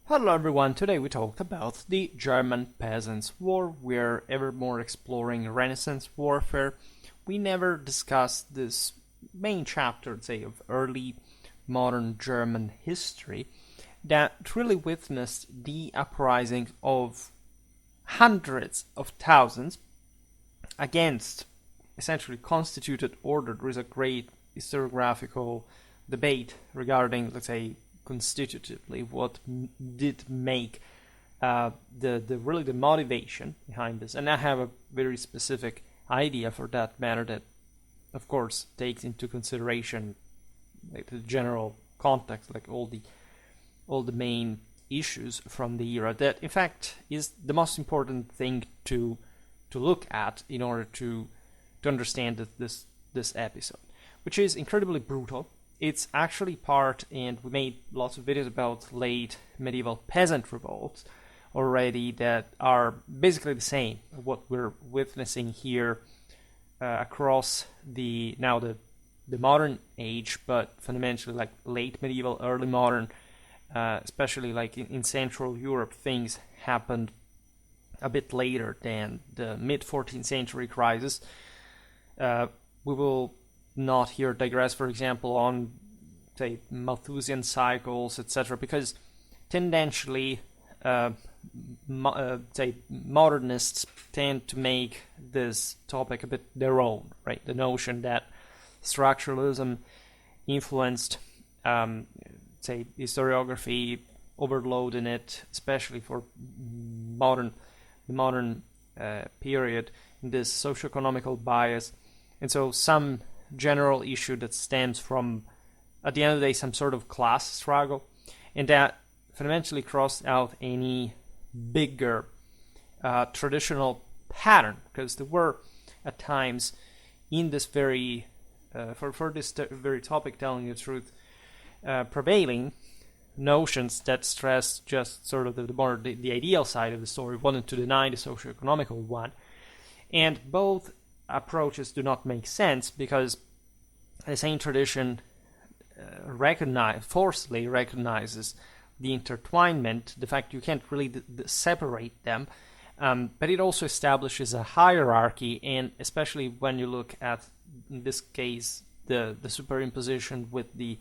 Hello everyone, today we talked about the German Peasants War. We're ever more exploring Renaissance warfare. We never discussed this main chapter, say, of early modern German history that really witnessed the uprising of hundreds of thousands against essentially constituted order. There is a great historiographical debate regarding, let's say, constitutively what did make the motivation behind this, and I have a very specific idea for that matter that, of course, takes into consideration like the general context, like all the main issues from the era. That, in fact, is the most important thing to look at in order to understand this episode, which is incredibly brutal. It's actually part, and we made lots of videos about late medieval peasant revolts already that are basically the same, what we're witnessing here across the modern age, but fundamentally like late medieval, early modern, especially like in Central Europe, things happened a bit later than the mid-14th century crisis. We will not here digress, for example, on, say, Malthusian cycles, etc., because tendentially, say, modernists tend to make this topic a bit their own, right? The notion that structuralism influenced, say, historiography, overloading it, especially for the modern period, in this socioeconomical bias, and so some general issue that stems from, at the end of the day, some sort of class struggle, and that fundamentally crossed out any bigger traditional pattern, because there were at times in this very for this very topic, telling the truth, prevailing notions that stress just sort of the ideal side of the story, wanted to deny the socio-economical one, and both approaches do not make sense because the same tradition forcefully recognizes the intertwinement, the fact you can't really separate them, but it also establishes a hierarchy, and especially when you look at, in this case, the superimposition with the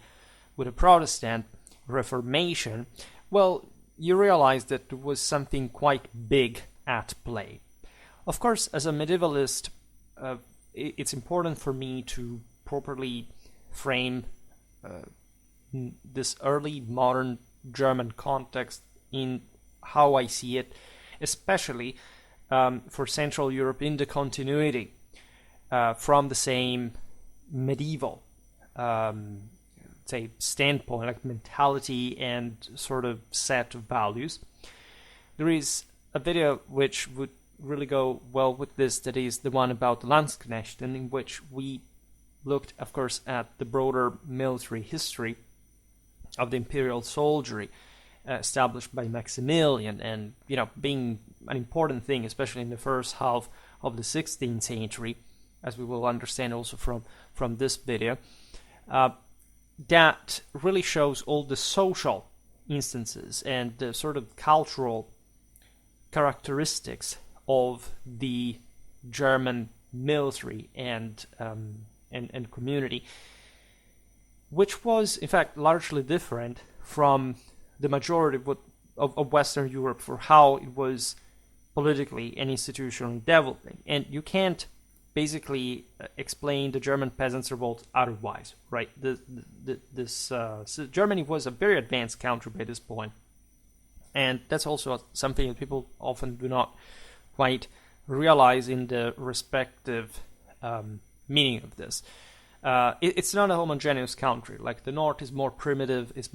Protestant Reformation, well, you realize that there was something quite big at play. Of course, as a medievalist, it's important for me to properly frame this early modern German context in how I see it, especially for Central Europe in the continuity from the same medieval say standpoint, like mentality and sort of set of values. There is a video which would really go well with this, that is the one about the Landsknechten, in which we looked, of course, at the broader military history of the imperial soldiery established by Maximilian, and being an important thing, especially in the first half of the 16th century, as we will understand also from this video, that really shows all the social instances and the sort of cultural characteristics of the German military and community, which was in fact largely different from the majority of Western Europe for how it was politically and institutionally developing. And you can't basically explain the German Peasants' Revolt otherwise, right? Germany was a very advanced country by this point, and that's also something that people often do not quite realize in the respective meaning of this. It's not a homogeneous country. Like the north is more primitive, it's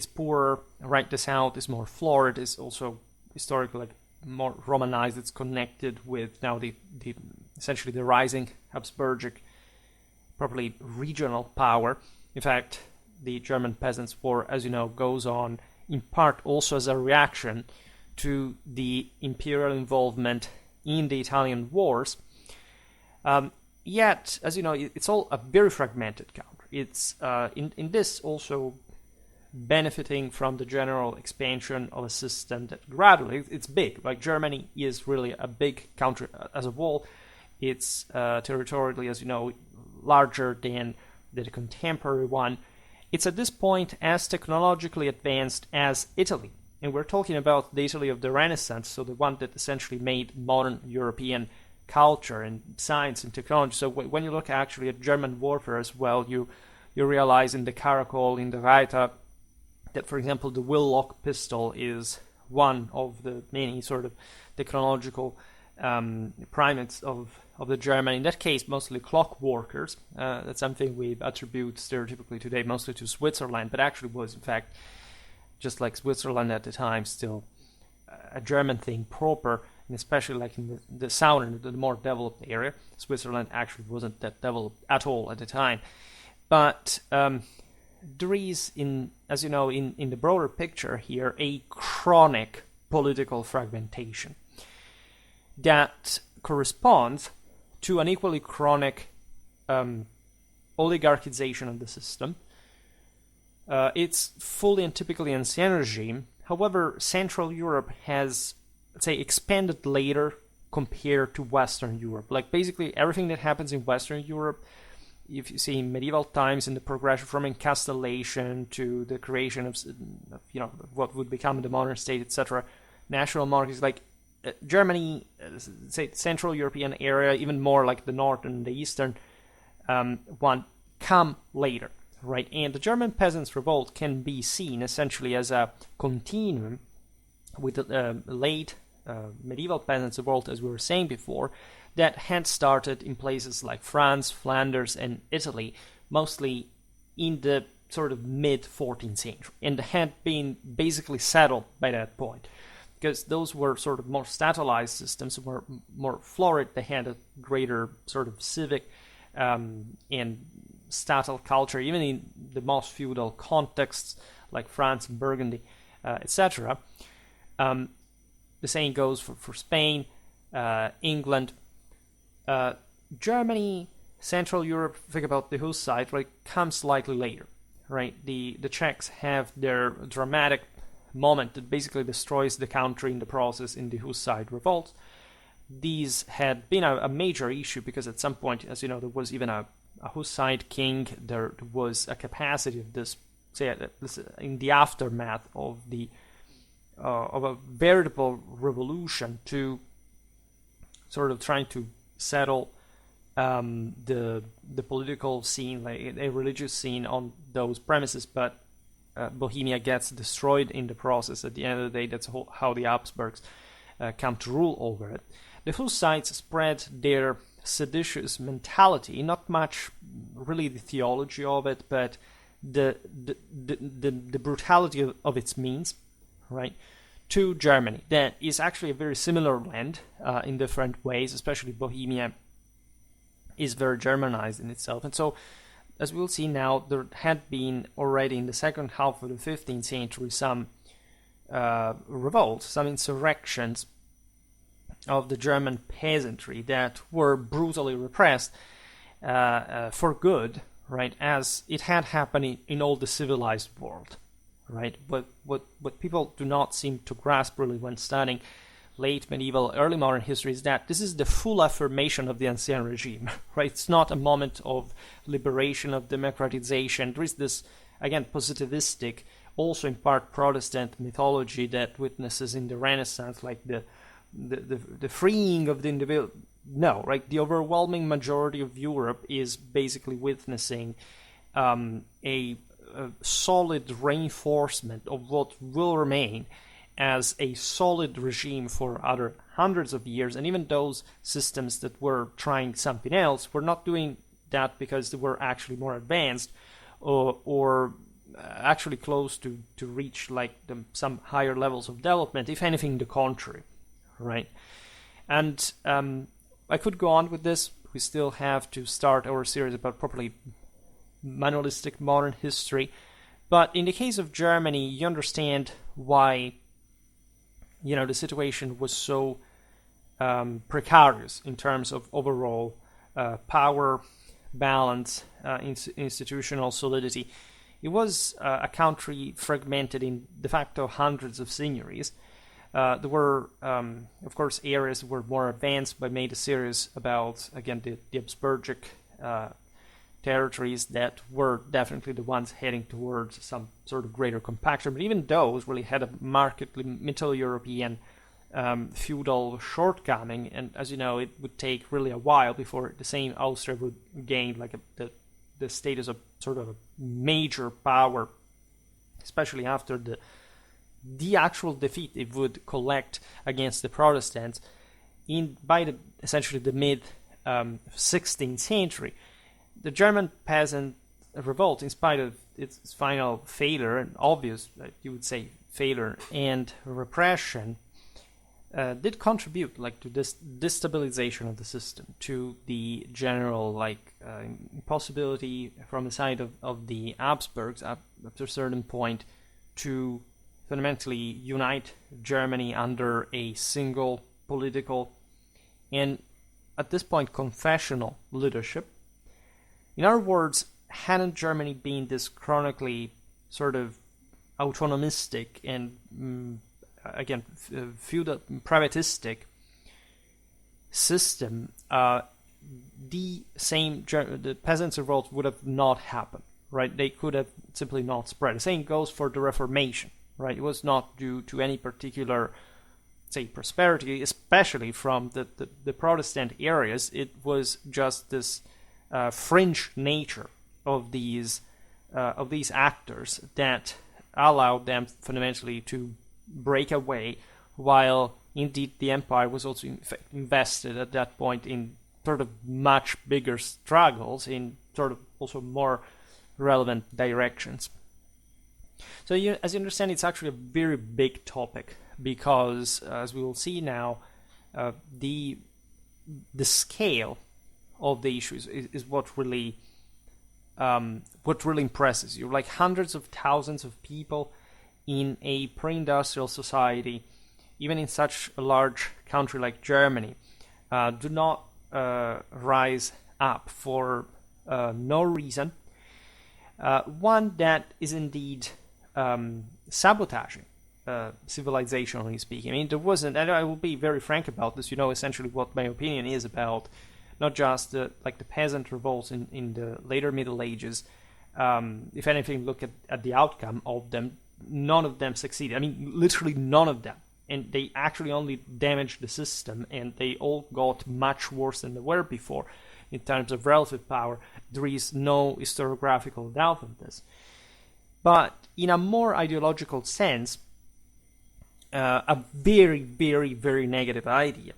poorer, right? The south is more florid, is also historically like more Romanized. It's connected with now the essentially the rising Habsburgic, probably regional power. In fact, the German Peasants' War, as you know, goes on in part also as a reaction to the imperial involvement in the Italian wars. Yet, as you know, it's all a very fragmented country. It's in this also benefiting from the general expansion of a system that gradually, it's big. Like Germany is really a big country as a whole. It's territorially, as you know, larger than the contemporary one. It's at this point as technologically advanced as Italy. And we're talking about the Italy of the Renaissance, so the one that essentially made modern European culture and science and technology. So when you look actually at German warfare as well, you realize in the Caracol, in the Reiter, that, for example, the will-lock pistol is one of the many sort of technological primates of the German, in that case, mostly clockworkers. That's something we attribute stereotypically today mostly to Switzerland, but actually was, in fact, just like Switzerland at the time, still a German thing proper, and especially like in the southern, the more developed area. Switzerland actually wasn't that developed at all at the time. But there is, as you know, in the broader picture here, a chronic political fragmentation that corresponds to an equally chronic oligarchization of the system. It's fully and typically ancien regime. However, Central Europe has, let's say, expanded later compared to Western Europe. Like basically everything that happens in Western Europe, if you see in medieval times, in the progression from encapsulation to the creation of, what would become the modern state, etc., national monarchies, like Germany, say Central European area, even more like the North and the Eastern one, come later, right? And the German Peasants' Revolt can be seen essentially as a continuum with the late medieval Peasants' Revolt, as we were saying before, that had started in places like France, Flanders, and Italy, mostly in the sort of mid-14th century, and had been basically settled by that point. Because those were sort of more statalized systems, were more florid, they had a greater sort of civic and statal culture, even in the most feudal contexts like France and Burgundy, etc. The same goes for Spain, England, Germany, Central Europe. Think about the Hussite, right? Comes slightly later, right? The Czechs have their dramatic moment that basically destroys the country in the process in the Hussite revolt. These had been a major issue because at some point, as you know, there was even a Hussite king. There was a capacity of this, say, in the aftermath of a veritable revolution to sort of trying to settle the political scene, like a religious scene, on those premises, but Bohemia gets destroyed in the process. At the end of the day, that's how the Habsburgs come to rule over it. The Hussites spread their seditious mentality, not much really the theology of it, but the brutality of its means, right, to Germany. That is actually a very similar land in different ways, especially Bohemia is very Germanized in itself. And so, as we'll see now, there had been already in the second half of the 15th century some revolts, some insurrections of the German peasantry that were brutally repressed for good, right, as it had happened in all the civilized world, right? But what people do not seem to grasp really when studying late medieval, early modern history is that this is the full affirmation of the ancien regime, right? It's not a moment of liberation, of democratization. There is this, again, positivistic, also in part Protestant mythology that witnesses in the Renaissance, like the freeing of the individual. No, right? The overwhelming majority of Europe is basically witnessing a solid reinforcement of what will remain as a solid regime for other hundreds of years. And even those systems that were trying something else were not doing that because they were actually more advanced or actually close to reach like some higher levels of development, if anything the contrary, right? And I could go on with this. We still have to start our series about properly manualistic modern history. But in the case of Germany, you understand why the situation was so precarious in terms of overall power balance, institutional solidity it was a country fragmented in de facto hundreds of seigneuries. There were, of course, areas that were more advanced, but made a series about, again, the Habsburgic territories that were definitely the ones heading towards some sort of greater compaction. But even those really had a markedly Middle European feudal shortcoming, and as you know, it would take really a while before the same Austria would gain like the status of sort of a major power, especially after the actual defeat it would collect against the Protestants by essentially the mid 16th century. The German peasant revolt, in spite of its final failure, and obvious, you would say, failure and repression, did contribute to this destabilization of the system, to the general impossibility from the side of the Habsburgs up to a certain point to fundamentally unite Germany under a single political and, at this point, confessional leadership. In other words, hadn't Germany been this chronically sort of autonomistic and again feudal privatistic system, the peasants' revolt would have not happened, right? They could have simply not spread. The same goes for the Reformation, right? It was not due to any particular, say, prosperity, especially from the Protestant areas. It was just this fringe nature of these actors that allowed them fundamentally to break away, while indeed the empire was also invested at that point in sort of much bigger struggles in sort of also more relevant directions. So as you understand, it's actually a very big topic because, as we will see now, the scale of the issues is what really impresses you. Like hundreds of thousands of people in a pre-industrial society, even in such a large country like Germany, do not rise up for no reason. One that is indeed sabotaging civilizationally speaking. I mean, there wasn't, and I will be very frank about this, you know essentially what my opinion is about not just the peasant revolts in the later Middle Ages. If anything, look at the outcome of them. None of them succeeded. I mean, literally none of them. And they actually only damaged the system, and they all got much worse than they were before in terms of relative power. There is no historiographical doubt on this. But in a more ideological sense, a very, very, very negative idea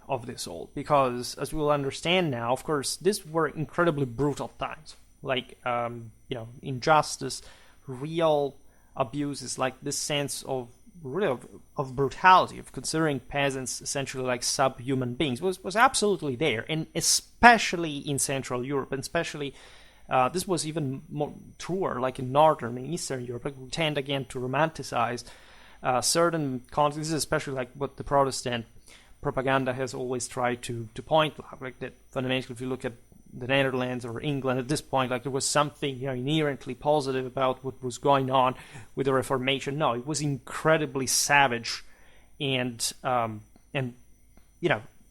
of this all, because as we will understand now, of course, these were incredibly brutal times, injustice, real abuses, like this sense of brutality, of considering peasants essentially like subhuman beings was absolutely there, and especially in Central Europe, and especially this was even more truer like in Northern and Eastern Europe. Like, we tend again to romanticize certain conflicts, especially like what the Protestant propaganda has always tried to point out, like that fundamentally if you look at the Netherlands or England at this point, like there was something inherently positive about what was going on with the Reformation. No, it was incredibly savage and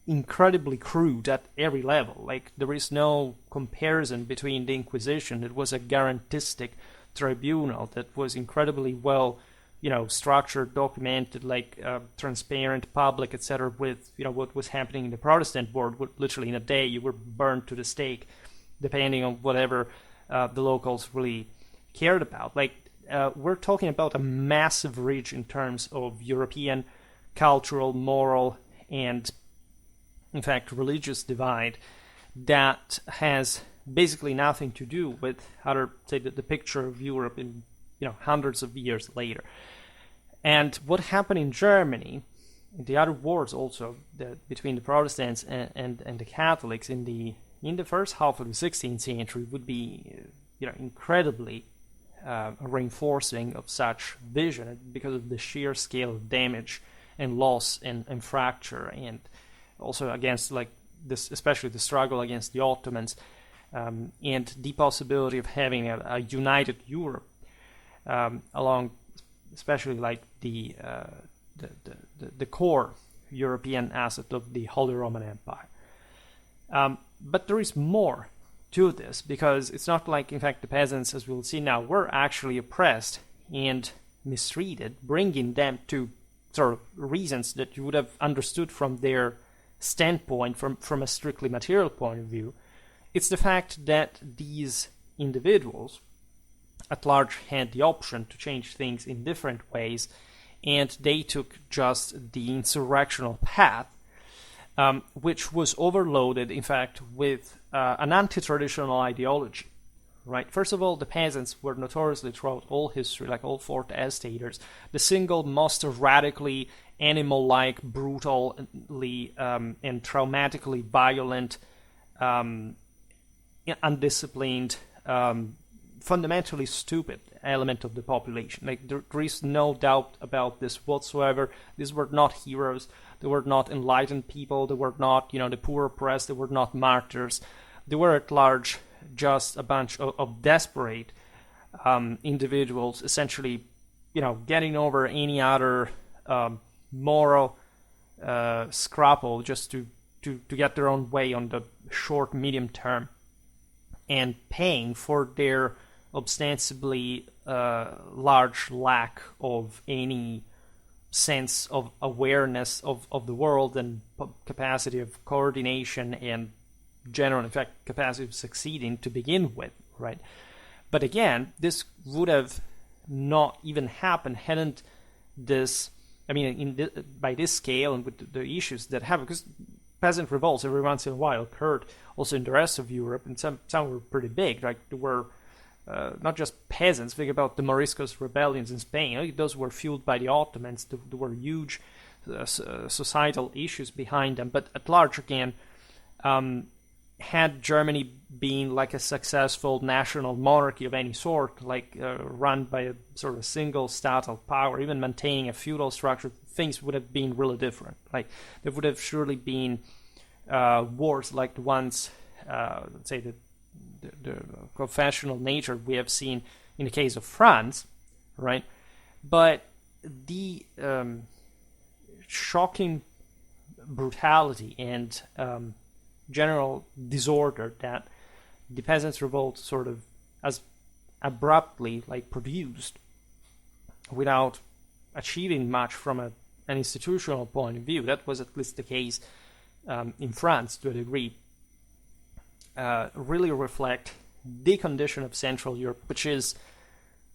incredibly crude at every level. Like there is no comparison between the Inquisition. It was a garantistic tribunal that was incredibly well structured, documented, transparent, public, etc. With what was happening in the Protestant world. Literally in a day, you were burned to the stake, depending on whatever the locals really cared about. We're talking about a massive reach in terms of European cultural, moral, and in fact religious divide that has basically nothing to do with the picture of Europe in hundreds of years later. And what happened in Germany, the other wars also between the Protestants and the Catholics in the first half of the 16th century would be incredibly reinforcing of such vision, because of the sheer scale of damage and loss and fracture, and also against this, especially the struggle against the Ottomans, and the possibility of having a united Europe. along, especially like the core European asset of the Holy Roman Empire. But there is more to this, because it's not like, in fact, the peasants, as we'll see now, were actually oppressed and mistreated, bringing them to sort of reasons that you would have understood from their standpoint, from a strictly material point of view. It's the fact that these individuals at large had the option to change things in different ways, and they took just the insurrectional path, which was overloaded, in fact, with an anti-traditional ideology. Right. First of all, the peasants were notoriously, throughout all history, like all fourth estators, the single most radically animal-like, brutally and traumatically violent, undisciplined, fundamentally stupid element of the population. Like, there is no doubt about this whatsoever. These were not heroes. They were not enlightened people. They were not, the poor oppressed. They were not martyrs. They were at large just a bunch of desperate individuals, essentially, getting over any other moral scruple just to get their own way on the short, medium term, and paying for their ostensibly large lack of any sense of awareness of the world and capacity of coordination and general, in fact, capacity of succeeding to begin with, right? But again, this would have not even happened hadn't this, by this scale and with the issues that happen, because peasant revolts every once in a while occurred also in the rest of Europe, and some were pretty big. Like, there were not just peasants. Think about the Moriscos rebellions in Spain. Those were fueled by the Ottomans. There were huge societal issues behind them. But at large, again, had Germany been like a successful national monarchy of any sort, like run by a sort of single statal power, even maintaining a feudal structure, things would have been really different. Like, there would have surely been wars like the ones, let's say, the confessional nature we have seen in the case of France, right? But the shocking brutality and general disorder that the peasants' revolt sort of as abruptly produced without achieving much from an institutional point of view. That was at least the case in France to a degree. Really reflect the condition of Central Europe, which is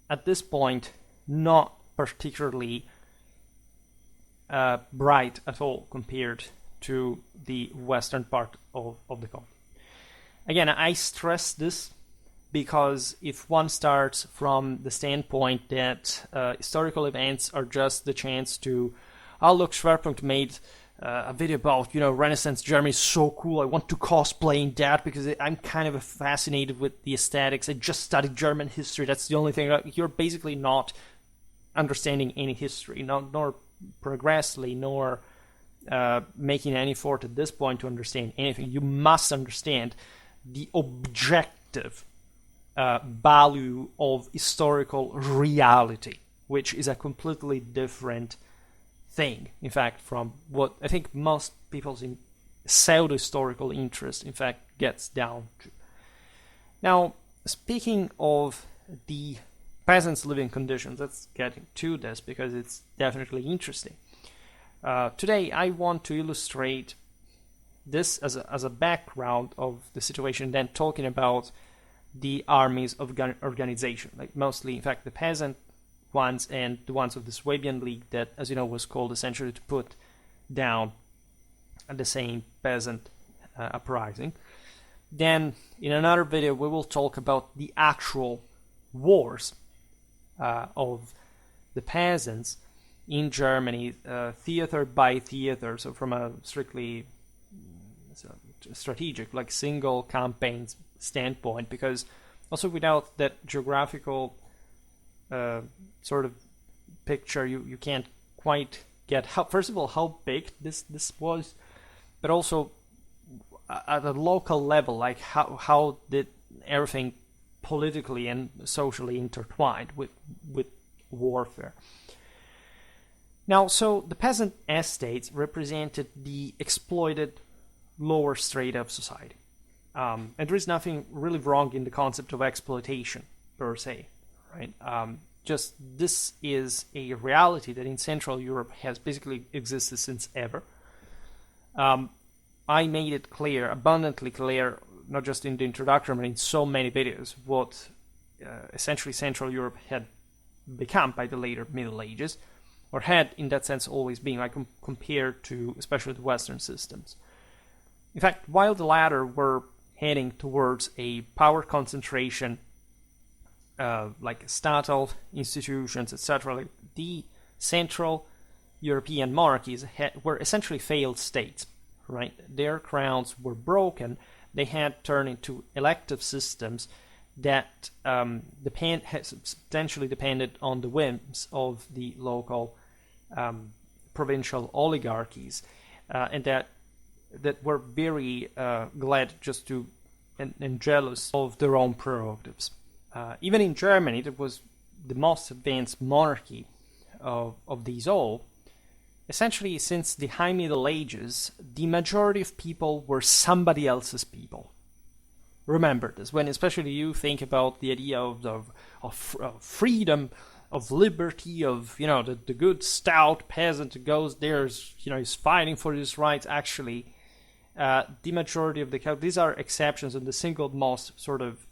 at this point not particularly bright at all compared to the western part of the continent. Again, I stress this because if one starts from the standpoint that historical events are just the chance to, look, Schwerpunkt made a video about, Renaissance Germany is so cool, I want to cosplay in that because I'm kind of fascinated with the aesthetics, I just studied German history, that's the only thing. You're basically not understanding any history, nor progressively, nor making any effort at this point to understand anything. You must understand the objective value of historical reality, which is a completely different thing, in fact, from what I think most people's pseudo-historical interest, in fact, gets down to. Now, speaking of the peasants' living conditions, let's get to this because it's definitely interesting. Today, I want to illustrate this as a background of the situation, then talking about the armies of organization, like mostly, in fact, the peasant ones and the ones of the Suabian League that, as you know, was called essentially to put down the same peasant uprising. Then, in another video, we will talk about the actual wars of the peasants in Germany, theater by theater, so from a strictly strategic, like single campaigns standpoint, because also without that geographical sort of picture, you can't quite get first of all how big this was, but also at a local level, like how did everything politically and socially intertwined with warfare. Now, so the peasant estates represented the exploited lower strata of society. And there is nothing really wrong in the concept of exploitation per se, right? Just this is a reality that in Central Europe has basically existed since ever. I made it clear, abundantly clear, not just in the introduction, but in so many videos, what essentially Central Europe had become by the later Middle Ages, or had in that sense always been, like compared to especially the Western systems. In fact, while the latter were heading towards a power concentration, like statal institutions, etc., like the Central European monarchies were essentially failed states, right? Their crowns were broken. They had turned into elective systems that substantially depended on the whims of the local provincial oligarchies, and that were very glad just to and jealous of their own prerogatives. Even in Germany, that was the most advanced monarchy of these all. Essentially, since the High Middle Ages, the majority of people were somebody else's people. Remember this, when especially you think about the idea of freedom, of liberty, of the good stout peasant who goes there, is fighting for his rights. Actually, the majority of these are exceptions, and the single most sort of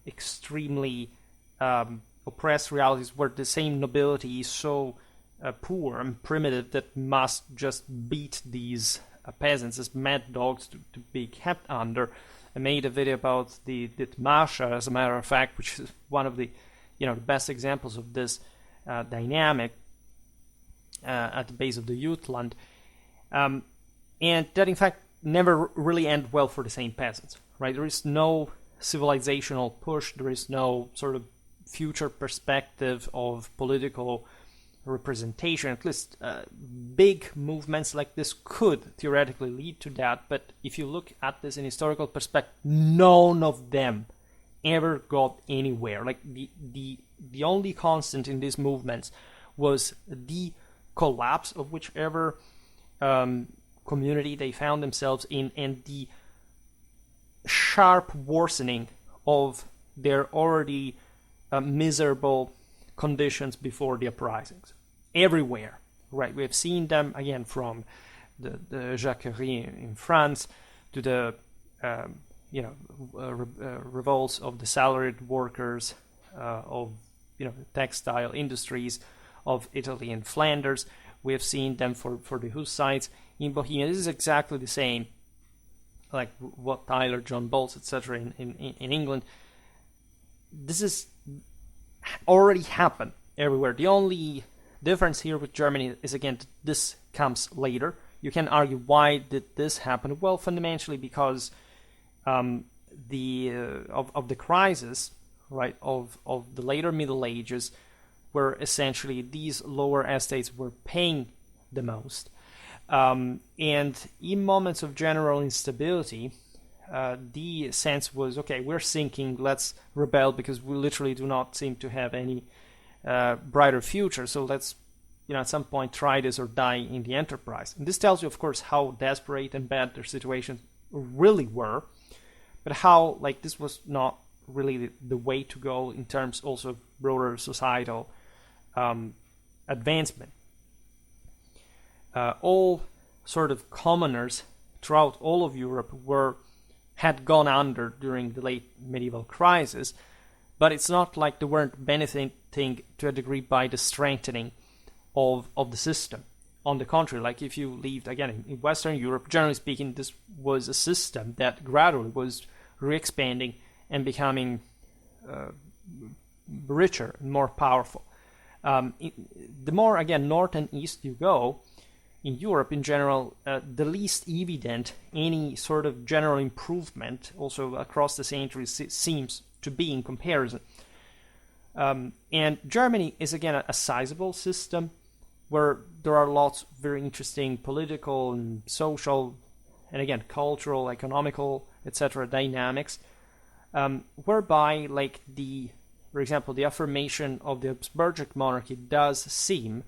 extremely oppressed realities where the same nobility is so poor and primitive that must just beat these peasants as mad dogs to be kept under. I made a video about the Marsha, as a matter of fact, which is one of the the best examples of this dynamic at the base of the Jutland, and that in fact never really end well for the same peasants, right? There is no civilizational push, there is no sort of future perspective of political representation. At least big movements like this could theoretically lead to that, but if you look at this in historical perspective, none of them ever got anywhere. Like the only constant in these movements was the collapse of whichever community they found themselves in, and the sharp worsening of their already miserable conditions before the uprisings. Everywhere, right? We have seen them again from the Jacquerie in France to the revolts of the salaried workers of textile industries of Italy and Flanders. We have seen them for the Hussites in Bohemia. This is exactly the same, like what Tyler, John Bolts, etc. in England. This is already happened everywhere. The only difference here with Germany is, again, this comes later. You can argue, why did this happen? Well, fundamentally because of the crisis, right, of the later Middle Ages, where essentially these lower estates were paying the most, and in moments of general instability, the sense was, okay, we're sinking, let's rebel because we literally do not seem to have any brighter future, so let's at some point try this or die in the enterprise. And this tells you, of course, how desperate and bad their situations really were, but how this was not really the way to go in terms also of broader societal advancement. All sort of commoners throughout all of Europe had gone under during the late medieval crisis, but it's not like they weren't benefiting to a degree by the strengthening of the system. On the contrary, like if you lived, again, in Western Europe, generally speaking, this was a system that gradually was re-expanding and becoming richer and more powerful. The more, again, north and east you go, in Europe in general, the least evident any sort of general improvement also across the centuries seems to be in comparison. And Germany is, again, a sizable system where there are lots of very interesting political and social and, again, cultural, economical, etc. dynamics. whereby, like, for example, the affirmation of the Habsburgic monarchy does seem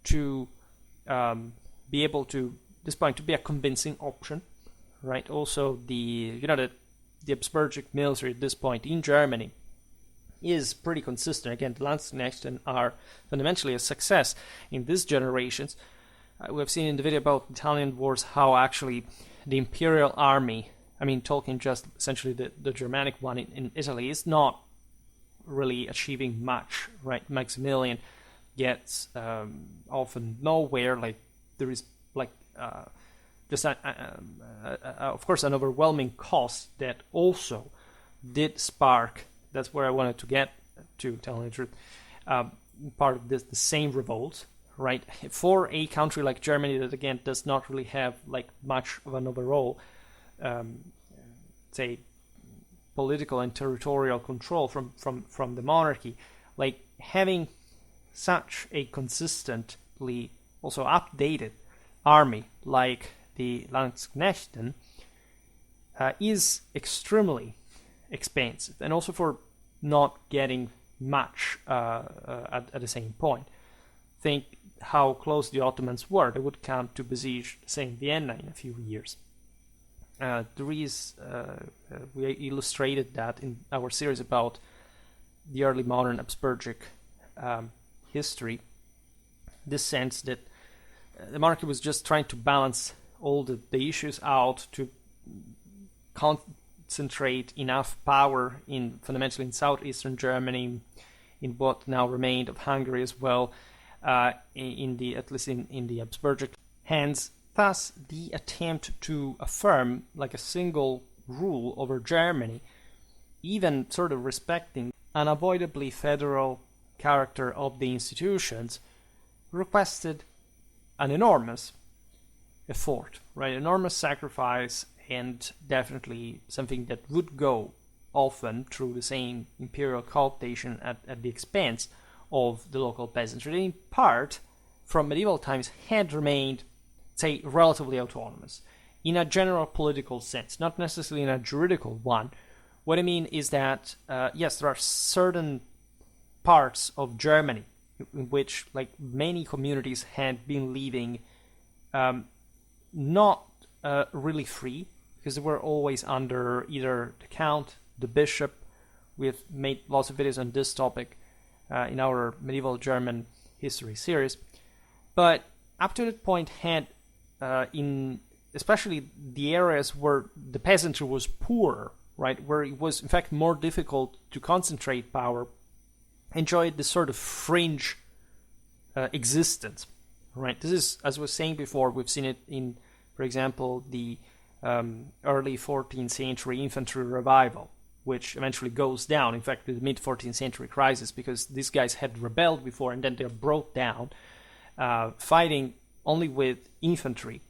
to be able to, at this point, to be a convincing option, right? Also, the Habsburgic military at this point in Germany is pretty consistent. Again, the Landsknechten are fundamentally a success in these generations. We have seen in the video about Italian wars how actually the imperial army, I mean, talking just essentially the Germanic one in Italy, is not really achieving much, right? Maximilian gets often nowhere. Like, there is like just of course an overwhelming cost that also did spark. That's where I wanted to get to, telling the truth. Part of this, the same revolt, right? For a country like Germany that, again, does not really have like much of an overall, say, political and territorial control from the monarchy, like having such a consistently also updated army like the Landsknechten is extremely expensive, and also for not getting much at the same point. Think how close the Ottomans were. They would come to besiege, say, Vienna in a few years. We illustrated that in our series about the early modern Habsburgic history. This sense that the monarchy was just trying to balance all the issues out to concentrate enough power fundamentally in southeastern Germany, in what now remained of Hungary as well, at least in the Habsburgic hands. Thus, the attempt to affirm like a single rule over Germany, even sort of respecting unavoidably federal character of the institutions, requested an enormous effort, right? Enormous sacrifice, and definitely something that would go often through the same imperial cooptation at the expense of the local peasantry. In part, from medieval times, had remained, say, relatively autonomous in a general political sense, not necessarily in a juridical one. What I mean is that, yes, there are certain parts of Germany in which, like, many communities had been living not really free, because they were always under either the count, the bishop. We have made lots of videos on this topic in our medieval German history series. But up to that point had, in especially the areas where the peasantry was poor, right, where it was in fact more difficult to concentrate power, enjoyed this sort of fringe existence, right? This is, as I was saying before, we've seen it in, for example, the early 14th century infantry revival, which eventually goes down, in fact, with the mid-14th century crisis, because these guys had rebelled before and then they're brought down, fighting only with infantry,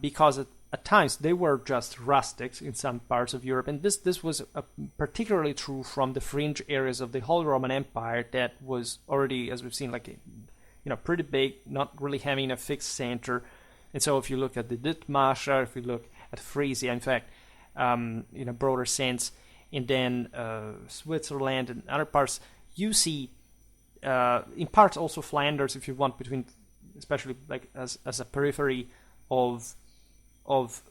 because at times they were just rustics in some parts of Europe, and this was particularly true from the fringe areas of the Holy Roman Empire that was already, as we've seen, like, pretty big, not really having a fixed center. And so if you look at the Dithmarschen, if you look at Frisia, in fact, in a broader sense, and then Switzerland and other parts, you see, in parts also Flanders, if you want, between, especially like as a periphery of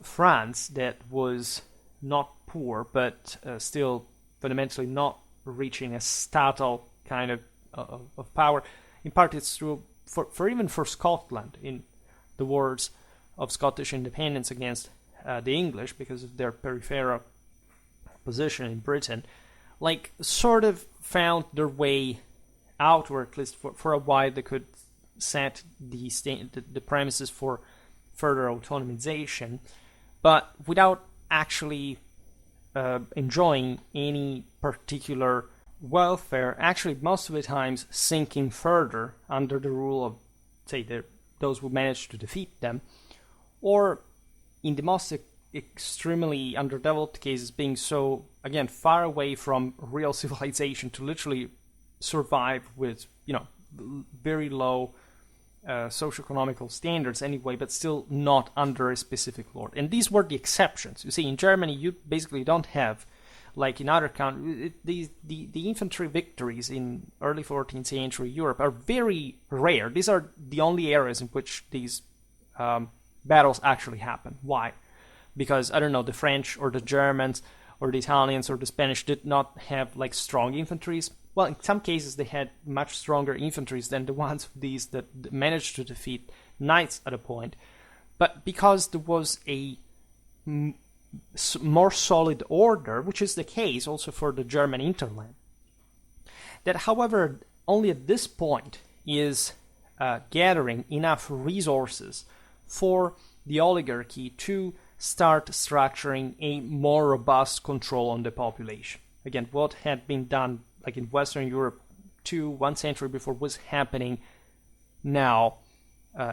France that was not poor, but still fundamentally not reaching a statal kind of power. In part, it's true for Scotland in the wars of Scottish independence against the English, because of their peripheral position in Britain, like, sort of found their way out, or at least for a while they could set the premises for further autonomization, but without actually enjoying any particular welfare, actually most of the times sinking further under the rule of, say, those who managed to defeat them, or in the most extremely underdeveloped cases being so, again, far away from real civilization to literally survive with, very low socioeconomical standards anyway, but still not under a specific lord. And these were the exceptions. You see, in Germany, you basically don't have like in other countries, the infantry victories in early 14th century Europe are very rare. These are the only areas in which these battles actually happen. Why? Because, I don't know, the French or the Germans or the Italians or the Spanish did not have like strong infantries. Well, in some cases they had much stronger infantries than the ones of these that managed to defeat knights at a point. But because there was a more solid order, which is the case also for the German hinterland, that, however, only at this point is gathering enough resources for the oligarchy to start structuring a more robust control on the population. Again, what had been done like in Western Europe 1 century before was happening now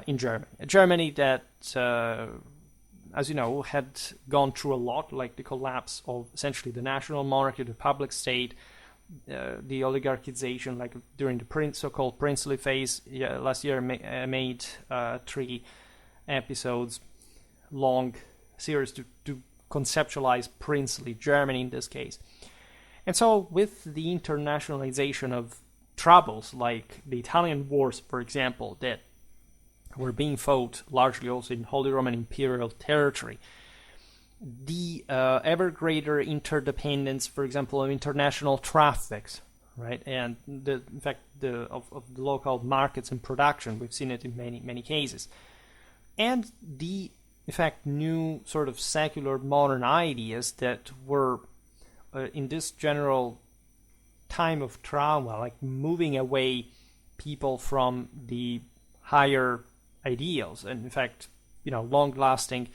in Germany. Germany that, as you know, had gone through a lot, like the collapse of essentially the national monarchy, the public state, the oligarchization, like during the so-called princely phase. Last year I made 3 episodes long series to conceptualize princely Germany in this case. And so with the internationalization of troubles like the Italian wars, for example, that were being fought largely also in Holy Roman Imperial territory, the ever greater interdependence, for example, of international traffics, right, and in fact of the local markets and production, we've seen it in many cases, and the in fact new sort of secular modern ideas that were in this general time of trauma, like moving away people from the higher ideals, and in fact, long-lasting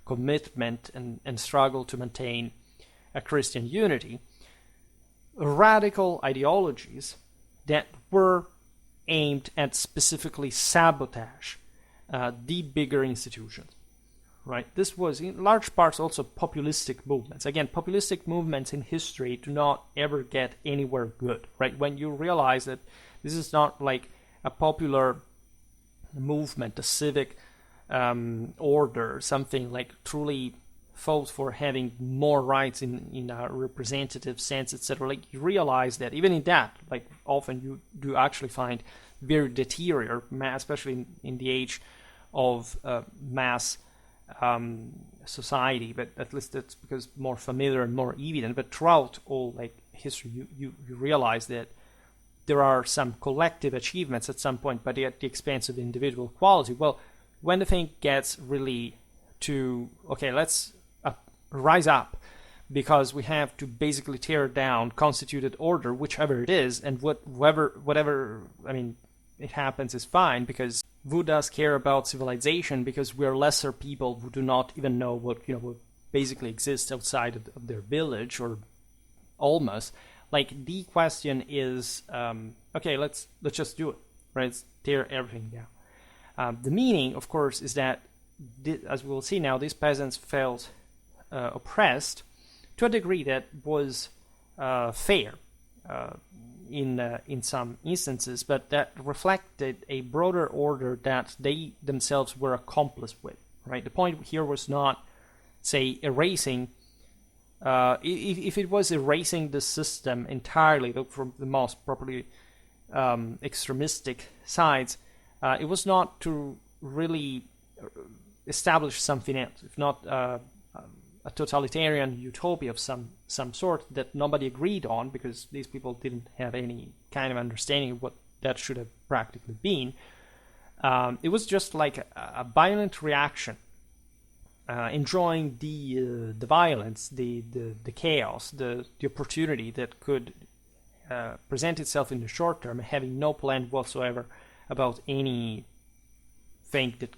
commitment and struggle to maintain a Christian unity, radical ideologies that were aimed at specifically sabotage the bigger institutions. Right. This was in large parts also populistic movements. Again, populistic movements in history do not ever get anywhere good. Right. When you realize that this is not like a popular movement, a civic order, something like truly fought for having more rights in a representative sense, etc. Like you realize that even in that, like often you do actually find very deterior, especially in the age of mass society, but at least that's because more familiar and more evident. But throughout all like history, you realize that there are some collective achievements at some point, but at the expense of individual quality. Well, when the thing gets really to let's rise up, because we have to basically tear down constituted order, whichever it is, and whatever it happens is fine, because who does care about civilization? Because we are lesser people who do not even know what basically exists outside of their village, or almost. Like the question is, let's just do it, right? Let's tear everything down. The meaning, of course, is that as we will see now, these peasants felt oppressed to a degree that was fair. In some instances, but that reflected a broader order that they themselves were accomplice with. Right. The point here was not, say, erasing. If it was erasing the system entirely from the most properly extremistic sides, it was not to really establish something else, if not a totalitarian utopia of some sort that nobody agreed on, because these people didn't have any kind of understanding of what that should have practically been. It was just like a violent reaction, enjoying the violence, the chaos, the opportunity that could present itself in the short term, having no plan whatsoever about anything that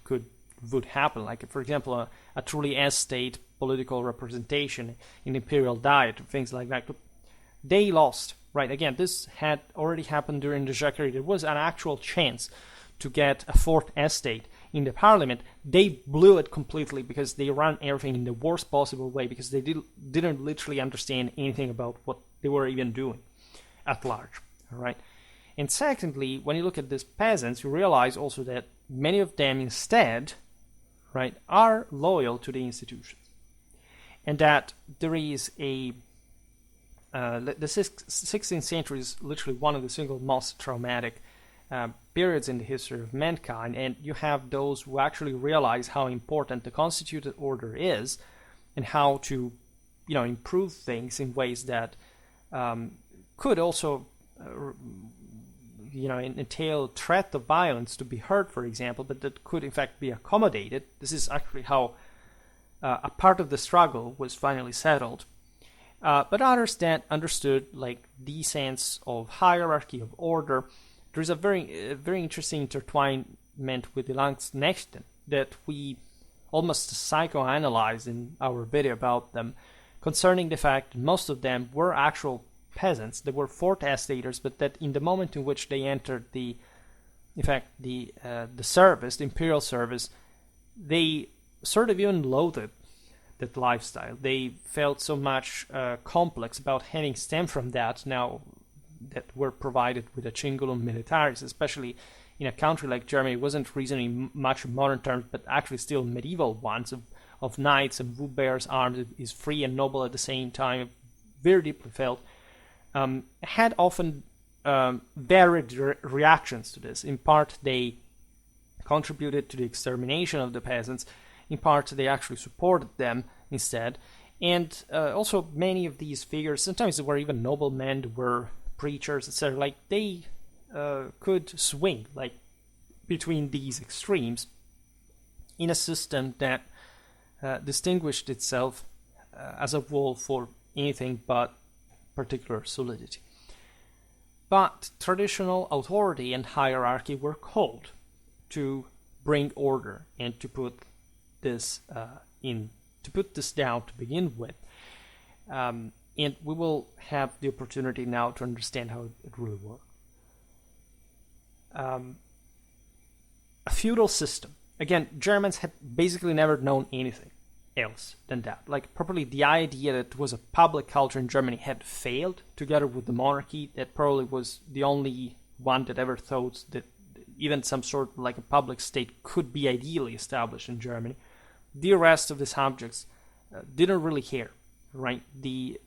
would happen. Like, for example, a truly S-state political representation in imperial diet, things like that. They lost, right? Again, this had already happened during the Jacquerie. There was an actual chance to get a fourth estate in the parliament. They blew it completely because they ran everything in the worst possible way, because they didn't literally understand anything about what they were even doing at large, all right? And secondly, when you look at these peasants, you realize also that many of them instead, right, are loyal to the institutions. And that there is a the 16th century is literally one of the single most traumatic periods in the history of mankind, and you have those who actually realize how important the constituted order is and how to, improve things in ways that could also, entail threat of violence to be heard, for example, but that could in fact be accommodated. This is actually how a part of the struggle was finally settled. But others that understood like the sense of hierarchy, of order. There's a very interesting intertwinement with the Langsknechten that we almost psychoanalyzed in our video about them, concerning the fact that most of them were actual peasants. They were foretators, but that in the moment in which they entered the service, the imperial service, they sort of even loathed that lifestyle. They felt so much complex about having stemmed from that now that were provided with a cingulum militaris, especially in a country like Germany. It wasn't reasoning much in modern terms, but actually still medieval ones of knights and who bears arms, is free and noble at the same time, very deeply felt, had often varied reactions to this. In part, they contributed to the extermination of the peasants. In part, they actually supported them instead. And also many of these figures, sometimes they were even noblemen, they were preachers, etc. Like they could swing like between these extremes in a system that distinguished itself as a whole for anything but particular solidity. But traditional authority and hierarchy were called to bring order and to put this down to begin with. And we will have the opportunity now to understand how it really worked. A feudal system. Again, Germans had basically never known anything else than that. Like, probably the idea that it was a public culture in Germany had failed, together with the monarchy. That probably was the only one that ever thought that even some sort of like a public state could be ideally established in Germany. The rest of the subjects didn't really care. Right, the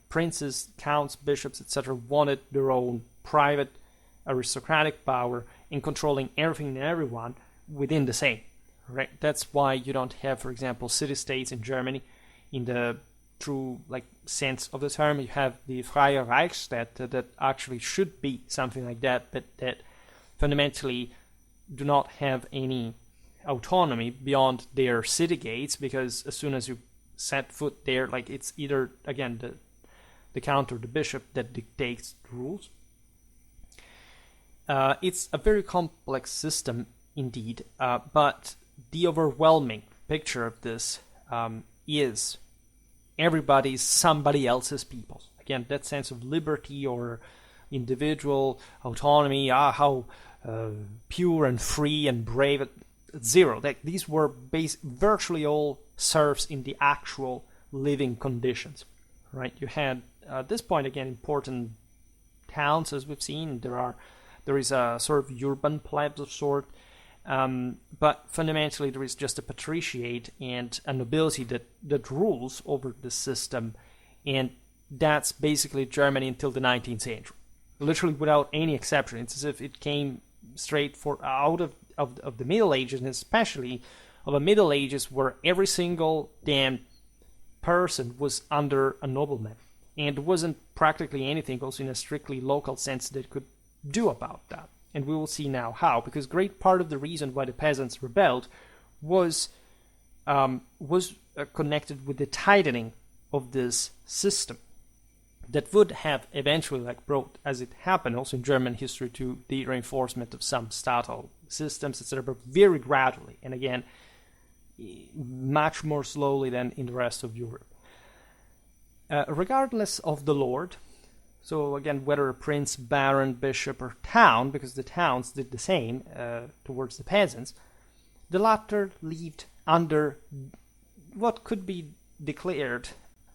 princes, counts, bishops, etc. wanted their own private aristocratic power in controlling everything and everyone within the same. Right, that's why you don't have, for example, city-states in Germany in the true like sense of the term. You have the Freie Reichsstadt that actually should be something like that, but that fundamentally do not have any autonomy beyond their city gates, because as soon as you set foot there, like it's either again the count or the bishop that dictates the rules. It's a very complex system indeed, but the overwhelming picture of this is everybody's somebody else's people. Again, that sense of liberty or individual autonomy, how pure and free and brave, zero. These were virtually all serfs in the actual living conditions, right? You had at this point again important towns, as we've seen. There is a sort of urban plebs of sort, but fundamentally there is just a patriciate and a nobility that rules over the system, and that's basically Germany until the 19th century, literally without any exception. It's as if it came straight out of the Middle Ages, and especially of the Middle Ages, where every single damn person was under a nobleman, and there wasn't practically anything also in a strictly local sense that could do about that. And we will see now how, because great part of the reason why the peasants rebelled was connected with the tightening of this system that would have eventually brought, as it happened also in German history, to the reinforcement of some statal systems, etc., but very gradually, and again, much more slowly than in the rest of Europe. Regardless of the lord, so again, whether a prince, baron, bishop, or town, because the towns did the same towards the peasants, the latter lived under what could be declared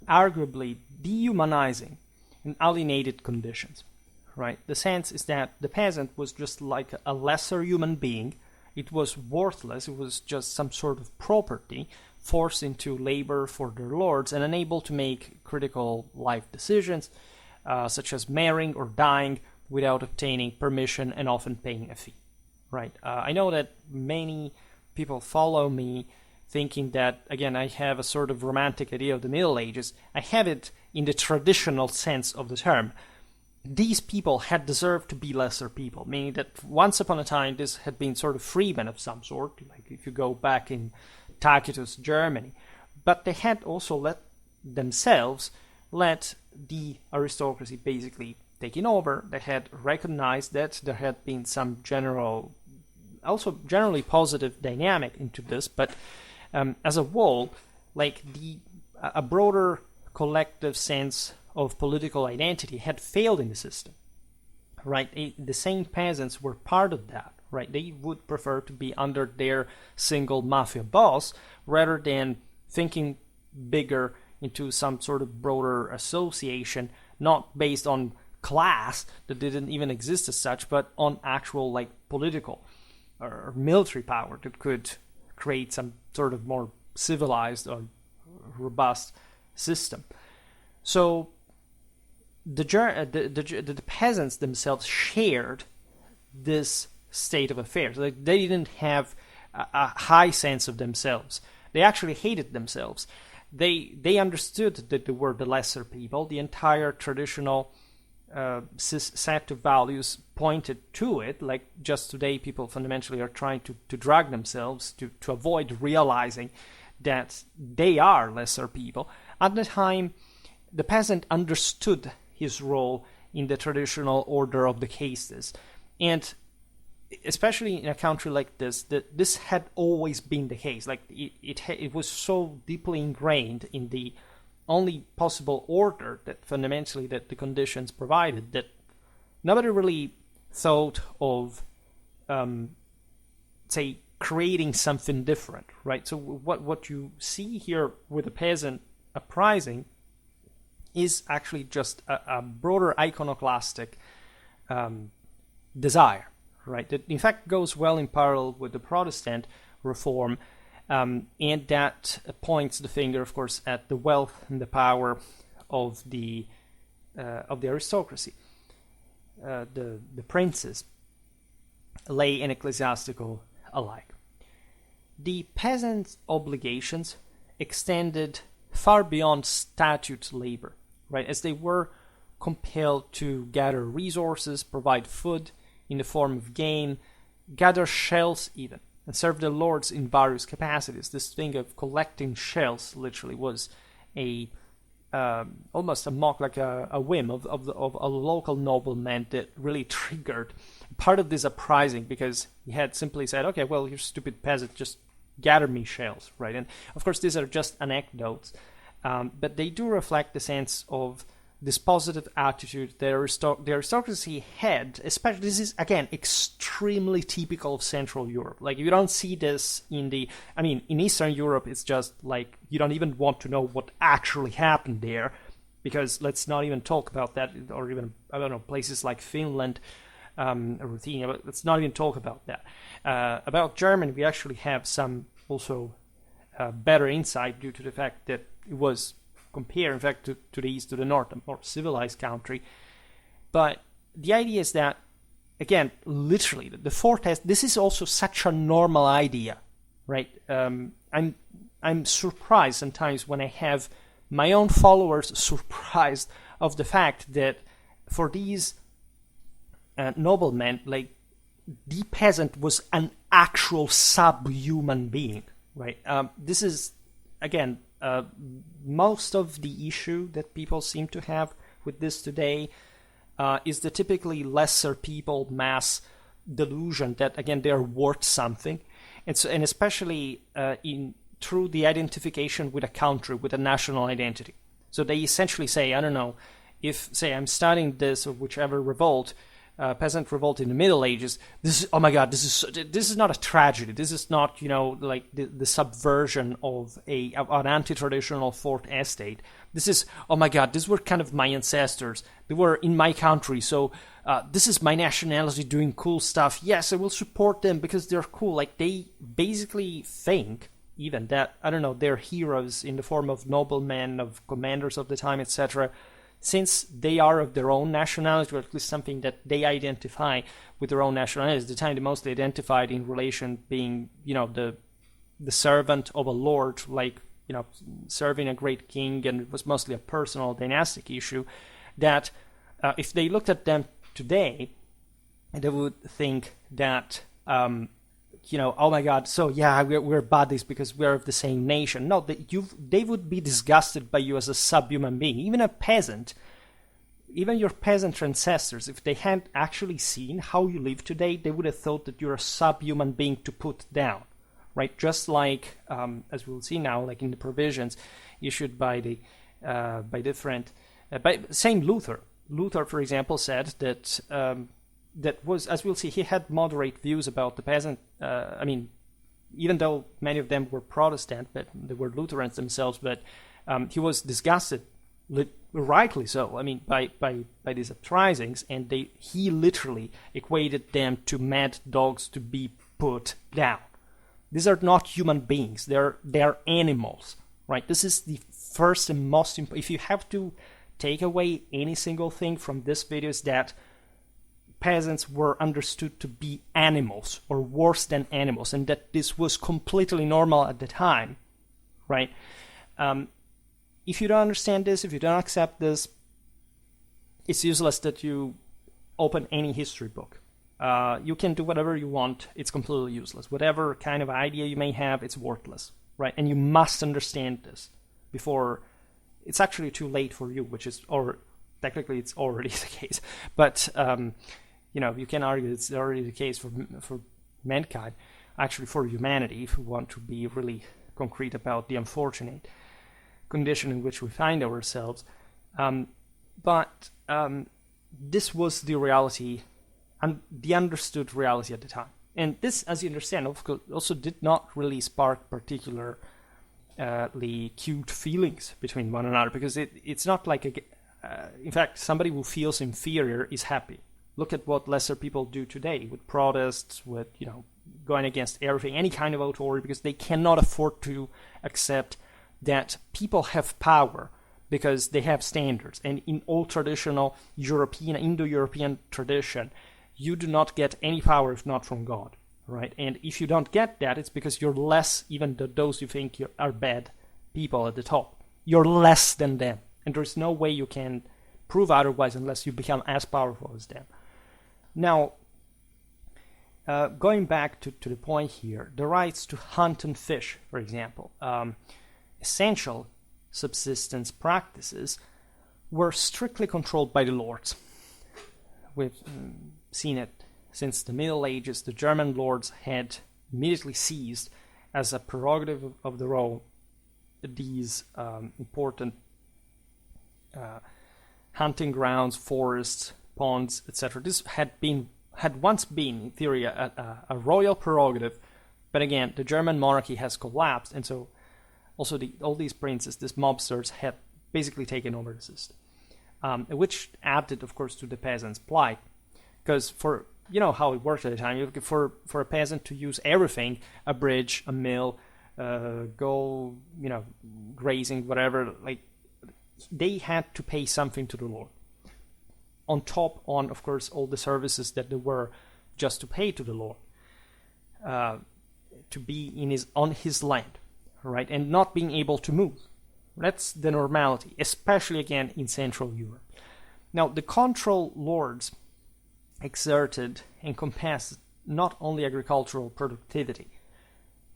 arguably dehumanizing and alienated conditions. Right? The sense is that the peasant was just like a lesser human being, it was worthless. It was just some sort of property forced into labor for their lords and unable to make critical life decisions, such as marrying or dying without obtaining permission and often paying a fee. Right? I know that many people follow me thinking that, again, I have a sort of romantic idea of the Middle Ages. I have it in the traditional sense of the term. These people had deserved to be lesser people, meaning that once upon a time this had been sort of freemen of some sort, like if you go back in Tacitus' Germany. But they had also let the aristocracy basically taken over. They had recognized that there had been some generally positive dynamic into this, but as a whole, like a broader collective sense of political identity had failed in the system, right? The same peasants were part of that, right? They would prefer to be under their single mafia boss rather than thinking bigger into some sort of broader association, not based on class that didn't even exist as such, but on actual like political or military power that could create some sort of more civilized or robust system. So the peasants themselves shared this state of affairs. Like, they didn't have a high sense of themselves. They actually hated themselves. They understood that they were the lesser people. The entire traditional set of values pointed to it. Like, just today, people fundamentally are trying to drag themselves to avoid realizing that they are lesser people. At the time, the peasant understood his role in the traditional order of the castes, and especially in a country like this, that this had always been the case. Like, it was so deeply ingrained in the only possible order that fundamentally that the conditions provided, that nobody really thought of say creating something different, right? So what you see here with the peasant uprising is actually just a broader iconoclastic desire, right? That in fact goes well in parallel with the Protestant reform, and that points the finger, of course, at the wealth and the power of the aristocracy, the princes, lay and ecclesiastical alike. The peasants' obligations extended far beyond statute labor, right? As they were compelled to gather resources, provide food in the form of game, gather shells even, and serve their lords in various capacities. This thing of collecting shells literally was almost a mock, like a whim of a local nobleman that really triggered part of this uprising, because he had simply said, okay, well, you stupid peasant, just gather me shells, right? And of course, these are just anecdotes, but they do reflect the sense of this positive attitude the aristocracy had. Especially, this is again extremely typical of Central Europe. Like, you don't see this in Eastern Europe. It's just like you don't even want to know what actually happened there, because let's not even talk about that. Or even, I don't know, places like Finland, or Ruthenia, but let's not even talk about that. About Germany, we actually have some also better insight due to the fact that it was compared, in fact, to the east, to the north, a more civilized country. But the idea is that, again, literally, the foretaste, this is also such a normal idea, right? I'm surprised sometimes when I have my own followers surprised of the fact that for these noblemen, like, the peasant was an actual subhuman being, right? This is, again, most of the issue that people seem to have with this today is the typically lesser people mass delusion that, again, they are worth something, and especially through the identification with a country, with a national identity. So they essentially say, I don't know, if, say, I'm studying this or whichever revolt, peasant revolt in the Middle Ages, this is, oh my God, this is not a tragedy. This is not, like the subversion of an anti-traditional fourth estate. This is, oh my God, these were kind of my ancestors. They were in my country, so this is my nationality doing cool stuff. Yes, I will support them because they're cool. Like, they basically think even that, I don't know, they're heroes in the form of noblemen, of commanders of the time, etc., since they are of their own nationality, or at least something that they identify with their own nationality. At the time, they mostly identified in relation being, the servant of a lord, like, serving a great king, and it was mostly a personal dynastic issue, that if they looked at them today, they would think that, oh my God, so yeah, we're buddies because we're of the same nation. No, they would be disgusted by you as a subhuman being. Even a peasant, even your peasant ancestors, if they had actually seen how you live today, they would have thought that you're a subhuman being to put down, right? Just like, as we'll see now, like in the provisions issued by the same Luther. Luther, for example, said that that was, as we'll see, he had moderate views about the peasant. Even though many of them were Protestant, but they were Lutherans themselves, but he was disgusted, rightly so, by these uprisings, and he literally equated them to mad dogs to be put down. These are not human beings; they're animals, right? This is the first and most important. If you have to take away any single thing from this video, is that peasants were understood to be animals, or worse than animals, and that this was completely normal at the time, right? If you don't understand this, if you don't accept this, it's useless that you open any history book. You can do whatever you want, it's completely useless. Whatever kind of idea you may have, it's worthless, right? And you must understand this before it's actually too late for you, or technically it's already the case, but you can argue it's already the case for mankind, actually for humanity, if we want to be really concrete about the unfortunate condition in which we find ourselves. But this was the reality, and the understood reality at the time. And this, as you understand, of course, also did not really spark particularly cute feelings between one another, because it's not like in fact, somebody who feels inferior is happy. Look at what lesser people do today with protests, with going against everything, any kind of authority, because they cannot afford to accept that people have power because they have standards. And in all traditional European, Indo-European tradition, you do not get any power if not from God, right? And if you don't get that, it's because you're less, even those you think are bad people at the top. You're less than them. And there's no way you can prove otherwise unless you become as powerful as them. Now, going back to the point here, the rights to hunt and fish, for example, essential subsistence practices were strictly controlled by the lords. We've seen it since the Middle Ages. The German lords had immediately seized, as a prerogative of their own, these important hunting grounds, forests, ponds, etc. This had once been, in theory, a royal prerogative, but again, the German monarchy has collapsed, and so also all these princes, these mobsters, had basically taken over the system, which added, of course, to the peasants' plight, because for how it worked at the time, for a peasant to use everything, a bridge, a mill, go grazing, whatever, like, they had to pay something to the lord. On top, of course, all the services that there were just to pay to the lord, to be on his land, right, and not being able to move. That's the normality, especially again in Central Europe. Now, the control lords exerted encompassed not only agricultural productivity,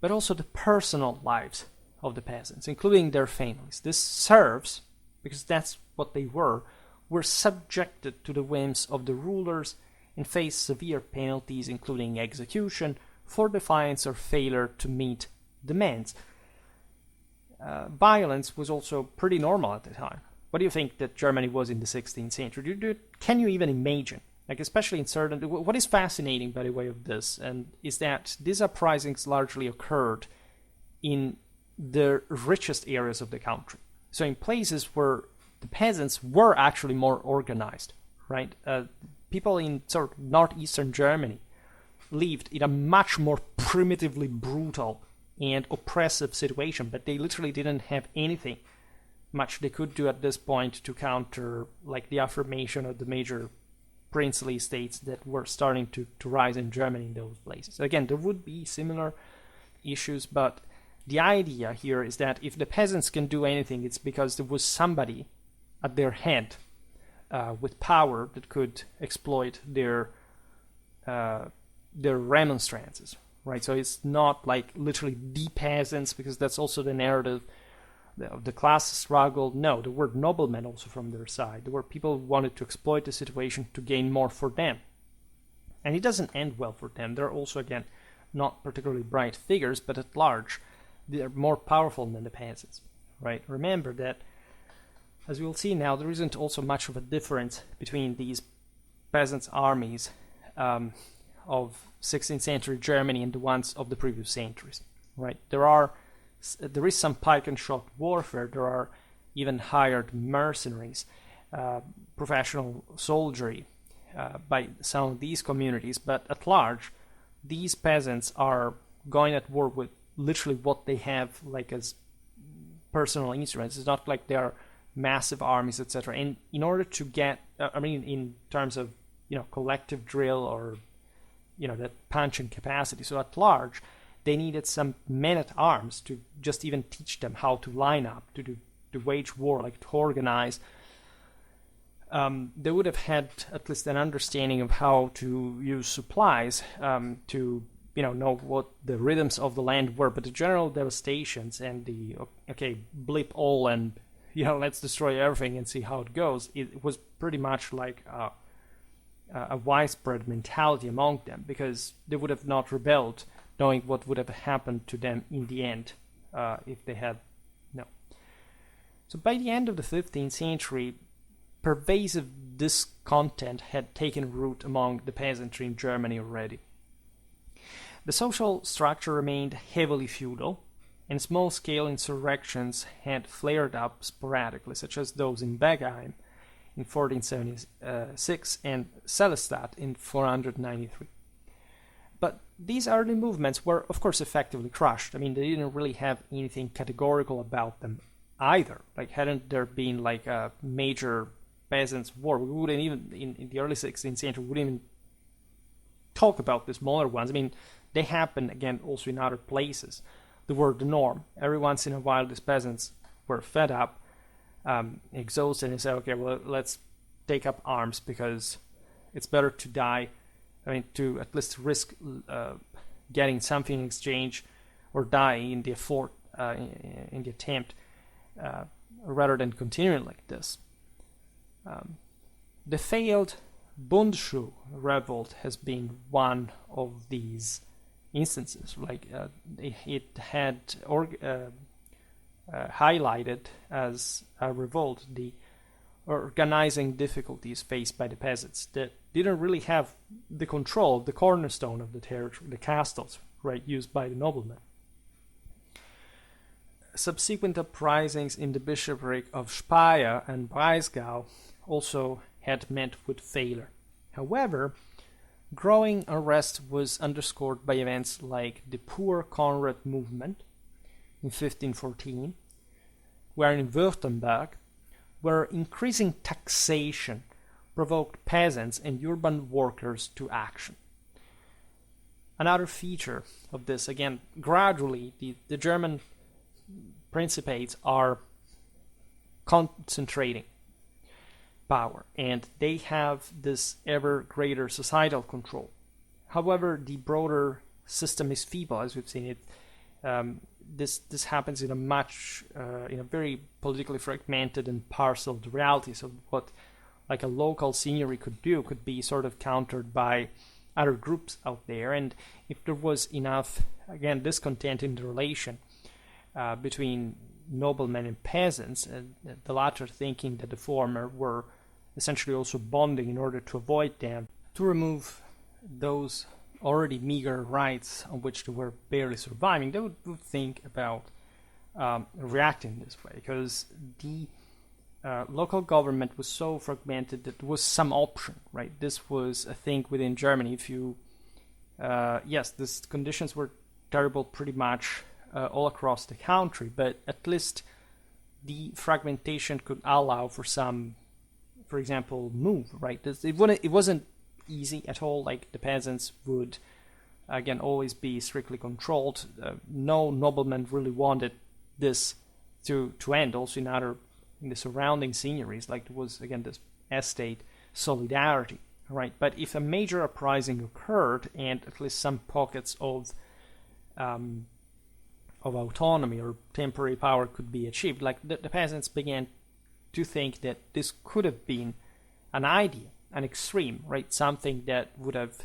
but also the personal lives of the peasants, including their families. This serfs, because that's what they were subjected to the whims of the rulers and faced severe penalties, including execution, for defiance or failure to meet demands. Violence was also pretty normal at the time. What do you think that Germany was in the 16th century? Can you even imagine? Like, especially in certain... What is fascinating, by the way, of this, and is that these uprisings largely occurred in the richest areas of the country. So in places where the peasants were actually more organized, right? people in sort of northeastern Germany lived in a much more primitively brutal and oppressive situation, but they literally didn't have anything much they could do at this point to counter like the affirmation of the major princely states that were starting to rise in Germany in those places. Again, there would be similar issues, but the idea here is that if the peasants can do anything, it's because there was somebody at their head with power that could exploit their remonstrances, right? So it's not like literally the peasants, because that's also the narrative of the class struggle. No, there were noblemen also from their side. There were people who wanted to exploit the situation to gain more for them. And it doesn't end well for them. They're also, again, not particularly bright figures, but at large, they're more powerful than the peasants, right? Remember that, as we'll see now, there isn't also much of a difference between these peasants' armies of 16th century Germany and the ones of the previous centuries, right? There is some pike and shot warfare. There are even hired mercenaries, professional soldiery by some of these communities, but at large, these peasants are going at war with literally what they have like as personal instruments. It's not like they are massive armies, etc. And in order to get, in terms of collective drill or that punching capacity. So at large, they needed some men at arms to just even teach them how to line up, to wage war, like to organize. They would have had at least an understanding of how to use supplies, to know what the rhythms of the land were. But the general devastations and the blip all and let's destroy everything and see how it goes, it was pretty much like a widespread mentality among them, because they would have not rebelled knowing what would have happened to them in the end if they had no. So by the end of the 15th century, pervasive discontent had taken root among the peasantry in Germany already. The social structure remained heavily feudal, and small-scale insurrections had flared up sporadically, such as those in Wagon in 1476 and Sélestadt in 493. But these early movements were, of course, effectively crushed. They didn't really have anything categorical about them either. Like, hadn't there been like a major peasants' war, we wouldn't even, in the early 16th century, we wouldn't even talk about the smaller ones. They happen, again, also in other places. They were the norm. Every once in a while, these peasants were fed up, exhausted, and said, okay, well, let's take up arms because it's better to die, to at least risk getting something in exchange or die in the in the attempt, rather than continuing like this. The failed Bundschuh revolt has been one of these instances. It had highlighted as a revolt the organizing difficulties faced by the peasants that didn't really have the control of the cornerstone of the territory, the castles, right, used by the noblemen. Subsequent uprisings in the bishopric of Speyer and Breisgau also had met with failure. However, growing unrest was underscored by events like the Poor Conrad movement in 1514, where in Württemberg, where increasing taxation provoked peasants and urban workers to action. Another feature of this, again, gradually the German principates are concentrating power, and they have this ever greater societal control. However, the broader system is feeble, as we've seen it. This happens in a very politically fragmented and parceled reality. So what like a local seigneury could do could be sort of countered by other groups out there. And if there was enough, again, discontent in the relation between noblemen and peasants, the latter thinking that the former were essentially also bonding in order to avoid them, to remove those already meager rights on which they were barely surviving, they would think about reacting this way, because the local government was so fragmented that there was some option, right? This was a thing within Germany. If you, yes, these conditions were terrible pretty much all across the country, but at least the fragmentation could allow for some, for example, move, right? It wasn't easy at all. Like the peasants would, again, always be strictly controlled. No nobleman really wanted this to end. Also in the surrounding seigneuries, like there was again this estate solidarity, right? But if a major uprising occurred and at least some pockets of autonomy or temporary power could be achieved, like the peasants began to think that this could have been an idea, an extreme, right? Something that would have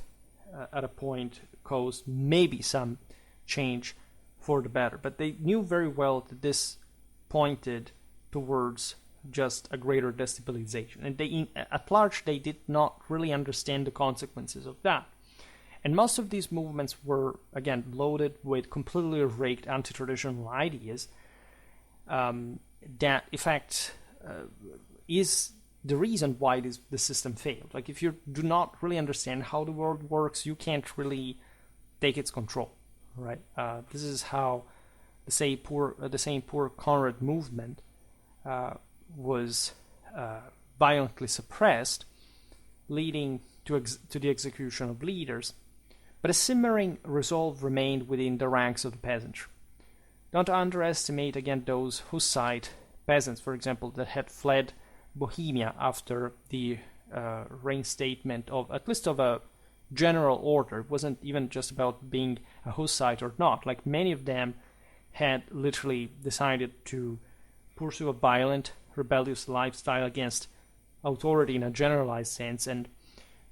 at a point caused maybe some change for the better. But they knew very well that this pointed towards just a greater destabilization. And at large, they did not really understand the consequences of that. And most of these movements were, again, loaded with completely rigged anti-traditional ideas that, in fact, is the reason why the system failed. Like, if you do not really understand how the world works, you can't really take its control, right? This is how the same poor Conrad movement was violently suppressed, leading to the execution of leaders. But a simmering resolve remained within the ranks of the peasantry. Don't underestimate again those Hussite peasants, for example, that had fled Bohemia after the reinstatement of at least of a general order. It wasn't even just about being a Hussite or not. Like many of them had literally decided to pursue a violent, rebellious lifestyle against authority in a generalized sense, and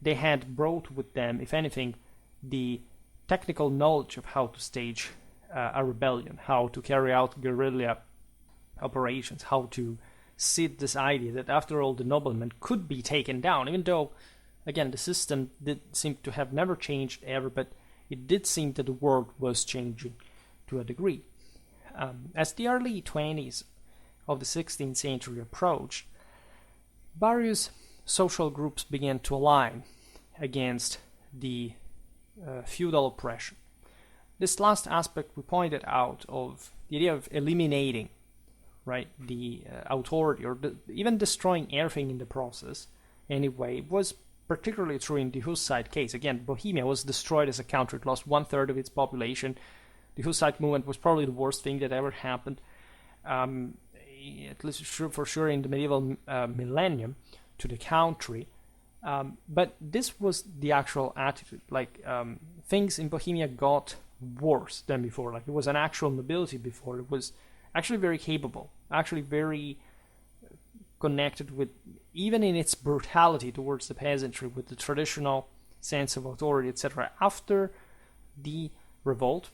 they had brought with them, if anything, the technical knowledge of how to stage a rebellion, how to carry out guerrilla operations, how to seed this idea that after all the noblemen could be taken down, even though, again, the system did seem to have never changed ever, but it did seem that the world was changing to a degree. As the early 20s of the 16th century approached, various social groups began to align against the feudal oppression. This last aspect we pointed out of the idea of eliminating, right, the authority or even destroying everything in the process anyway was particularly true in the Hussite case. Again, Bohemia was destroyed as a country. It lost 1/3 of its population. The Hussite movement was probably the worst thing that ever happened, at least for sure in the medieval millennium, to the country. But this was the actual attitude. Like, things in Bohemia got worse than before. Like, it was an actual nobility before. It was actually very capable, actually very connected with, even in its brutality towards the peasantry, with the traditional sense of authority, etc. After the revolt,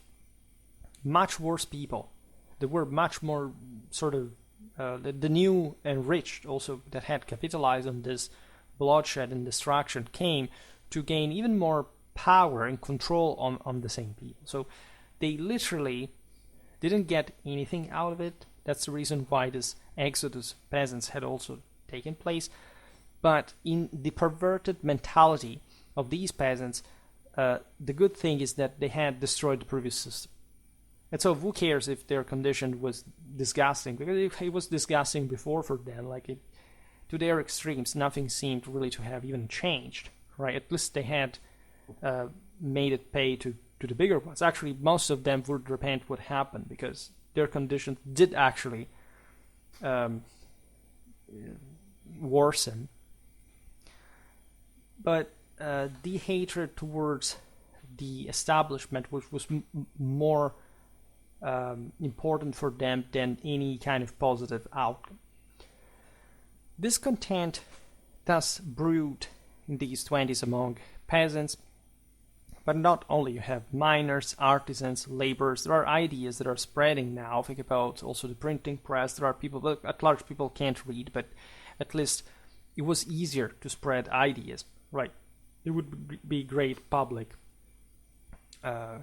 much worse people. There were much more sort of the new enriched also that had capitalized on this bloodshed and destruction came to gain even more power and control on the same people. So they literally didn't get anything out of it. That's the reason why this exodus of peasants had also taken place. But in the perverted mentality of these peasants, the good thing is that they had destroyed the previous system. And so who cares if their condition was disgusting? Because if it was disgusting before for them, to their extremes, nothing seemed really to have even changed, right? At least they had made it pay to the bigger ones. Actually, most of them would repent what happened because their conditions did actually worsen. But the hatred towards the establishment, which was more important for them than any kind of positive outcome. Discontent thus brewed in these 20s among peasants, but not only. You have miners, artisans, laborers. There are ideas that are spreading now. Think about also the printing press. There are people, well, at large people can't read, but at least it was easier to spread ideas, right? There would be great public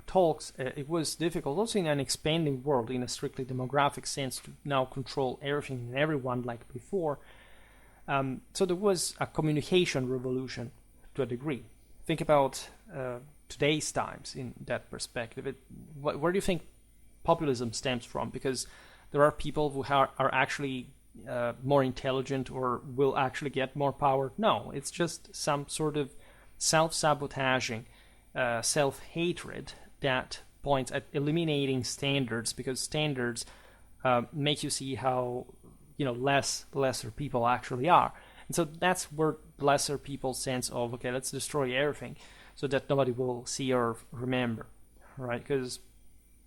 talks. It was difficult also in an expanding world, in a strictly demographic sense, to now control everything and everyone like before. So there was a communication revolution to a degree. Think about today's times in that perspective. Where do you think populism stems from? Because there are people who are actually more intelligent or will actually get more power. No, it's just some sort of self-sabotaging, self-hatred that points at eliminating standards, because standards make you see how lesser people actually are. And so that's where lesser people's sense of, okay, let's destroy everything so that nobody will see or remember, right? Because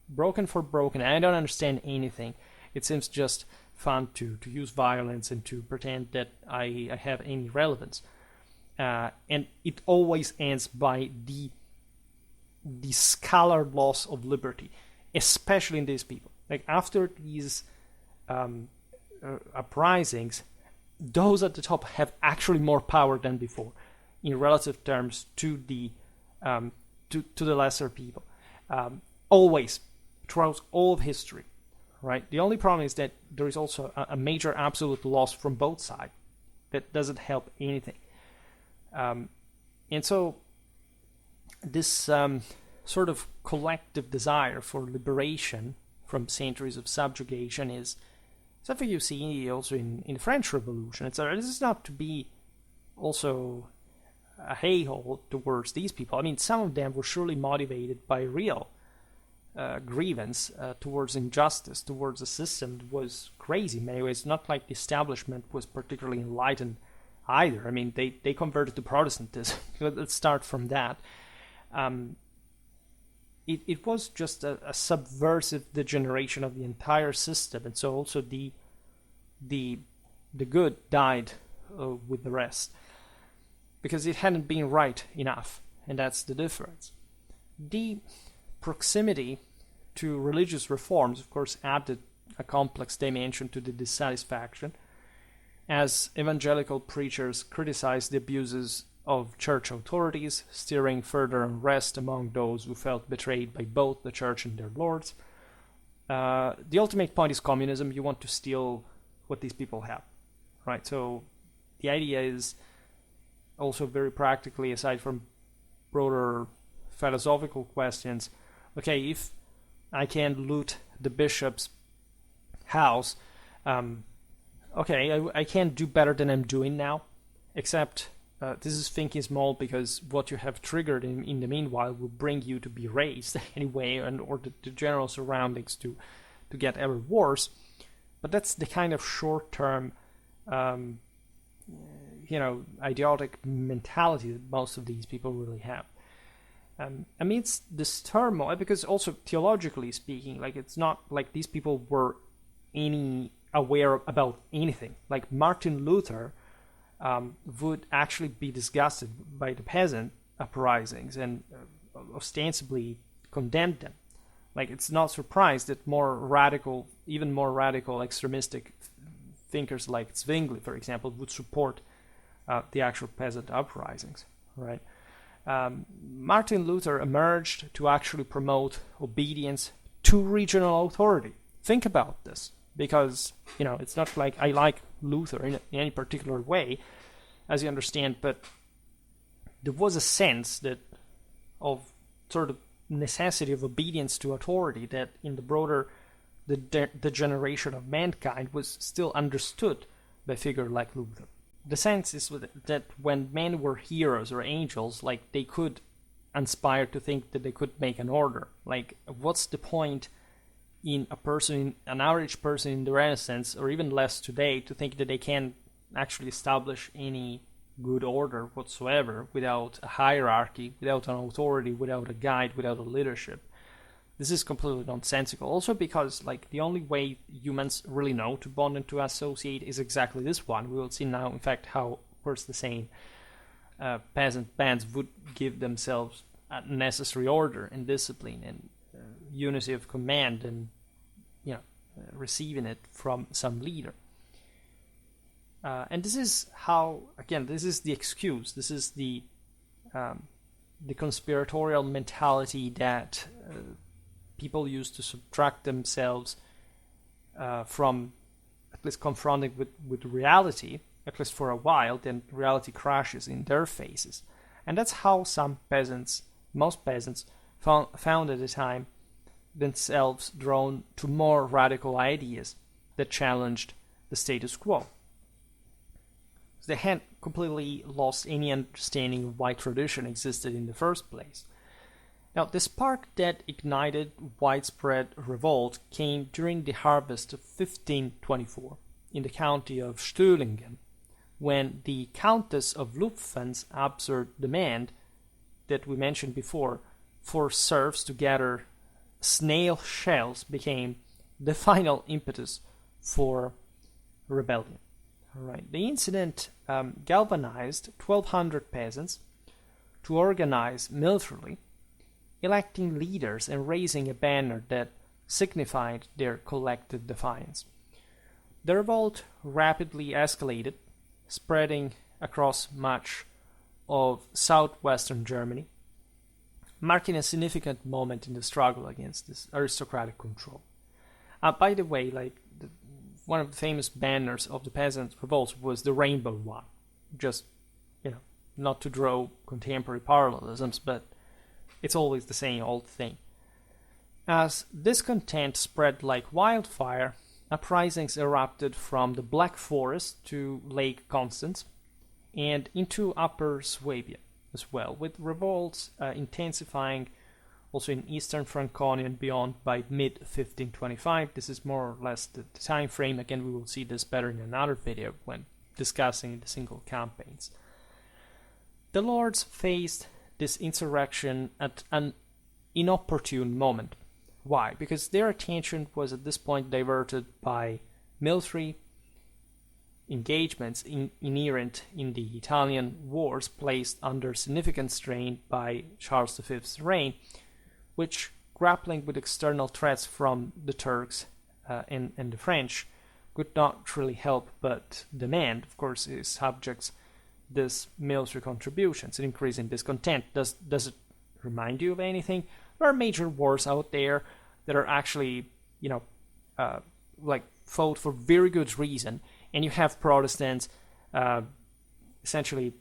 broken for broken, I don't understand anything. It seems just fun to use violence and to pretend that I have any relevance. And it always ends by the scalar loss of liberty, especially in these people. Like after these uprisings, those at the top have actually more power than before, in relative terms to the lesser people. Always, throughout all of history, right? The only problem is that there is also a major absolute loss from both sides that doesn't help anything. And so this sort of collective desire for liberation from centuries of subjugation is something you see also in the French Revolution. This is not to be also a hey-ho towards these people. I mean, some of them were surely motivated by real grievance towards injustice, towards a system that was crazy in many ways. Not like the establishment was particularly enlightened either. I mean, they converted to Protestantism. Let's start from that. It was just a subversive degeneration of the entire system, and so also the good died with the rest, because it hadn't been right enough, and that's the difference. The proximity to religious reforms, of course, added a complex dimension to the dissatisfaction, as evangelical preachers criticized the abuses of church authorities, steering further unrest among those who felt betrayed by both the church and their lords. The ultimate point is communism. You want to steal what these people have, right? So the idea is also very practically, aside from broader philosophical questions, okay, if I can loot the bishop's house, okay, I can't do better than I'm doing now, except this is thinking small, because what you have triggered in the meanwhile will bring you to be raised anyway, or the general surroundings to get ever worse. But that's the kind of short-term, idiotic mentality that most of these people really have. Amidst this turmoil, because also theologically speaking, like it's not like these people were any aware about anything. Like Martin Luther would actually be disgusted by the peasant uprisings and ostensibly condemned them. Like it's not surprised that even more radical extremistic thinkers like Zwingli, for example, would support the actual peasant uprisings, right? Martin Luther emerged to actually promote obedience to regional authority. Think about this, because it's not like I like Luther in any particular way, as you understand, but there was a sense that of sort of necessity of obedience to authority that in the broader the generation of mankind was still understood by a figure like Luther. The sense is that when men were heroes or angels, like they could inspire to think that they could make an order. Like, what's the point in an average person in the Renaissance, or even less today, to think that they can actually establish any good order whatsoever without a hierarchy, without an authority, without a guide, without a leadership? This is completely nonsensical. Also because, like, the only way humans really know to bond and to associate is exactly this one. We will see now, in fact, how, of course, the same peasant bands would give themselves a necessary order and discipline and unity of command, and receiving it from some leader. And this is how, again, this is the excuse. This is the conspiratorial mentality that people use to subtract themselves from at least confronting with reality, at least for a while, then reality crashes in their faces. And that's how some peasants, most peasants, found at the time themselves drawn to more radical ideas that challenged the status quo. They had completely lost any understanding of why tradition existed in the first place. Now, the spark that ignited widespread revolt came during the harvest of 1524 in the county of Stühlingen, when the Countess of Lupfen's absurd demand that we mentioned before for serfs to gather snail shells became the final impetus for rebellion. All right. The incident galvanized 1,200 peasants to organize militarily, electing leaders and raising a banner that signified their collective defiance. The revolt rapidly escalated, spreading across much of southwestern Germany, marking a significant moment in the struggle against this aristocratic control. By the way, one of the famous banners of the peasant revolts was the rainbow one. Just, not to draw contemporary parallelisms, but it's always the same old thing. As discontent spread like wildfire, uprisings erupted from the Black Forest to Lake Constance and into Upper Suabia as well, with revolts intensifying also in Eastern Franconia and beyond by mid-1525. This is more or less the time frame. Again, we will see this better in another video when discussing the single campaigns. The lords faced this insurrection at an inopportune moment. Why? Because their attention was at this point diverted by military engagements inherent in the Italian wars placed under significant strain by Charles V's reign, which, grappling with external threats from the Turks and the French, could not really help but demand, of course, his subjects this military contributions, an increase in discontent. Does it remind you of anything? There are major wars out there that are actually, fought for very good reason, and you have Protestants essentially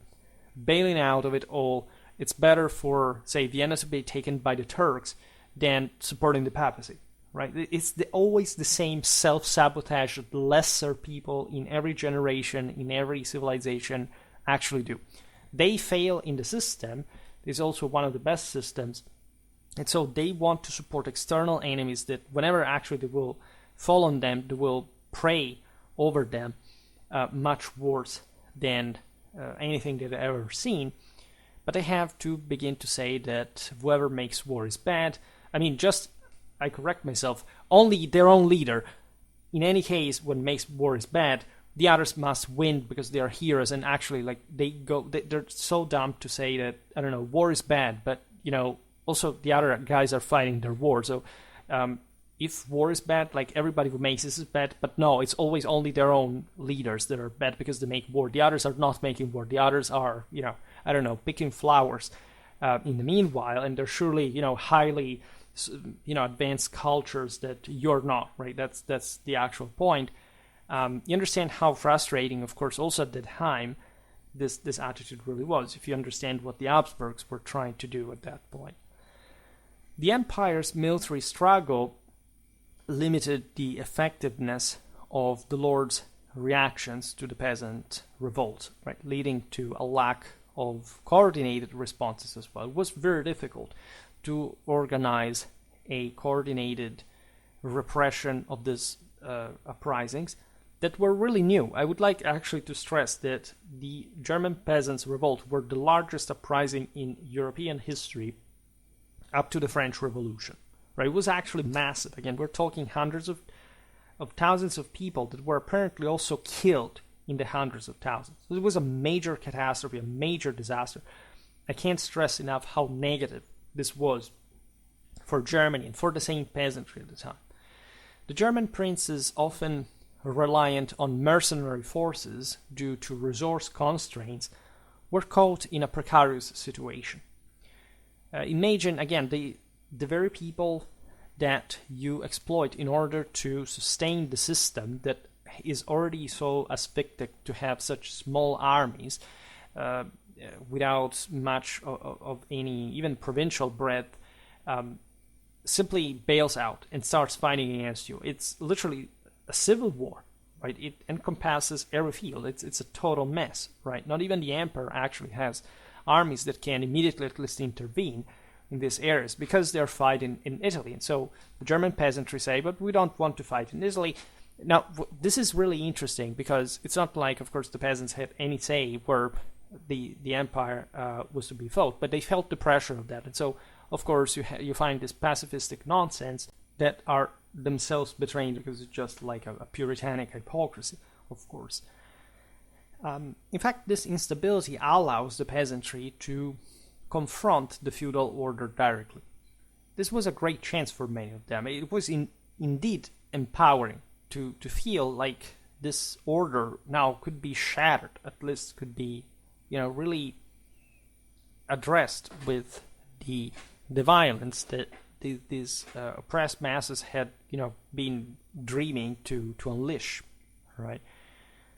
bailing out of it all. It's better for, say, Vienna to be taken by the Turks than supporting the papacy, right? It's always the same self-sabotage that lesser people in every generation, in every civilization, actually do. They fail in the system. It's also one of the best systems. And so they want to support external enemies that whenever actually they will fall on them, they will prey over them much worse than anything they've ever seen. But they have to begin to say that whoever makes war is bad. I correct myself, only their own leader. In any case, when makes war is bad, the others must win because they are heroes, and actually, they're so dumb to say that, war is bad, but, also the other guys are fighting their war. So, if war is bad, everybody who makes this is bad, but no, it's always only their own leaders that are bad because they make war. The others are not making war. The others are, picking flowers in the meanwhile, and they're surely, highly, advanced cultures that you're not, right? That's the actual point. You understand how frustrating, of course, also at that time, this attitude really was, if you understand what the Habsburgs were trying to do at that point. The empire's military struggle limited the effectiveness of the lords' reactions to the peasant revolt, right, leading to a lack of coordinated responses as well. It was very difficult to organize a coordinated repression of these uprisings that were really new. I would like actually to stress that the German Peasants' Revolt were the largest uprising in European history up to the French Revolution. Right? It was actually massive. Again, we're talking hundreds of thousands of people that were apparently also killed in the hundreds of thousands. So it was a major catastrophe, a major disaster. I can't stress enough how negative this was for Germany and for the same peasantry at the time. The German princes, often reliant on mercenary forces due to resource constraints, were caught in a precarious situation. Imagine, again, the very people that you exploit in order to sustain the system that is already so asphyctic to have such small armies without much of any even provincial breadth, simply bails out and starts fighting against you. It's literally a civil war, right? It encompasses every field. It's a total mess, right? Not even the emperor actually has armies that can immediately at least intervene in these areas because they're fighting in Italy. And so the German peasantry say, but we don't want to fight in Italy. Now, this is really interesting because it's not like, of course, the peasants had any say where the empire was to be fought, but they felt the pressure of that. And so, of course, you find this pacifistic nonsense that are themselves betraying because it's just like a puritanic hypocrisy, of course. In fact, this instability allows the peasantry to confront the feudal order directly. This was a great chance for many of them. It was indeed empowering to feel like this order now could be shattered, at least could be, really addressed with the violence that these oppressed masses had, been dreaming to unleash, right?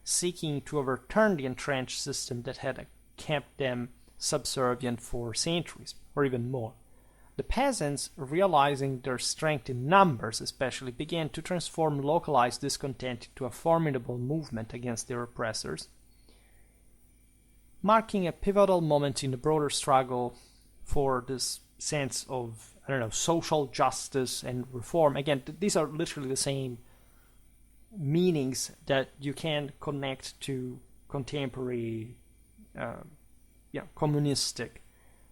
Seeking to overturn the entrenched system that had kept them subservient for centuries, or even more. The peasants, realizing their strength in numbers especially, began to transform localized discontent into a formidable movement against their oppressors, marking a pivotal moment in the broader struggle for this sense of, social justice and reform. Again, these are literally the same meanings that you can connect to contemporary communistic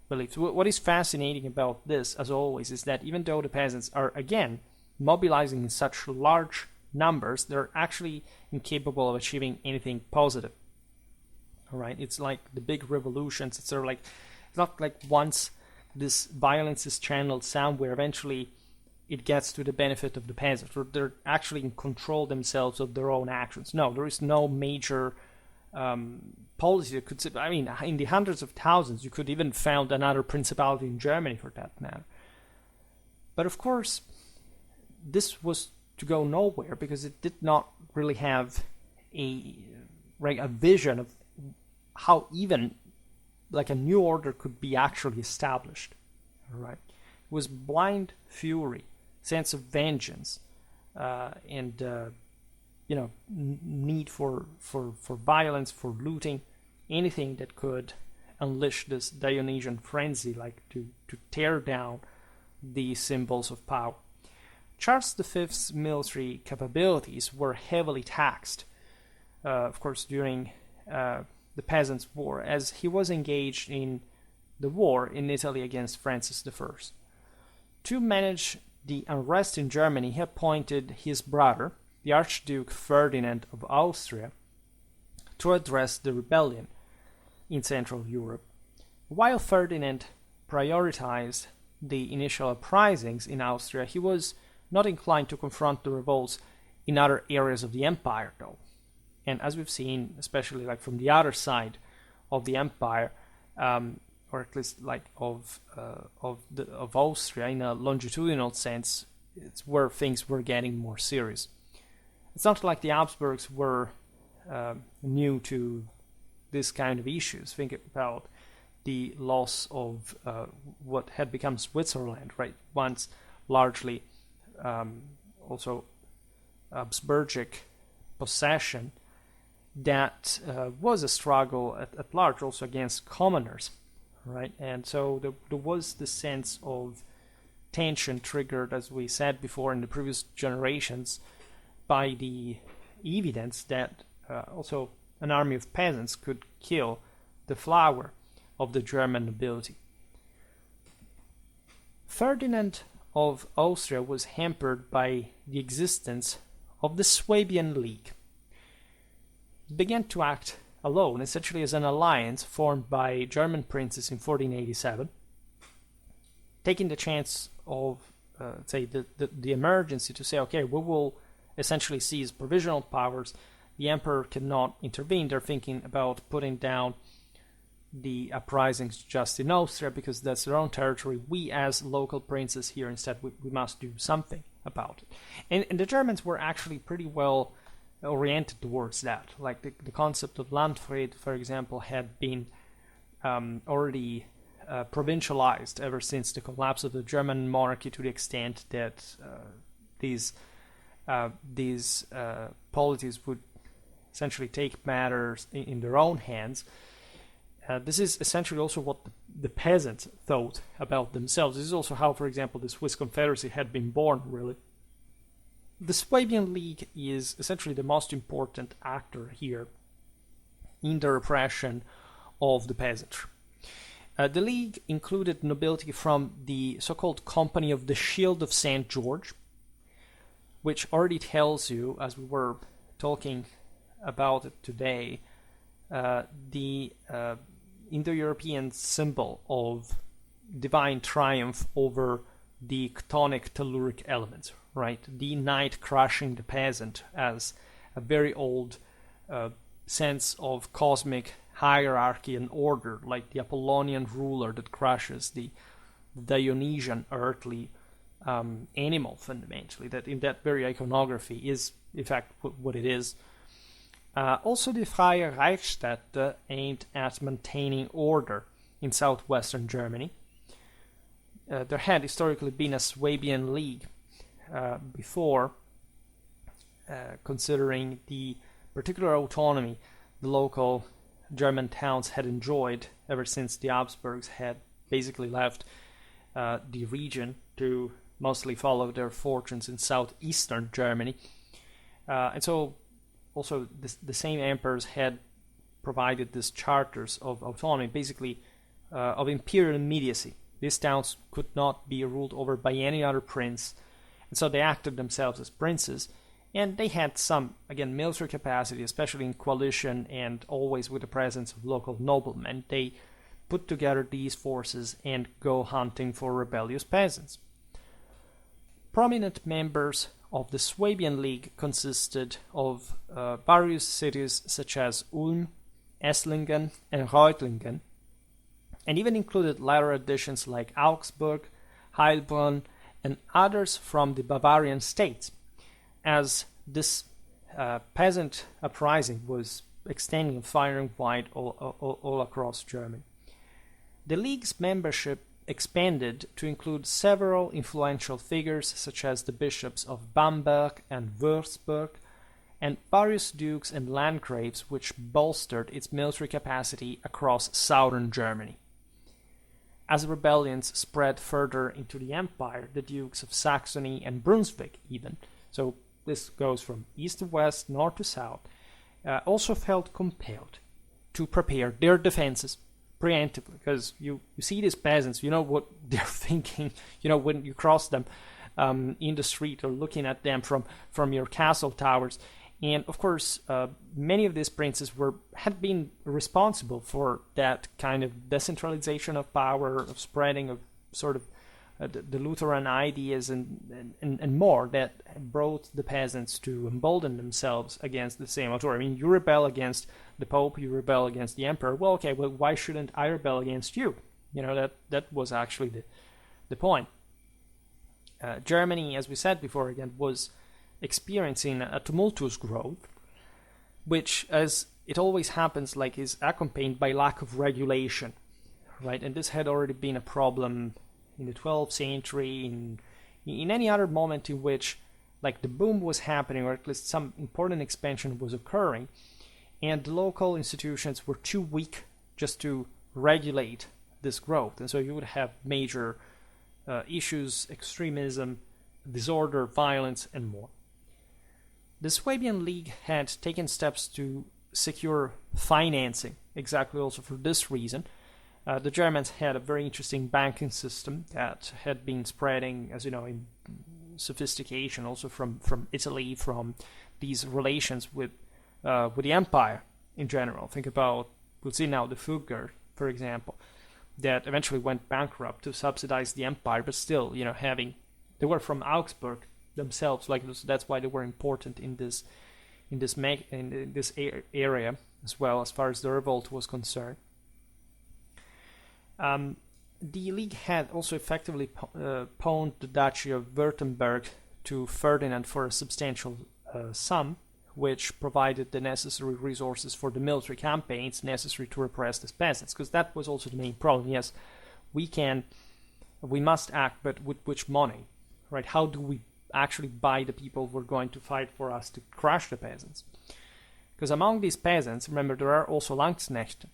beliefs. What is fascinating about this, as always, is that even though the peasants are, again, mobilizing in such large numbers, they're actually incapable of achieving anything positive. All right? It's like the big revolutions. It's not like once this violence is channeled somewhere, eventually it gets to the benefit of the peasants, or they're actually in control themselves of their own actions. No, there is no major policy that could, in the hundreds of thousands, you could even found another principality in Germany for that matter. But of course, this was to go nowhere because it did not really have a vision of how even like a new order could be actually established. All right, it was blind fury, sense of vengeance, and need for violence, for looting, anything that could unleash this Dionysian frenzy, like to tear down the symbols of power. Charles V's military capabilities were heavily taxed, of course, during the Peasants' War, as he was engaged in the war in Italy against Francis I. To manage the unrest in Germany, he appointed his brother, the Archduke Ferdinand of Austria, to address the rebellion in Central Europe. While Ferdinand prioritized the initial uprisings in Austria, he was not inclined to confront the revolts in other areas of the empire, though. And as we've seen, especially like from the other side of the empire, or at least like of Austria in a longitudinal sense, it's where things were getting more serious. It's not like the Habsburgs were new to this kind of issues. Think about the loss of what had become Switzerland, right? Once largely also Habsburgic possession. That was a struggle at large also against commoners, right? And so there was this sense of tension triggered, as we said before in the previous generations, by the evidence that also an army of peasants could kill the flower of the German nobility. Ferdinand of Austria was hampered by the existence of the Suabian League. It began to act alone, essentially as an alliance formed by German princes in 1487, taking the chance of, the emergency to say, okay, we will essentially seize provisional powers. The emperor cannot intervene. They're thinking about putting down the uprisings just in Austria because that's their own territory. We, as local princes here, instead, we must do something about it. And the Germans were actually pretty well oriented towards that. Like the concept of Landfried, for example, had been already provincialized ever since the collapse of the German monarchy, to the extent that these polities would essentially take matters in their own hands. This is essentially also what the peasants thought about themselves. This is also how, for example, the Swiss Confederacy had been born, really. The Suabian League is essentially the most important actor here in the repression of the peasantry. The League included nobility from the so-called Company of the Shield of St. George, which already tells you, as we were talking about it today, the Indo-European symbol of divine triumph over the chthonic telluric elements, right? The knight crushing the peasant as a very old sense of cosmic hierarchy and order, like the Apollonian ruler that crushes the Dionysian earthly animal, fundamentally. That in that very iconography is, in fact, what it is. Also, the Freie Reichsstädte aimed at maintaining order in southwestern Germany. There had historically been a Suabian League before, considering the particular autonomy the local German towns had enjoyed ever since the Habsburgs had basically left the region to mostly follow their fortunes in southeastern Germany. And so also the same emperors had provided these charters of autonomy, basically of imperial immediacy. These towns could not be ruled over by any other prince, and so they acted themselves as princes, and they had some, again, military capacity, especially in coalition and always with the presence of local noblemen. They put together these forces and go hunting for rebellious peasants. Prominent members of the Suabian League consisted of various cities such as Ulm, Esslingen, and Reutlingen, and even included later additions like Augsburg, Heilbronn, and others from the Bavarian states, as this peasant uprising was extending and firing wide all across Germany. The League's membership expanded to include several influential figures such as the bishops of Bamberg and Würzburg, and various dukes and landgraves, which bolstered its military capacity across southern Germany. As rebellions spread further into the empire, the dukes of Saxony and Brunswick even, so this goes from east to west, north to south, also felt compelled to prepare their defenses preemptively, because you see these peasants, you know what they're thinking, when you cross them in the street or looking at them from your castle towers. And of course, many of these princes had been responsible for that kind of decentralization of power, of spreading of sort of the Lutheran ideas and more, that brought the peasants to embolden themselves against the same authority. I mean, you rebel against the Pope, you rebel against the Emperor. Well, okay, well, why shouldn't I rebel against you? That was actually the point. Germany, as we said before, again, was experiencing a tumultuous growth, which, as it always happens, is accompanied by lack of regulation, right? And this had already been a problem in the 12th century, in any other moment in which the boom was happening, or at least some important expansion was occurring, and the local institutions were too weak just to regulate this growth. And so you would have major issues, extremism, disorder, violence, and more. The Suabian League had taken steps to secure financing, exactly also for this reason. The Germans had a very interesting banking system that had been spreading, as you know, in sophistication, also from Italy, from these relations with the empire in general. Think about, we'll see now, the Fugger, for example, that eventually went bankrupt to subsidize the empire, but still, they were from Augsburg themselves, so that's why they were important in this area as well, as far as the revolt was concerned. The League had also effectively pawned the Duchy of Württemberg to Ferdinand for a substantial sum, which provided the necessary resources for the military campaigns necessary to repress these peasants, because that was also the main problem. Yes, we must act, but with which money, right? How do we actually buy the people who are going to fight for us to crush the peasants? Because among these peasants, remember, there are also Landsknechte,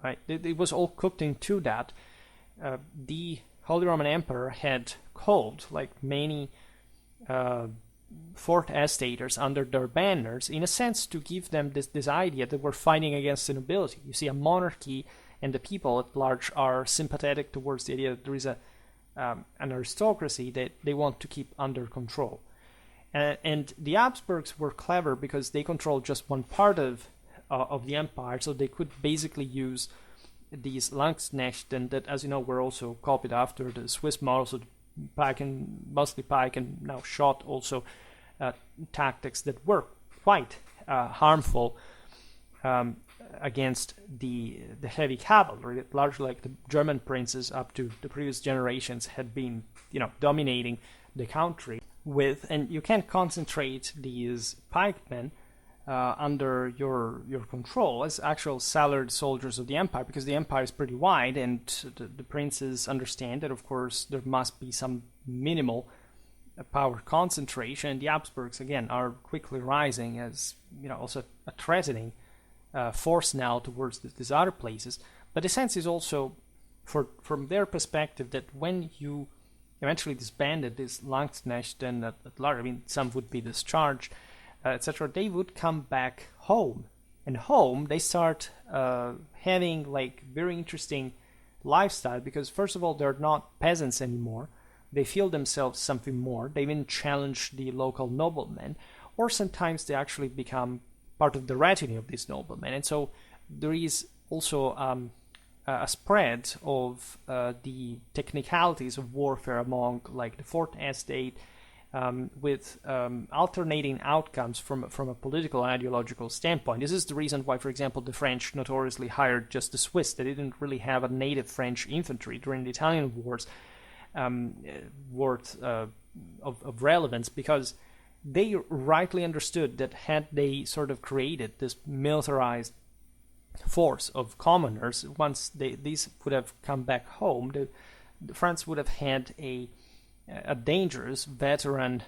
right? It was all cooked into that. The Holy Roman Emperor had called, like many fourth estaters under their banners, in a sense to give them this idea that we're fighting against the nobility. You see, a monarchy and the people at large are sympathetic towards the idea that there is an aristocracy that they want to keep under control. And the Habsburgs were clever because they controlled just one part of the empire, so they could basically use these Landsknechte, that, as you know, were also copied after the Swiss model, so mostly pike and now shot also tactics that were quite harmful against the heavy cavalry, largely like the German princes up to the previous generations had been, dominating the country with. And you can't concentrate these pikemen under your control as actual salaried soldiers of the empire, because the empire is pretty wide, and the princes understand that, of course, there must be some minimal power concentration. And the Habsburgs, again, are quickly rising as, also a threatening force now towards these other places. But the sense is also, from their perspective, that when you eventually disbanded this Landsknecht, and at large, some would be discharged, etc., they would come back home. And home, they start having like very interesting lifestyle, because first of all, they're not peasants anymore. They feel themselves something more. They even challenge the local noblemen, or sometimes they actually become part of the retinue of these noblemen. And so there is also a spread of the technicalities of warfare among like the fourth estate, with alternating outcomes from a political and ideological standpoint. This is the reason why, for example, the French notoriously hired just the Swiss. They didn't really have a native French infantry during the Italian wars worth of relevance, because they rightly understood that had they sort of created this militarized force of commoners, once these would have come back home, France would have had a dangerous veteran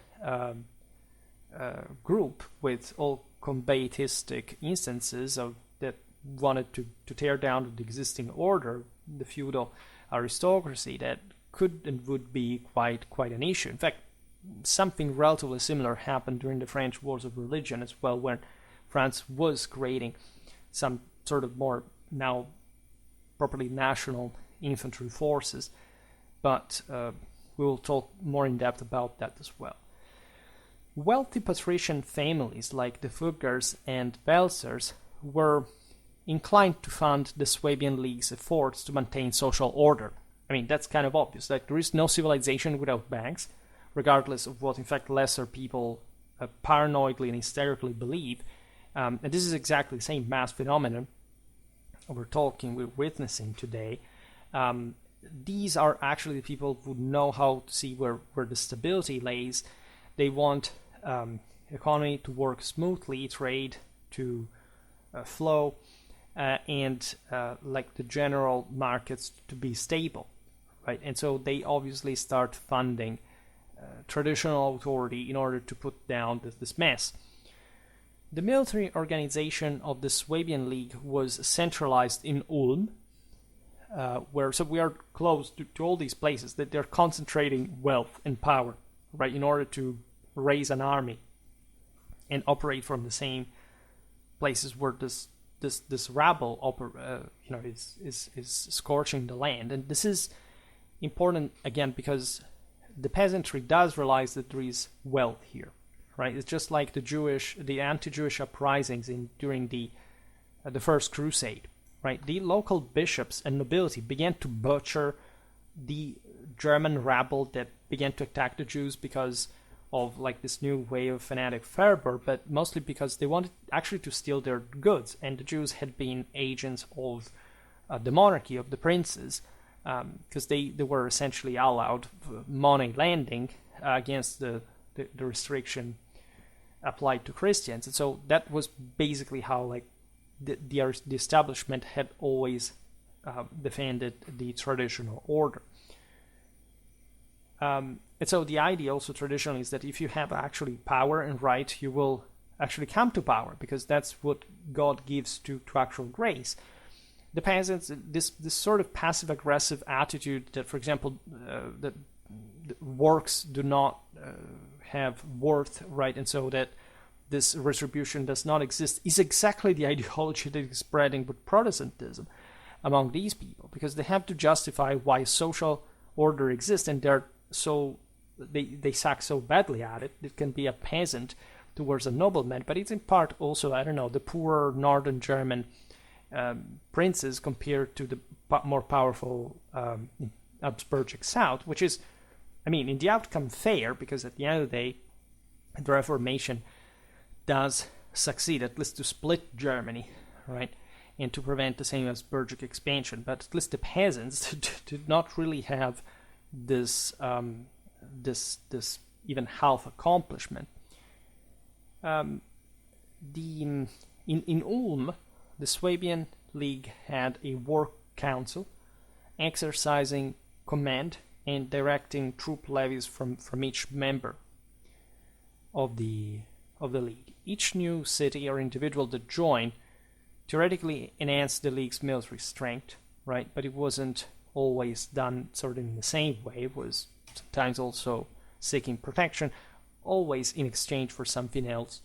group with all combatistic instances of that wanted to tear down the existing order, the feudal aristocracy, that could and would be quite an issue. In fact, something relatively similar happened during the French Wars of Religion as well, when France was creating some sort of more now properly national infantry forces. But we will talk more in depth about that as well. Wealthy patrician families like the Fuggers and Welsers were inclined to fund the Suabian League's efforts to maintain social order. That's kind of obvious. Like, there is no civilization without banks, regardless of what, in fact, lesser people paranoidly and hysterically believe. And this is exactly the same mass phenomenon we're witnessing today. These are actually the people who know how to see where the stability lays. They want economy to work smoothly, trade to flow, and like the general markets to be stable, right? And so they obviously start funding traditional authority in order to put down this mess. The military organization of the Suabian League was centralized in Ulm, so we are close to all these places that they're concentrating wealth and power, right, in order to raise an army and operate from the same places where this rabble is scorching the land. And this is important again because the peasantry does realize that there is wealth here, right? It's just like the anti-Jewish uprisings during the First Crusade. Right, the local bishops and nobility began to butcher the German rabble that began to attack the Jews because of like this new wave of fanatic fervor, but mostly because they wanted actually to steal their goods, and the Jews had been agents of the monarchy, of the princes, because they were essentially allowed money lending against the restriction applied to Christians. And so that was basically how like the establishment had always defended the traditional order. And so the idea also traditionally is that if you have actually power and right, you will actually come to power, because that's what God gives to actual grace. The peasants, this sort of passive-aggressive attitude that, for example, that works do not have worth, right, and so that this retribution does not exist, is exactly the ideology that is spreading with Protestantism among these people, because they have to justify why social order exists, and they suck so badly at it. It can be a peasant towards a nobleman, but it's in part also, I don't know, the poorer northern German princes compared to the more powerful Habsburgic South, which is, I mean, in the outcome fair, because at the end of the day, the Reformation does succeed, at least to split Germany, right, and to prevent the same Habsburgic expansion. But at least the peasants did not really have this this even half accomplishment. In Ulm, the Suabian League had a war council exercising command and directing troop levies from each member of the league. Each new city or individual that joined theoretically enhanced the league's military strength, right? But it wasn't always done sort of in the same way. It was sometimes also seeking protection, always in exchange for something else.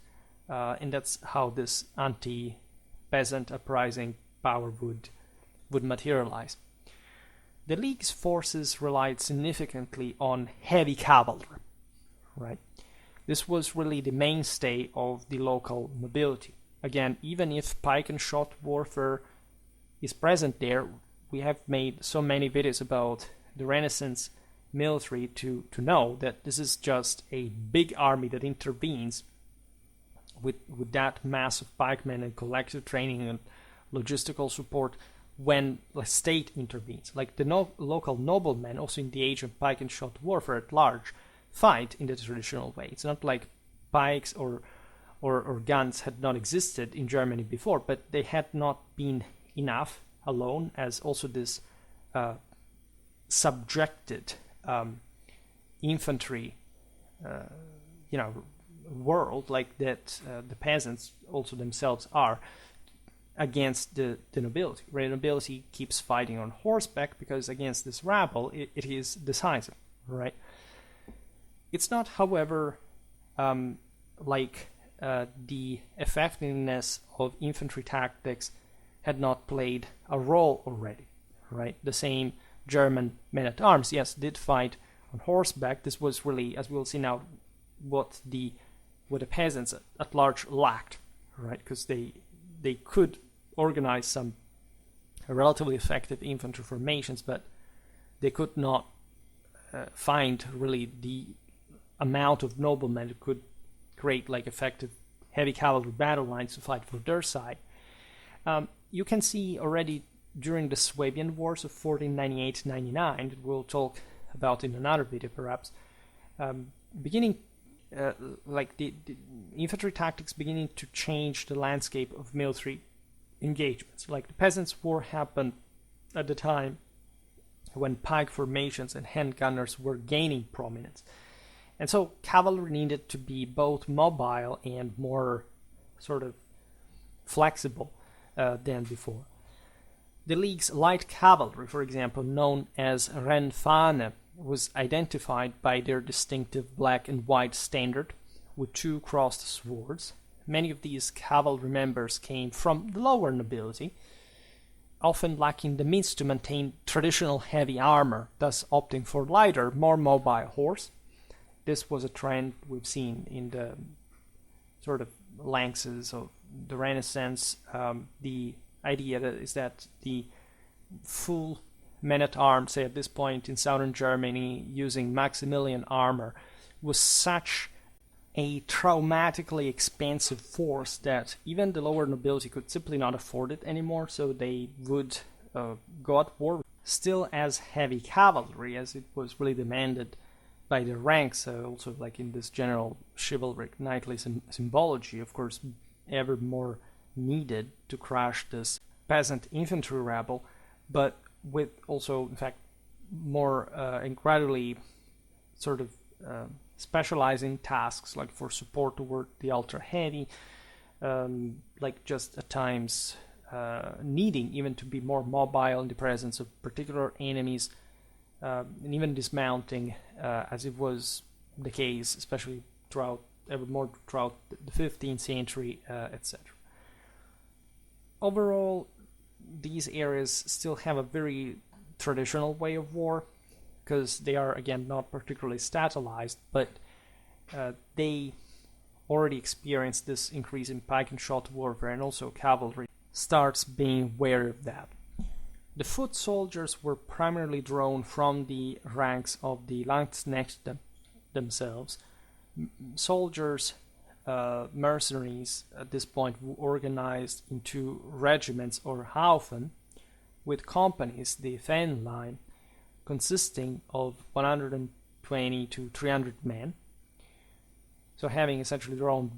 And that's how this anti-peasant uprising power would materialize. The League's forces relied significantly on heavy cavalry, right? This was really the mainstay of the local nobility. Again, even if pike and shot warfare is present there, we have made so many videos about the Renaissance military to know that this is just a big army that intervenes with that mass of pikemen and collective training and logistical support when the state intervenes. Like the local noblemen, also in the age of pike and shot warfare at large, fight in the traditional way. It's not like pikes or guns had not existed in Germany before, but they had not been enough alone, as also this subjected infantry, world, like that the peasants also themselves are, against the nobility. Right? The nobility keeps fighting on horseback because against this rabble it is decisive, right? It's not, however, like the effectiveness of infantry tactics had not played a role already, right? The same German men-at-arms, yes, did fight on horseback. This was really, as we'll see now, what the peasants at large lacked, right? Because they could organize some relatively effective infantry formations, but they could not find really the amount of noblemen who could create like effective heavy cavalry battle lines to fight for their side. You can see already during the Suabian Wars of 1498-99, that we'll talk about in another video perhaps, beginning like the infantry tactics beginning to change the landscape of military engagements. Like the Peasants' War happened at the time when pike formations and handgunners were gaining prominence. And so cavalry needed to be both mobile and more sort of flexible than before. The League's light cavalry, for example, known as Rennfahne, was identified by their distinctive black and white standard with two crossed swords. Many of these cavalry members came from the lower nobility, often lacking the means to maintain traditional heavy armor, thus opting for lighter, more mobile horse. This was a trend we've seen in the sort of lances of the Renaissance. The idea is that the full men-at-arms, say at this point in southern Germany, using Maximilian armor, was such a traumatically expensive force that even the lower nobility could simply not afford it anymore, so they would go at war still as heavy cavalry, as it was really demanded by the ranks, also like in this general chivalric knightly symbology, of course, ever more needed to crush this peasant infantry rabble, but with also, in fact, more incredibly sort of specializing tasks, like for support toward the ultra heavy, like just at times needing even to be more mobile in the presence of particular enemies, and even dismounting, as it was the case, especially ever more throughout the 15th century, etc. Overall, these areas still have a very traditional way of war, because they are, again, not particularly statalized, but they already experienced this increase in pike and shot warfare, and also cavalry starts being wary of that. The foot soldiers were primarily drawn from the ranks of the Landsknechte themselves. Soldiers, mercenaries at this point, were organized into regiments or Haufen, with companies, the Fähnlein, consisting of 120 to 300 men, so having essentially their own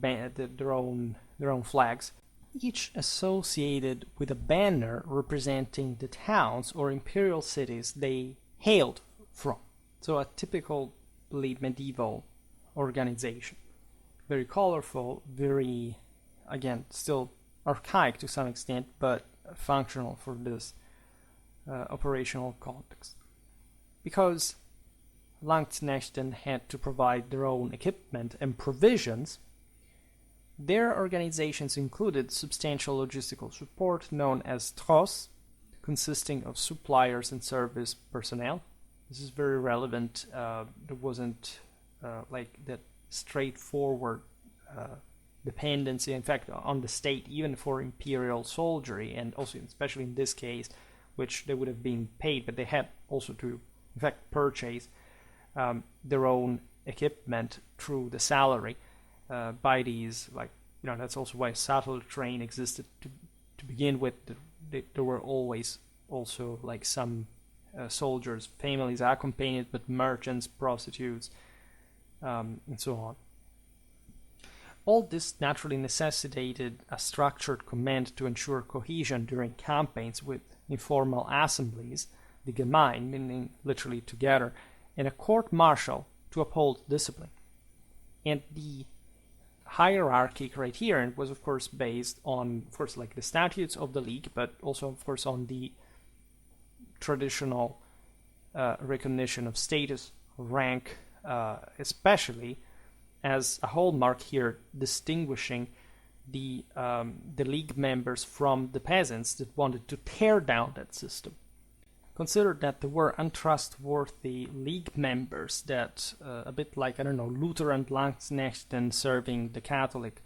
flags, each associated with a banner representing the towns or imperial cities they hailed from. So a typically medieval organization. Very colorful, very, again, still archaic to some extent, but functional for this operational context. Because Landsknechten had to provide their own equipment and provisions, their organizations included substantial logistical support known as Tross, consisting of suppliers and service personnel. This is very relevant. There wasn't like that straightforward dependency, in fact, on the state, even for imperial soldiery, and also especially in this case, which they would have been paid, but they had also to, in fact, purchase their own equipment through the salary by these, like, that's also why saddle train existed to begin with. There were always also like some soldiers, families accompanied with merchants, prostitutes, and so on. All this naturally necessitated a structured command to ensure cohesion during campaigns, with informal assemblies, the Gemein, meaning literally together, and a court-martial to uphold discipline. And the hierarchy criterion was, of course, based on, of course, like the statutes of the League, but also, of course, on the traditional recognition of status, rank, especially as a hallmark here, distinguishing the League members from the peasants that wanted to tear down that system. Consider that there were untrustworthy League members that, a bit like, Lutheran Landsknechten serving the Catholic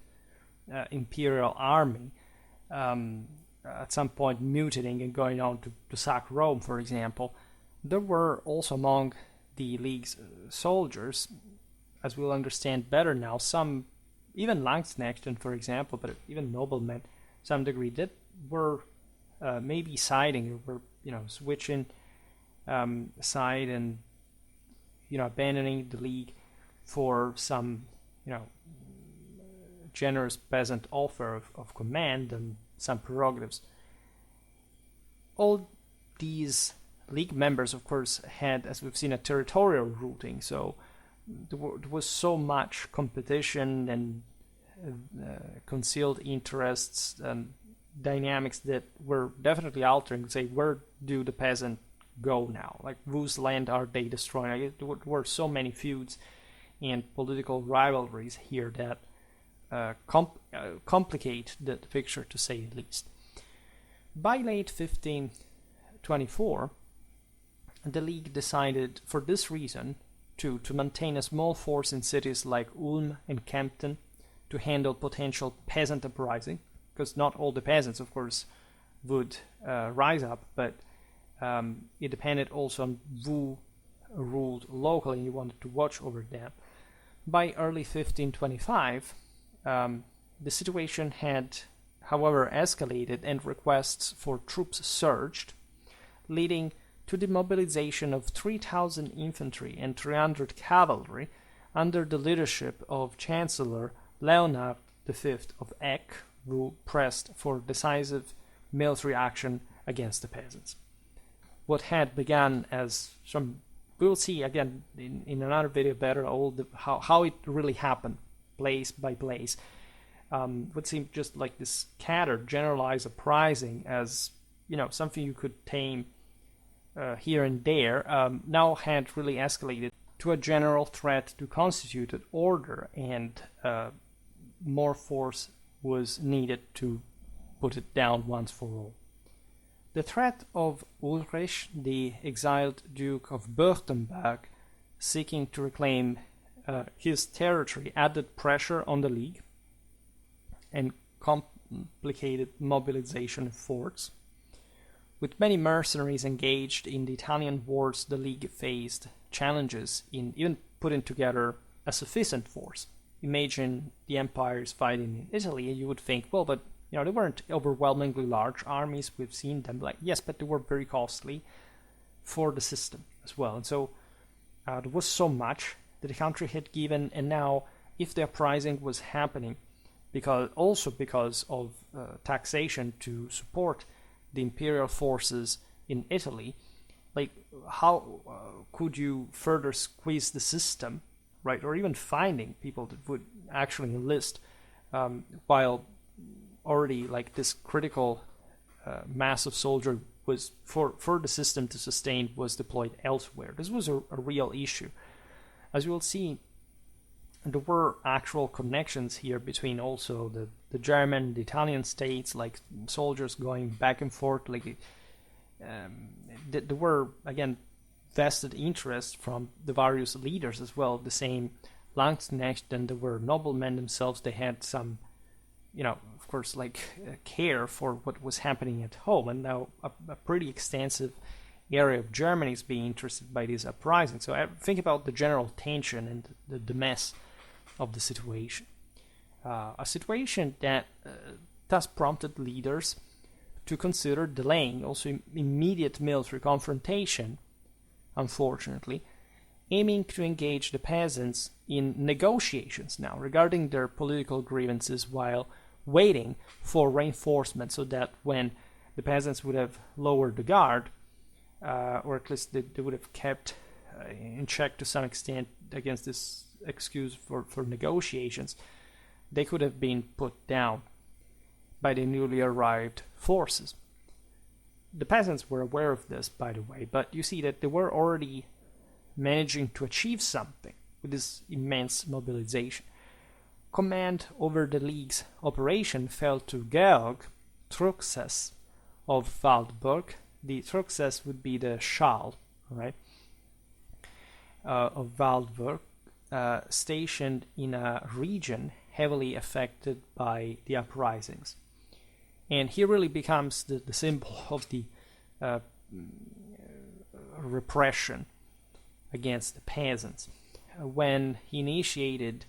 imperial army, at some point mutilating and going on to sack Rome, for example. There were also among the League's soldiers, as we'll understand better now, some, even Landsknechten, for example, but even noblemen, to some degree, that were maybe siding, or were, switching side and, abandoning the League for some, generous peasant offer of command and some prerogatives. All these League members, of course, had, as we've seen, a territorial rooting, so there was so much competition and concealed interests and dynamics that were definitely altering. Say, where do the peasant go now? Like, whose land are they destroying? Like, there were so many feuds and political rivalries here that complicate the picture, to say the least. By late 1524, the League decided, for this reason, to maintain a small force in cities like Ulm and Kempten to handle potential peasant uprising, because not all the peasants, of course, would rise up, but it depended also on who ruled locally, and you wanted to watch over them. By early 1525, the situation had, however, escalated, and requests for troops surged, leading to the mobilization of 3,000 infantry and 300 cavalry under the leadership of Chancellor Leonard V of Eck, who pressed for decisive military action against the peasants. What had begun as some, we'll see again in another video better how it really happened, place by place, would seem just like this scattered, generalized uprising as, something you could tame here and there, now had really escalated to a general threat to constituted order, and more force was needed to put it down once for all. The threat of Ulrich, the exiled Duke of Württemberg, seeking to reclaim his territory, added pressure on the League and complicated mobilization efforts. With many mercenaries engaged in the Italian wars, the League faced challenges in even putting together a sufficient force. Imagine the empires fighting in Italy, and you would think, well, but they weren't overwhelmingly large armies. We've seen them, yes, but they were very costly for the system as well. And so there was so much that the country had given, and now if the uprising was happening, because of taxation to support the imperial forces in Italy, how could you further squeeze the system, right? Or even finding people that would actually enlist while already this critical mass of soldier was for the system to sustain was deployed elsewhere. This was a real issue. As you will see, there were actual connections here between also the German, the Italian states, soldiers going back and forth. There were, again, vested interests from the various leaders as well. The same Landsknecht, and there were noblemen themselves. They had some, of course, care for what was happening at home. And now a pretty extensive area of Germany is being interested by these uprisings. So I think about the general tension and the mess of the situation. A situation that thus prompted leaders to consider delaying also immediate military confrontation, unfortunately, aiming to engage the peasants in negotiations now regarding their political grievances while waiting for reinforcement, so that when the peasants would have lowered the guard, or at least they would have kept in check to some extent against this excuse for negotiations, they could have been put down by the newly arrived forces. The peasants were aware of this, by the way, but you see that they were already managing to achieve something with this immense mobilization. Command over the League's operation fell to Georg Truchsess of Waldburg. The Truchsess would be the Schall, right, of Waldburg, stationed in a region heavily affected by the uprisings. And he really becomes the symbol of the repression against the peasants. When he initiated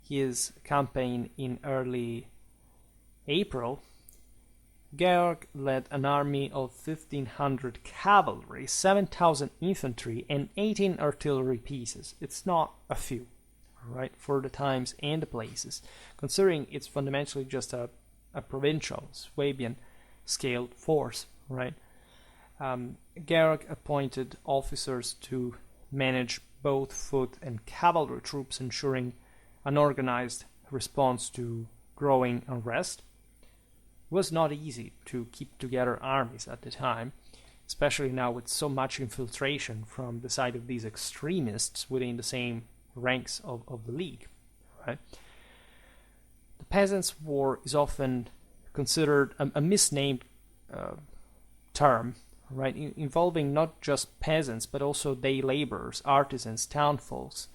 his campaign in early April, Georg led an army of 1,500 cavalry, 7,000 infantry, and 18 artillery pieces. It's not a few, right, for the times and the places, considering it's fundamentally just a provincial, Suabian scaled force, right? Georg appointed officers to manage both foot and cavalry troops, ensuring an organized response to growing unrest. It was not easy to keep together armies at the time, especially now with so much infiltration from the side of these extremists within the same ranks of the League, right? The Peasants' War is often considered a misnamed term, right, involving not just peasants but also day laborers, artisans, townfolks,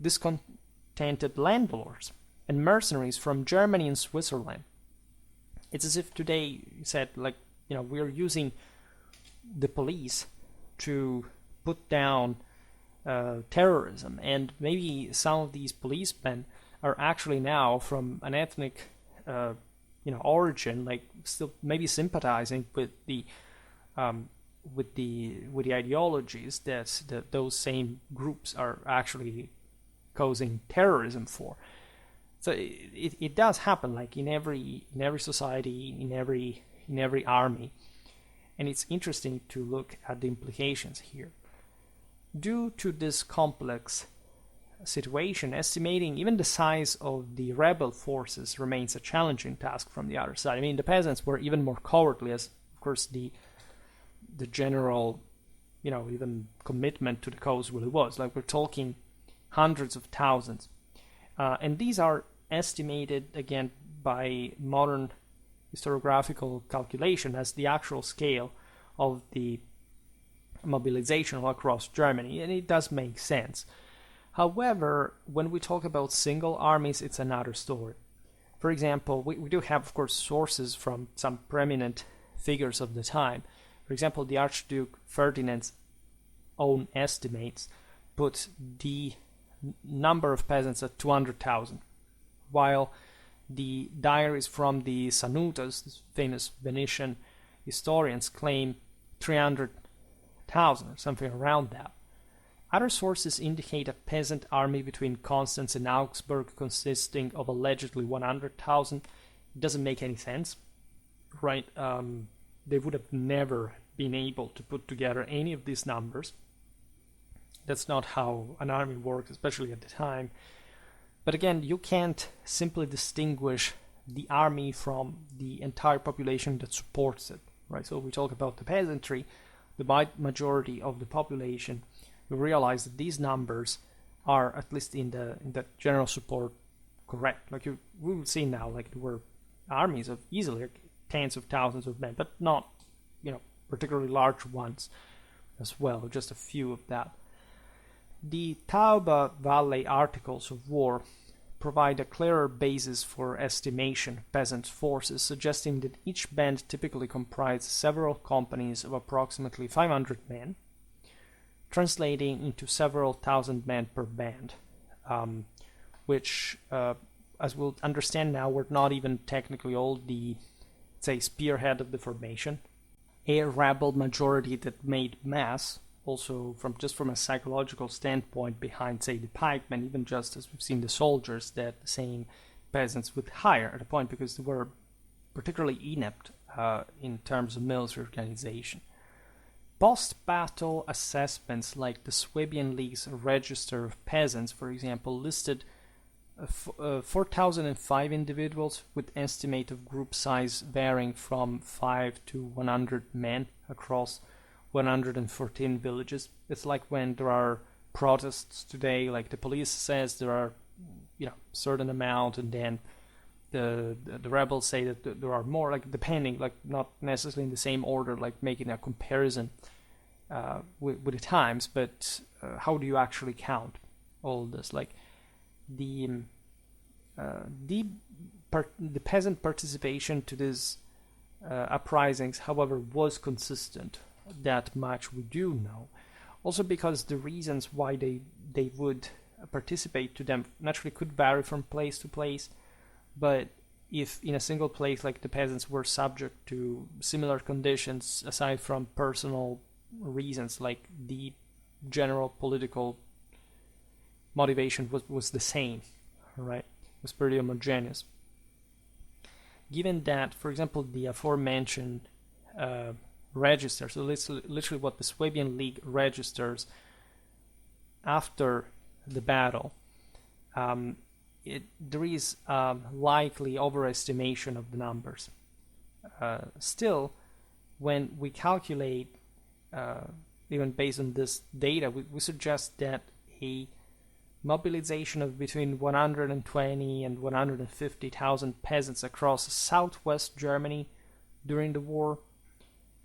discontented landlords, and mercenaries from Germany and Switzerland. It's as if today you said, we're using the police to put down terrorism, and maybe some of these policemen are actually now from an ethnic origin, still maybe sympathizing with the with the ideologies that those same groups are actually causing terrorism for. So it does happen, like in every society, in every army, and it's interesting to look at the implications here. Due to this complex situation, estimating even the size of the rebel forces remains a challenging task from the other side. I mean, the peasants were even more cowardly, as of course the general, even commitment to the cause really was. Like, we're talking hundreds of thousands, and these are estimated again by modern historiographical calculation as the actual scale of the mobilization all across Germany, and it does make sense. However, when we talk about single armies, it's another story. For example, we do have, of course, sources from some prominent figures of the time. For example, the Archduke Ferdinand's own estimates put the number of peasants at 200,000, while the diaries from the Sanutas, famous Venetian historians, claim 300,000 or something around that. Other sources indicate a peasant army between Constance and Augsburg consisting of allegedly 100,000. It doesn't make any sense, right? They would have never been able to put together any of these numbers. That's not how an army works, especially at the time. But again, you can't simply distinguish the army from the entire population that supports it, right? So we talk about the peasantry, the majority of the population. We realize that these numbers are, at least in the general support, correct. Like we will see now, like there were armies of easily like tens of thousands of men, but not, particularly large ones as well, just a few of that. The Tauber Valley Articles of War provide a clearer basis for estimation of peasant forces, suggesting that each band typically comprised several companies of approximately 500 men, translating into several thousand men per band, which, as we'll understand now, were not even technically all the, say, spearhead of the formation. A rebel majority that made mass, also from a psychological standpoint, behind, say, the pikemen, even just as we've seen the soldiers, that the same peasants would hire at a point because they were particularly inept in terms of military organization. Post-battle assessments like the Suabian League's Register of Peasants, for example, listed 4,005 individuals with estimate of group size varying from 5 to 100 men across 114 villages. It's like when there are protests today, like the police says there are, certain amount, and then the rebels say that there are more, like depending, like not necessarily in the same order, like making a comparison with the times, but how do you actually count all this? Like the peasant participation to these uprisings, however, was consistent. That much we do know. Also because the reasons why they would participate to them naturally could vary from place to place, but if in a single place, like the peasants were subject to similar conditions, aside from personal reasons, like the general political motivation was the same, right? It was pretty homogeneous. Given that, for example, the aforementioned register, so literally what the Suabian League registers after the battle, there is likely overestimation of the numbers. Still, when we calculate, even based on this data, we suggest that a mobilization of between 120 and 150,000 peasants across southwest Germany during the war,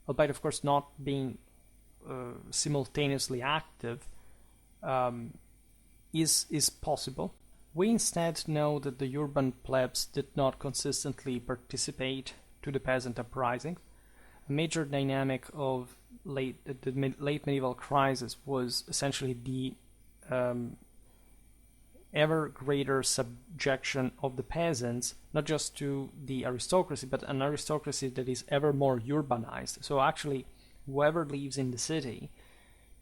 albeit of course not being simultaneously active, is possible. We instead know that the urban plebs did not consistently participate to the peasant uprisings. A major dynamic of the late medieval crisis was essentially the ever greater subjection of the peasants, not just to the aristocracy, but an aristocracy that is ever more urbanized. So actually, whoever lives in the city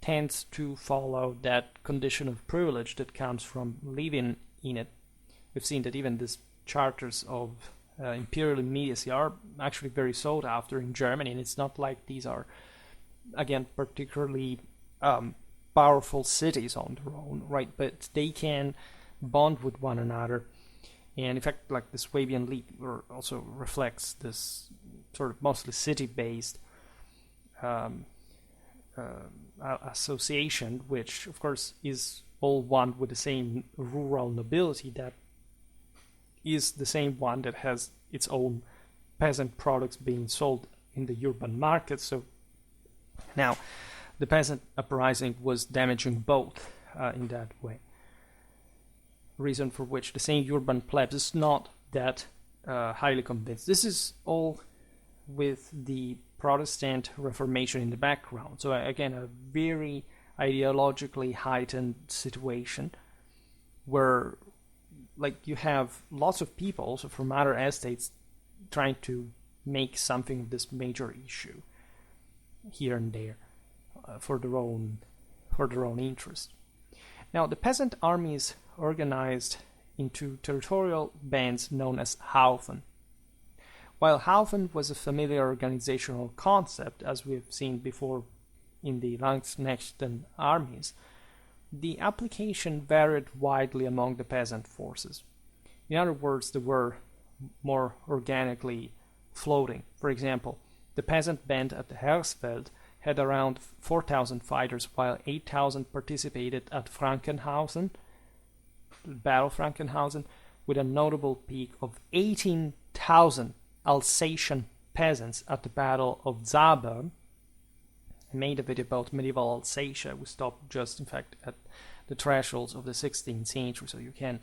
tends to follow that condition of privilege that comes from living in it. We've seen that even these charters of imperial immediacy are actually very sought after in Germany, and it's not like these are, again, particularly powerful cities on their own, right? But they can bond with one another, and in fact, like the Suabian League also reflects this sort of mostly city-based association, which of course is all one with the same rural nobility that is the same one that has its own peasant products being sold in the urban market. So now the peasant uprising was damaging both in that way. Reason for which the same urban plebs is not that highly convinced. This is all with the Protestant Reformation in the background. So again, a very ideologically heightened situation where like you have lots of people also from other estates trying to make something of this major issue here and there for their own interest. Now the peasant armies organized into territorial bands known as Haufen. While Haufen was a familiar organizational concept, as we have seen before in the Landsknechten armies, the application varied widely among the peasant forces. In other words, they were more organically floating. For example, the peasant band at the Hersfeld had around 4,000 fighters, while 8,000 participated at Frankenhausen, the Battle of Frankenhausen, with a notable peak of 18,000 Alsatian peasants at the Battle of Zabern. I made a video about medieval Alsatia. We stopped just, in fact, at the thresholds of the 16th century, so you can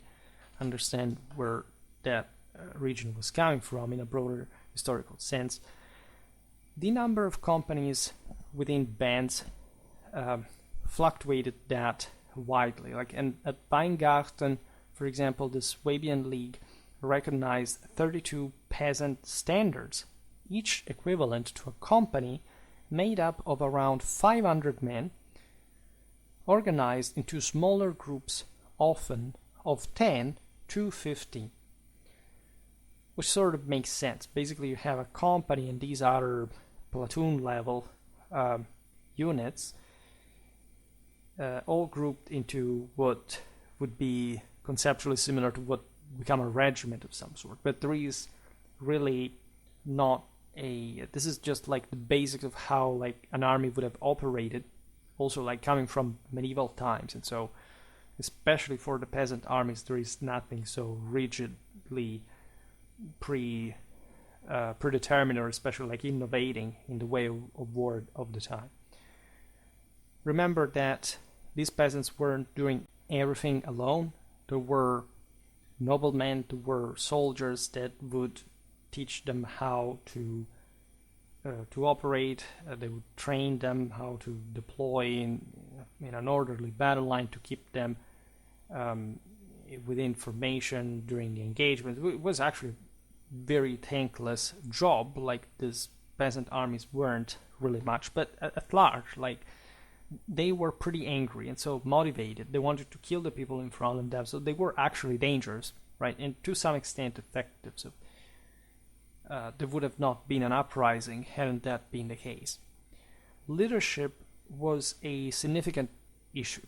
understand where that region was coming from in a broader historical sense. The number of companies within bands fluctuated that widely. And at Weingarten, for example, the Suabian League recognized 32 peasant standards, each equivalent to a company made up of around 500 men, organized into smaller groups, often of 10 to 15. Which sort of makes sense. Basically, you have a company and these other platoon level units all grouped into what would be conceptually similar to what become a regiment of some sort. But there is really not this is just like the basics of how like an army would have operated, also like coming from medieval times. And so especially for the peasant armies, there is nothing so rigidly predetermined or especially like innovating in the way of war of the time. Remember that these peasants weren't doing everything alone. There were noblemen, there were soldiers that would teach them how to operate. They would train them how to deploy in an orderly battle line to keep them with information during the engagement. It was actually a very thankless job. Like these peasant armies weren't really much, but at large, like they were pretty angry and so motivated. They wanted to kill the people in front of them, so they were actually dangerous, right? And to some extent effective. So there would have not been an uprising hadn't that been the case. Leadership was a significant issue,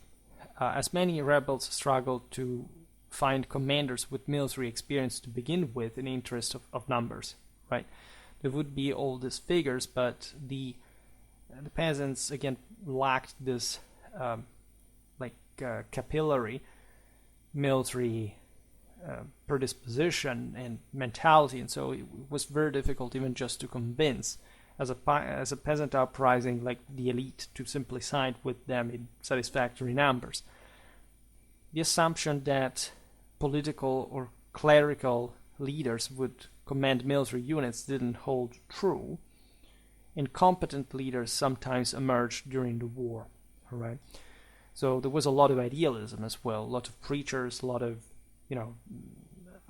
as many rebels struggled to find commanders with military experience to begin with in the interest of numbers, right? There would be all these figures, but the peasants again lacked this capillary military predisposition and mentality, and so it was very difficult even just to convince as a peasant uprising like the elite to simply side with them in satisfactory numbers. The assumption that political or clerical leaders would command military units didn't hold true. Incompetent leaders sometimes emerged during the war, right? So there was a lot of idealism as well. A lot of preachers, a lot of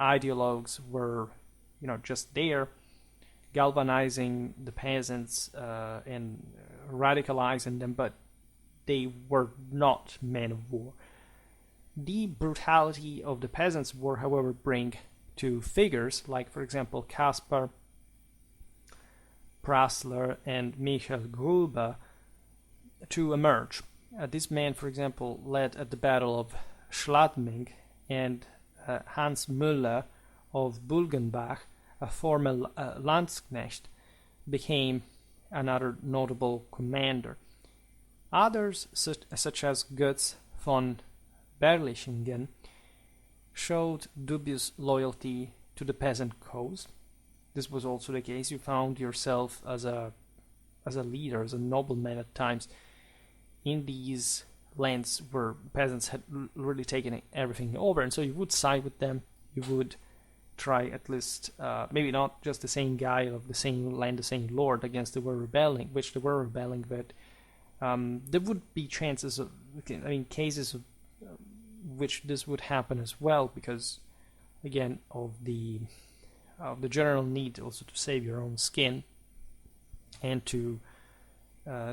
ideologues were just there galvanizing the peasants and radicalizing them, but they were not men of war. The brutality of the Peasants' War, however, bring to figures like, for example, Kaspar Prasler and Michael Gruber to emerge. This man, for example, led at the Battle of Schladming, and Hans Müller of Bulgenbach, a former Landsknecht, became another notable commander. Others, such as Götz von Berlichingen, showed dubious loyalty to the peasant cause. This was also the case. You found yourself as a leader, as a nobleman at times, in these lands where peasants had really taken everything over, and so you would side with them. You would try at least, maybe not just the same guy of the same land, the same lord against they were rebelling, but there would be chances of, cases of which this would happen as well, because again of the general need also to save your own skin, and to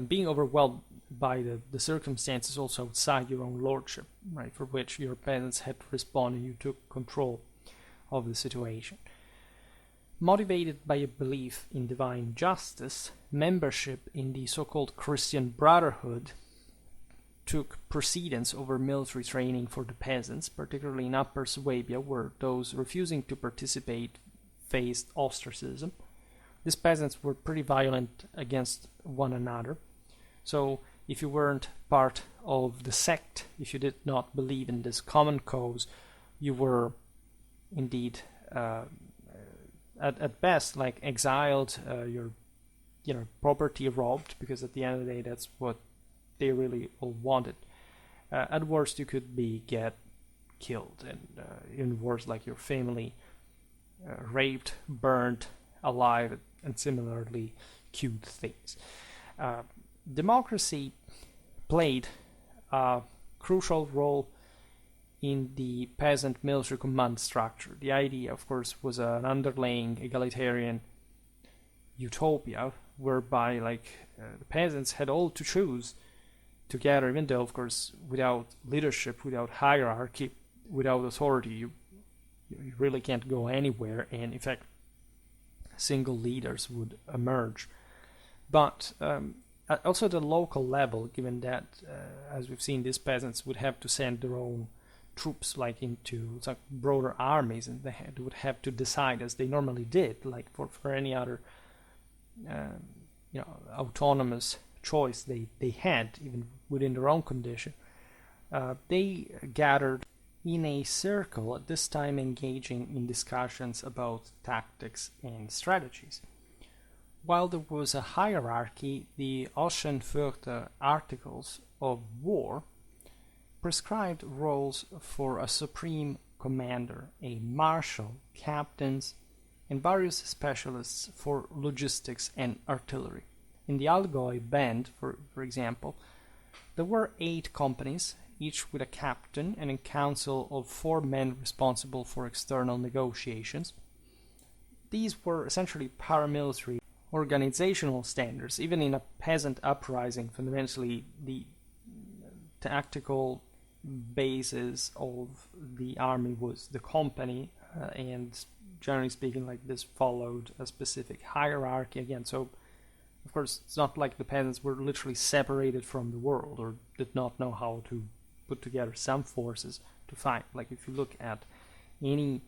being overwhelmed by the circumstances also outside your own lordship, right, for which your peasants had to respond and you took control of the situation. Motivated by a belief in divine justice, membership in the so-called Christian Brotherhood took precedence over military training for the peasants, particularly in Upper Suabia, where those refusing to participate faced ostracism. These peasants were pretty violent against one another, so if you weren't part of the sect, if you did not believe in this common cause, you were indeed at best like exiled, your property robbed, because at the end of the day that's what they really all wanted. At worst you could get killed, and even worse, like your family raped, burned alive, and similarly cute things. Democracy played a crucial role in the peasant military command structure. The idea, of course, was an underlying egalitarian utopia whereby the peasants had all to choose together, even though, of course, without leadership, without hierarchy, without authority, you really can't go anywhere, and in fact single leaders would emerge. But also at the local level, given that, as we've seen, these peasants would have to send their own troops into broader armies, and they would have to decide, as they normally did, like for any other autonomous choice they had, even within their own condition. They gathered in a circle, at this time engaging in discussions about tactics and strategies. While there was a hierarchy, the Aschenfurter Articles of War prescribed roles for a supreme commander, a marshal, captains, and various specialists for logistics and artillery. In the Allgäu Band, for example, there were 8 companies, each with a captain and a council of 4 men responsible for external negotiations. These were essentially paramilitary organizational standards. Even in a peasant uprising, fundamentally the tactical basis of the army was the company, and generally speaking, this followed a specific hierarchy again. So of course it's not like the peasants were literally separated from the world or did not know how to put together some forces to fight. Like if you look at any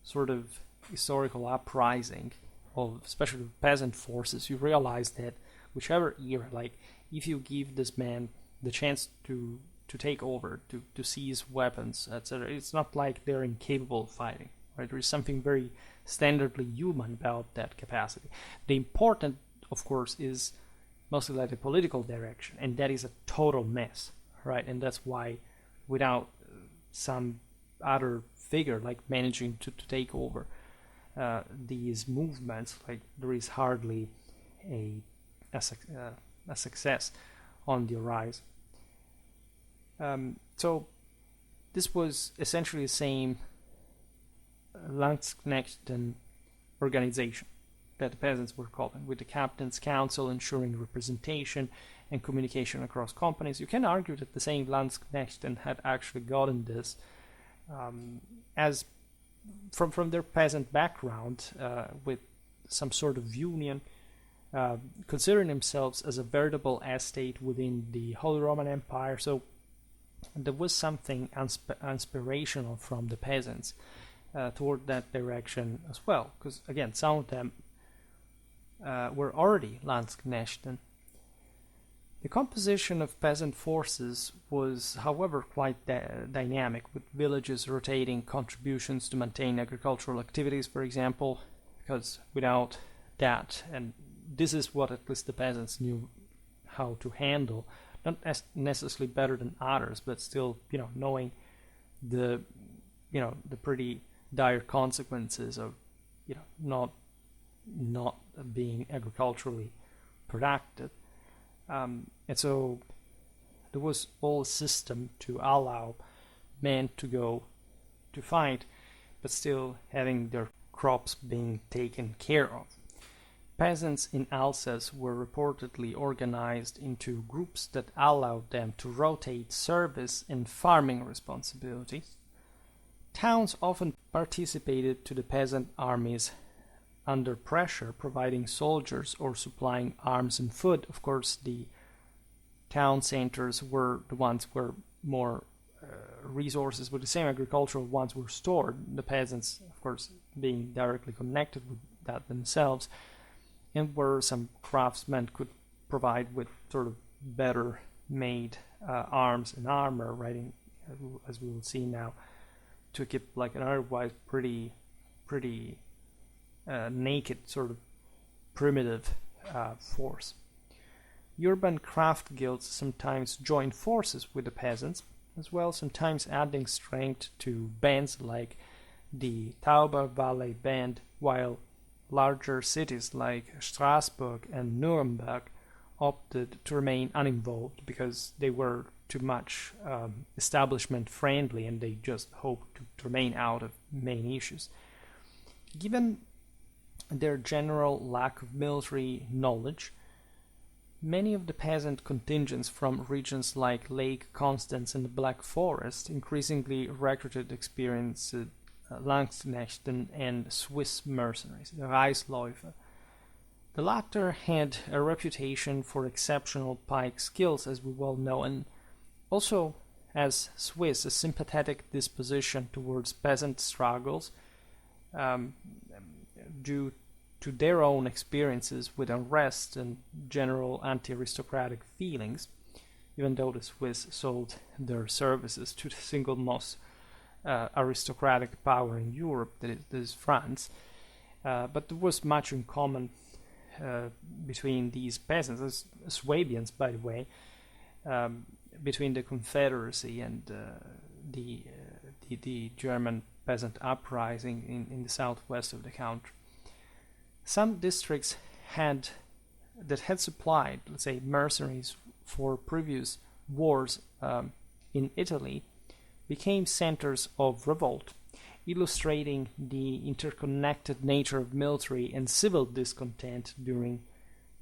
sort of historical uprising of especially peasant forces, you realize that whichever era, if you give this man the chance to take over, to seize weapons, etc., it's not like they're incapable of fighting, right? There is something very standardly human about that capacity. The important, of course, is mostly the political direction, and that is a total mess, right? And that's why without some other figure managing to take over these movements, there is hardly a success on the rise. So this was essentially the same Landsknechten organization. that the peasants were called, with the captain's council ensuring representation and communication across companies. You can argue that the same Landsknechten had actually gotten this as from their peasant background, with some sort of union, considering themselves as a veritable estate within the Holy Roman Empire. So there was something inspirational from the peasants toward that direction as well, because again, some of them were already Landsknechten. The composition of peasant forces was, however, quite dynamic, with villages rotating contributions to maintain agricultural activities, for example, because without that, and this is what at least the peasants knew how to handle, not necessarily better than others, but still, knowing the pretty dire consequences of, not being agriculturally productive. And so there was all a system to allow men to go to fight, but still having their crops being taken care of. Peasants in Alsace were reportedly organized into groups that allowed them to rotate service and farming responsibilities. Towns often participated to the peasant armies under pressure, providing soldiers or supplying arms and food. Of course, the town centers were the ones where more resources with the same agricultural ones were stored. The peasants, of course, being directly connected with that themselves, and where some craftsmen could provide with sort of better made arms and armor, right? As we will see now, to keep like an otherwise pretty naked, sort of primitive force. Urban craft guilds sometimes joined forces with the peasants, as well, sometimes adding strength to bands like the Tauber Valley Band, while larger cities like Strasbourg and Nuremberg opted to remain uninvolved because they were too much establishment friendly, and they just hoped to remain out of main issues. Given their general lack of military knowledge, many of the peasant contingents from regions like Lake Constance and the Black Forest increasingly recruited experienced Landsknechten and Swiss mercenaries, the Reisläufer. The latter had a reputation for exceptional pike skills, as we well know, and also, as Swiss, a sympathetic disposition towards peasant struggles, due to their own experiences with unrest and general anti-aristocratic feelings, even though the Swiss sold their services to the single most aristocratic power in Europe, that is France. But there was much in common between these peasants, as Suabians, by the way, between the Confederacy and the German peasant uprising in the southwest of the country. Some districts had supplied, let's say, mercenaries for previous wars in Italy became centers of revolt, illustrating the interconnected nature of military and civil discontent during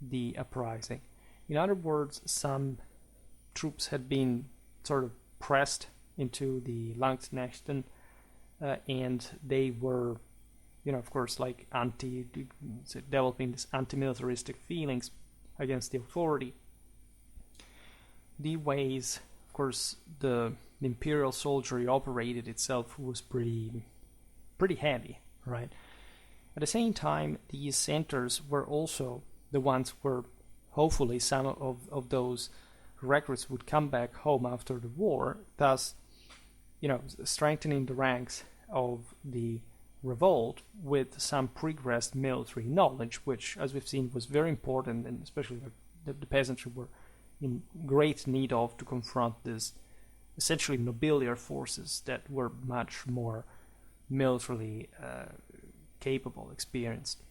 the uprising. In other words, some troops had been sort of pressed into the Landsknechten, and they were, of course, like developing this anti-militaristic feelings against the authority. The ways, of course, the imperial soldiery operated itself was pretty heavy, right? At the same time, these centers were also the ones where hopefully some of those recruits would come back home after the war, thus, strengthening the ranks of the revolt with some progressed military knowledge, which, as we've seen, was very important, and especially the peasantry were in great need of to confront this essentially nobiliar forces that were much more militarily capable, experienced.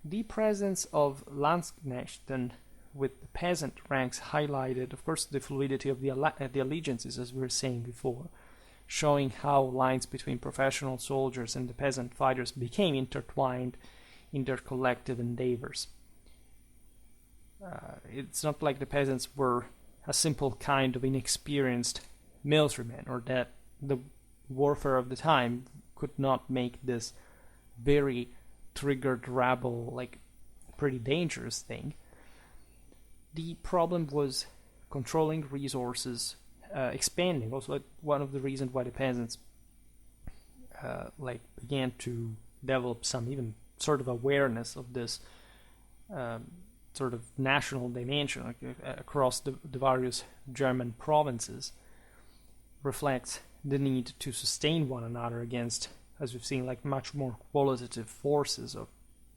The presence of Landsknechten with the peasant ranks highlighted, of course, the fluidity of the allegiances, as we were saying before, showing how lines between professional soldiers and the peasant fighters became intertwined in their collective endeavors. It's not like the peasants were a simple kind of inexperienced militarymen, or that the warfare of the time could not make this very triggered rabble like pretty dangerous thing. The problem was controlling resources, expanding. Also, one of the reasons why the peasants began to develop some even sort of awareness of this sort of national dimension across the various German provinces reflects the need to sustain one another against, as we've seen, like much more qualitative forces of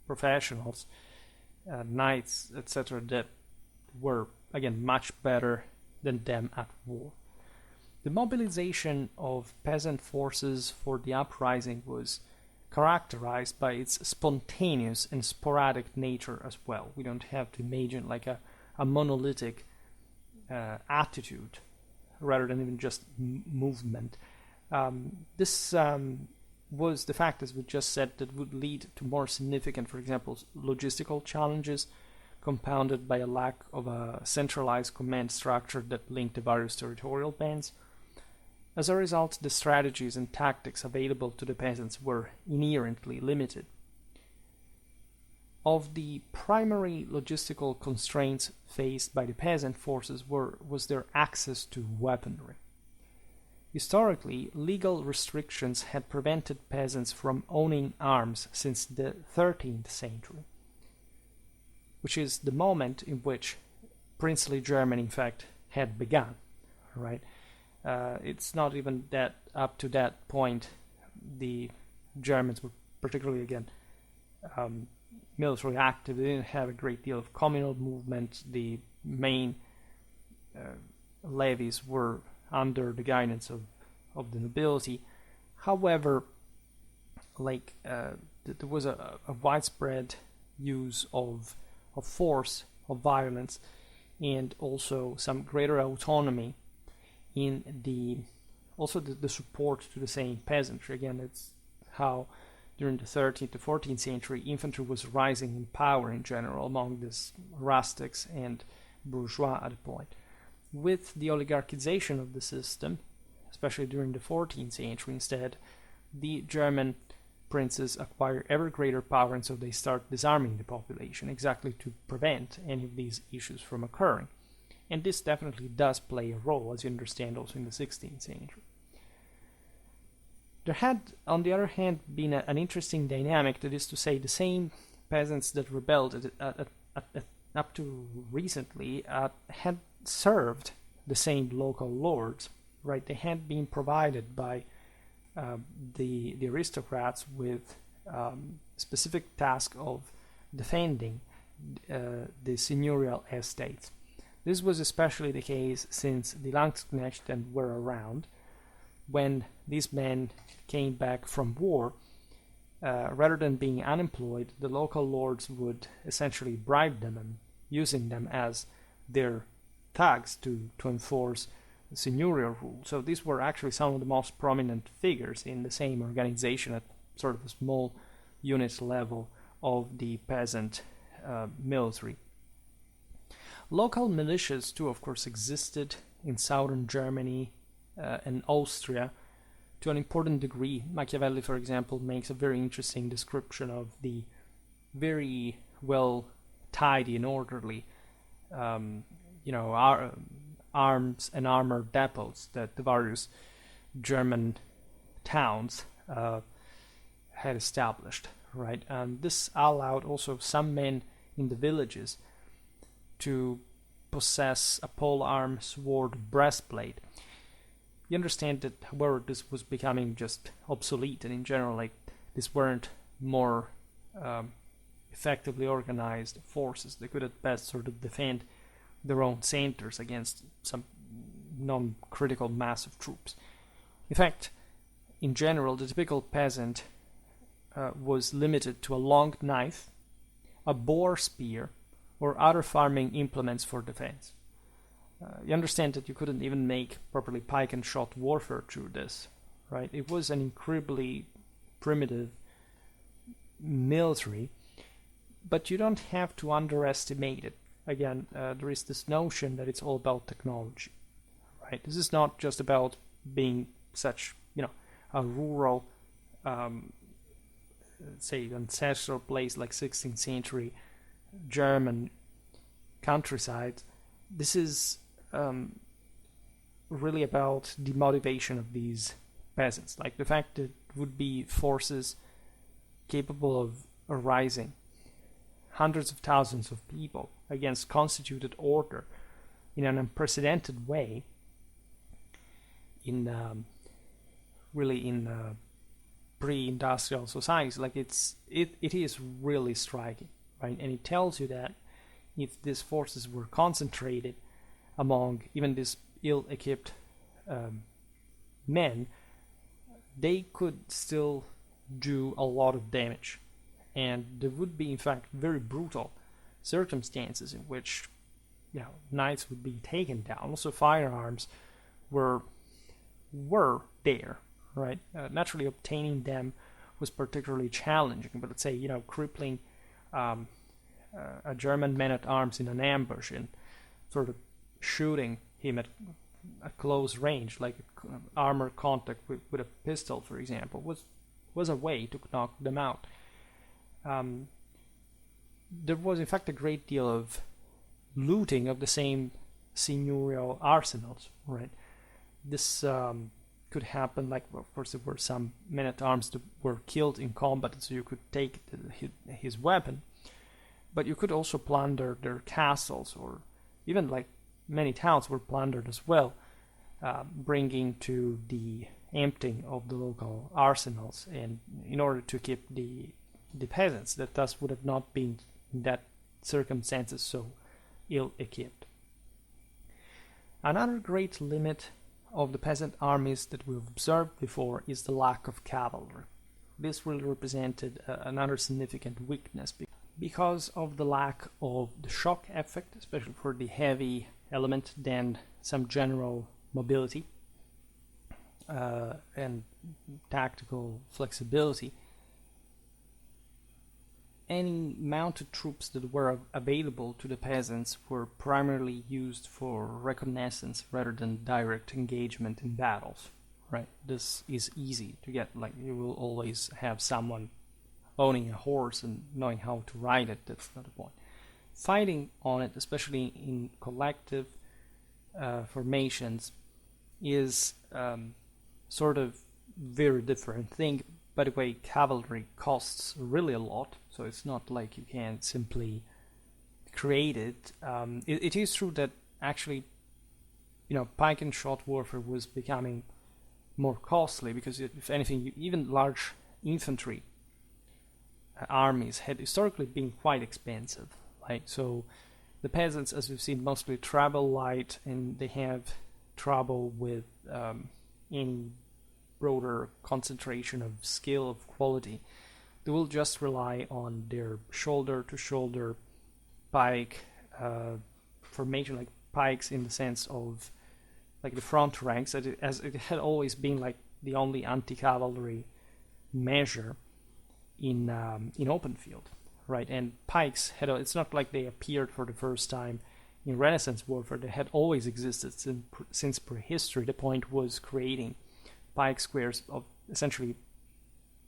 professionals, knights, etc., that were, again, much better than them at war. The mobilization of peasant forces for the uprising was characterized by its spontaneous and sporadic nature as well. We don't have to imagine like a monolithic attitude rather than even just movement. This was the fact, as we just said, that would lead to more significant, for example, logistical challenges, compounded by a lack of a centralized command structure that linked the various territorial bands. As a result, the strategies and tactics available to the peasants were inherently limited. Of the primary logistical constraints faced by the peasant forces was their access to weaponry. Historically, legal restrictions had prevented peasants from owning arms since the 13th century, which is the moment in which princely Germany, in fact, had begun, right? It's not even that up to that point the Germans were particularly, again, military active. They didn't have a great deal of communal movement. The main levies were under the guidance of the nobility. However, there was a widespread use of force, of violence, and also some greater autonomy in the support to the same peasantry. Again, it's how during the 13th to 14th century infantry was rising in power in general among these rustics and bourgeois at a point. With the oligarchization of the system, especially during the 14th century, instead, the German princes acquire ever greater power, and so they start disarming the population, exactly to prevent any of these issues from occurring. And this definitely does play a role, as you understand, also in the 16th century. There had, on the other hand, been an interesting dynamic, that is to say, the same peasants that rebelled up to recently had served the same local lords, right? They had been provided by the aristocrats with specific task of defending the seigneurial estates. This was especially the case since the Landsknechten were around. When these men came back from war, rather than being unemployed, the local lords would essentially bribe them and using them as their thugs to enforce seigneurial rule. So these were actually some of the most prominent figures in the same organization at sort of a small unit level of the peasant military. Local militias too, of course, existed in southern Germany and Austria to an important degree. Machiavelli, for example, makes a very interesting description of the very well tidy and orderly arms and armor depots that the various German towns had established, right? And this allowed also some men in the villages to possess a polearm, sword, breastplate. You understand that, however, this was becoming just obsolete, and in general, like, these weren't more effectively organized forces. They could at best sort of defend their own centers against some non-critical mass of troops. In fact, in general, the typical peasant was limited to a long knife, a boar spear, or other farming implements for defense. You understand that you couldn't even make properly pike and shot warfare through this, right? It was an incredibly primitive military, but you don't have to underestimate it. Again, there is this notion that it's all about technology, right? This is not just about being such, a rural, say, ancestral place like 16th century German countryside. This is really about the motivation of these peasants, like the fact that would be forces capable of arising hundreds of thousands of people against constituted order in an unprecedented way in pre-industrial societies. Like it is really striking, right? And it tells you that if these forces were concentrated among even these ill-equipped men, they could still do a lot of damage. And there would be, in fact, very brutal circumstances in which, knights would be taken down. Also, firearms were there, right? Naturally, obtaining them was particularly challenging. But let's say, crippling a German man-at-arms in an ambush and sort of shooting him at close range, like armor contact with a pistol, for example, was a way to knock them out. There was, in fact, a great deal of looting of the same seigneurial arsenals, right? This could happen, like, of course, there were some men-at-arms that were killed in combat, so you could take his weapon, but you could also plunder their castles, or even, like, many towns were plundered as well, bringing to the emptying of the local arsenals, and in order to keep the peasants that thus would have not been in that circumstances so ill-equipped. Another great limit of the peasant armies that we've observed before is the lack of cavalry. This really represented another significant weakness because of the lack of the shock effect, especially for the heavy element, then some general mobility and tactical flexibility. Any mounted troops that were available to the peasants were primarily used for reconnaissance rather than direct engagement in battles, right? This is easy to get, like you will always have someone owning a horse and knowing how to ride it. That's not the point. Fighting on it, especially in collective formations, is sort of very different thing. By the way, cavalry costs really a lot, so it's not like you can simply create it. It is true that actually, pike and shot warfare was becoming more costly because, if anything, even large infantry armies had historically been quite expensive. Like, so the peasants, as we've seen, mostly travel light, and they have trouble with any broader concentration of skill, of quality. They will just rely on their shoulder-to-shoulder pike formation, like pikes in the sense of like the front ranks, as it had always been like the only anti-cavalry measure in open field, right? And pikes it's not like they appeared for the first time in Renaissance warfare. They had always existed since prehistory. The point was creating pike squares of essentially,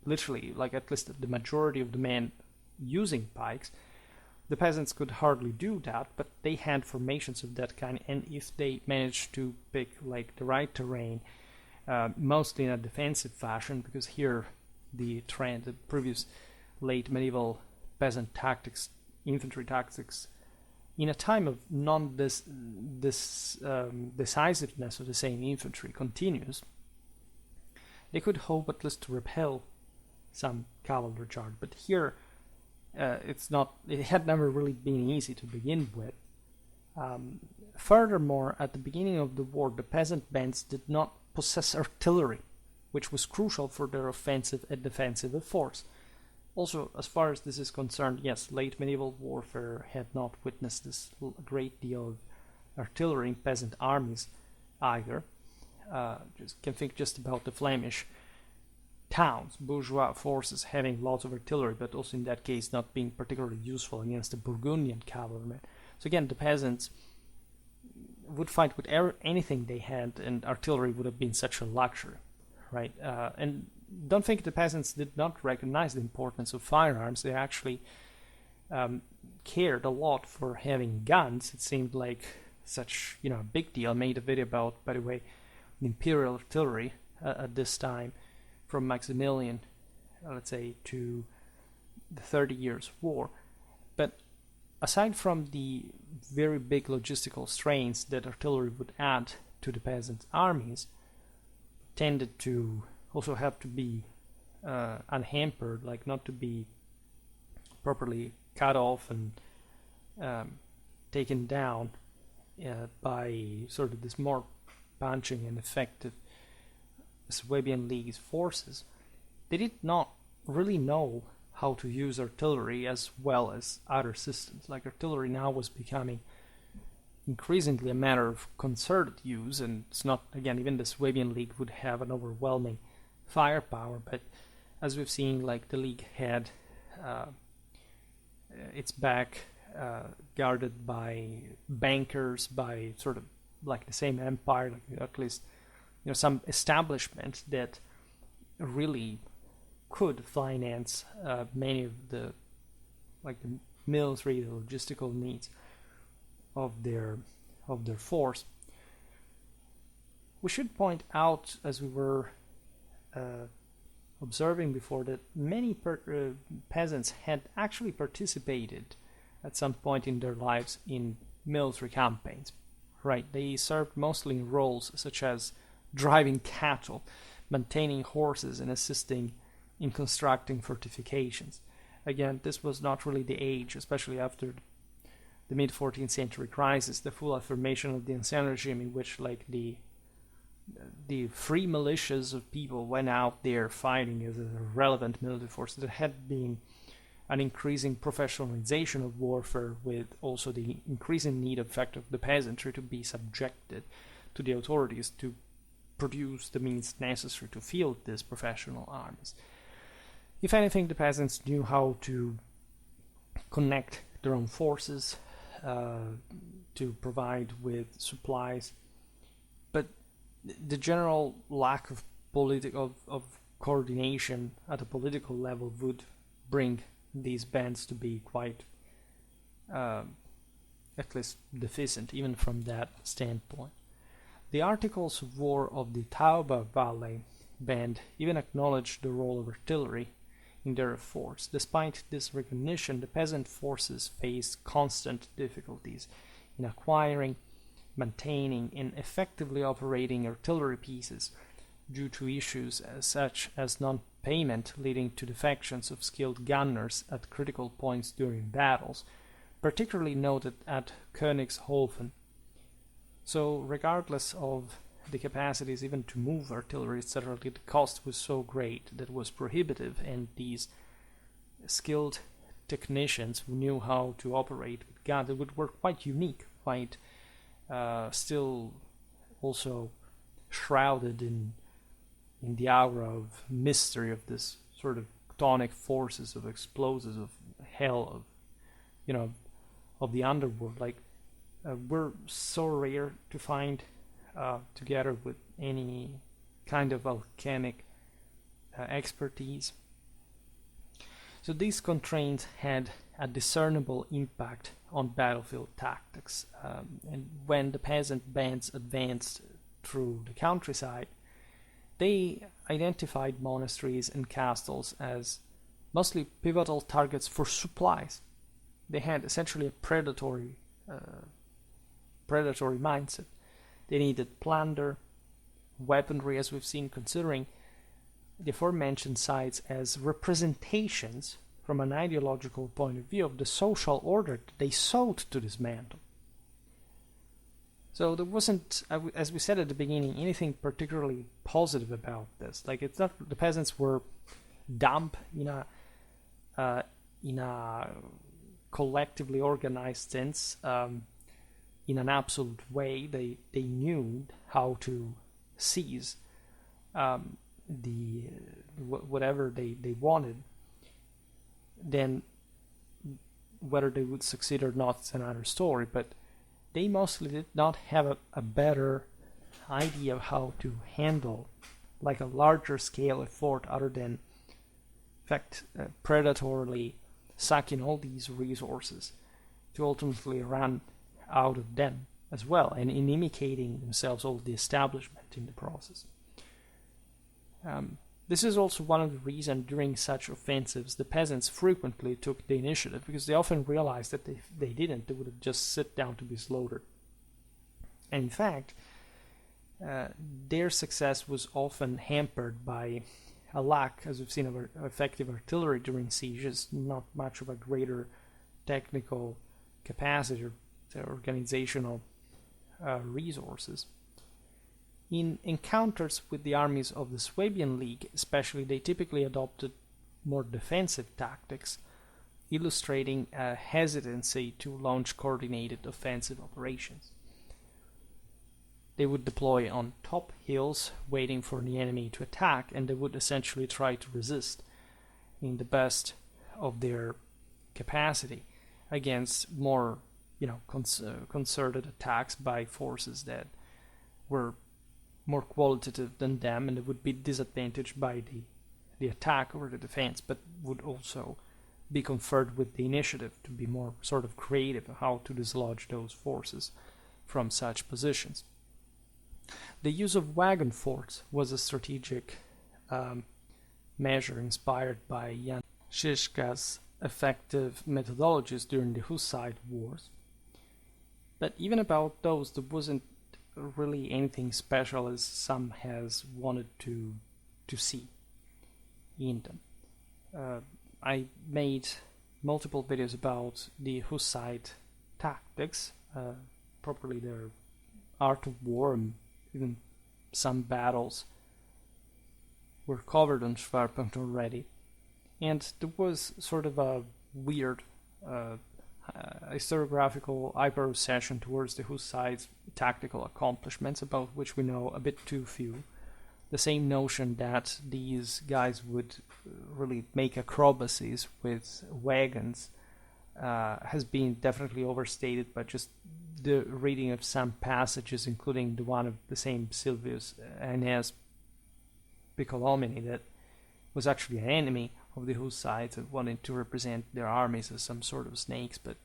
literally, like at least the majority of the men using pikes. The peasants could hardly do that, but they had formations of that kind, and if they managed to pick like the right terrain, mostly in a defensive fashion, because here the trend, the previous late medieval peasant tactics, infantry tactics, in a time of decisiveness of the same infantry continues, they could hope at least to repel some cavalry charge. But here, it had never really been easy to begin with. Furthermore, at the beginning of the war, the peasant bands did not possess artillery, which was crucial for their offensive and defensive efforts. Also, as far as this is concerned, yes, late medieval warfare had not witnessed this great deal of artillery in peasant armies either. Just can think just about the Flemish towns, bourgeois forces having lots of artillery, but also in that case not being particularly useful against the Burgundian cavalrymen. So again, the peasants would fight with anything they had, and artillery would have been such a luxury, right? And don't think the peasants did not recognize the importance of firearms. They actually cared a lot for having guns. It seemed like such, a big deal. I made a video about, by the way, the imperial artillery at this time, from Maximilian, let's say, to the 30 Years' War. But aside from the very big logistical strains that artillery would add to the peasant armies, tended to also have to be unhampered, like not to be properly cut off and taken down by sort of this more punching and effective Suabian League's forces. They did not really know how to use artillery as well as other systems. Like, artillery now was becoming increasingly a matter of concerted use, and it's not, again, even the Suabian League would have an overwhelming firepower, but as we've seen, like, the League had its back guarded by bankers, by sort of like the same empire, like at least some establishment that really could finance many of the military, the logistical needs of their force. We should point out, as we were observing before, that many peasants had actually participated at some point in their lives in military campaigns. Right, they served mostly in roles such as driving cattle, maintaining horses, and assisting in constructing fortifications. Again, this was not really the age, especially after the mid-14th century crisis, the full affirmation of the ancien regime, in which the free militias of people went out there fighting as a relevant military force. There had been an increasing professionalization of warfare, with also the increasing need, of fact, of the peasantry to be subjected to the authorities to produce the means necessary to field these professional armies. If anything, the peasants knew how to connect their own forces, to provide with supplies, but the general lack of coordination at a political level would bring these bands to be quite, at least, deficient, even from that standpoint. The Articles of War of the Tauber Valley band even acknowledged the role of artillery in their efforts. Despite this recognition, the peasant forces faced constant difficulties in acquiring, maintaining, and effectively operating artillery pieces due to issues such as non-payment, leading to defections of skilled gunners at critical points during battles, particularly noted at Königshofen. So regardless of the capacities even to move artillery, etc., the cost was so great that it was prohibitive, and these skilled technicians who knew how to operate with guns, that were quite unique, quite still also shrouded in the aura of mystery of this sort of tonic forces, of explosives, of hell, of the underworld. Were so rare to find together with any kind of alchemic expertise. So these constraints had a discernible impact on battlefield tactics, and when the peasant bands advanced through the countryside, they identified monasteries and castles as mostly pivotal targets for supplies. They had essentially a predatory mindset. They needed plunder, weaponry, as we've seen, considering the aforementioned sites as representations from an ideological point of view of the social order that they sought to dismantle. So there wasn't, as we said at the beginning, anything particularly positive about this. It's not the peasants were dumb in a collectively organized sense. In an absolute way, they knew how to seize the whatever they wanted, then whether they would succeed or not is another story, but they mostly did not have a better idea of how to handle like a larger scale effort other than, in fact, predatorily sucking all these resources to ultimately run out of them as well, and inimicating themselves all the establishment in the process. This is also one of the reasons during such offensives the peasants frequently took the initiative, because they often realized that if they didn't, they would have just sit down to be slaughtered. And in fact, their success was often hampered by a lack, as we've seen, of effective artillery during sieges, not much of a greater technical capacity or organizational resources. In encounters with the armies of the Suabian League, especially, they typically adopted more defensive tactics, illustrating a hesitancy to launch coordinated offensive operations. They would deploy on top hills, waiting for the enemy to attack, and they would essentially try to resist in the best of their capacity against more, concerted attacks by forces that were more qualitative than them, and it would be disadvantaged by the attack or the defense, but would also be conferred with the initiative to be more sort of creative how to dislodge those forces from such positions. The use of wagon forts was a strategic measure inspired by Jan Žižka's effective methodologies during the Hussite wars. But even about those, there wasn't really anything special as some has wanted to see in them. I made multiple videos about the Hussite tactics, properly their art of war, and even some battles were covered on Schwerpunkt already. And there was sort of a weird historiographical hyper-obsession towards the Hussites' tactical accomplishments, about which we know a bit too few. The same notion that these guys would really make acrobacies with wagons has been definitely overstated by just the reading of some passages, including the one of the same Silvius Aeneas Piccolomini, that was actually an enemy of the Hussites and wanted to represent their armies as some sort of snakes. But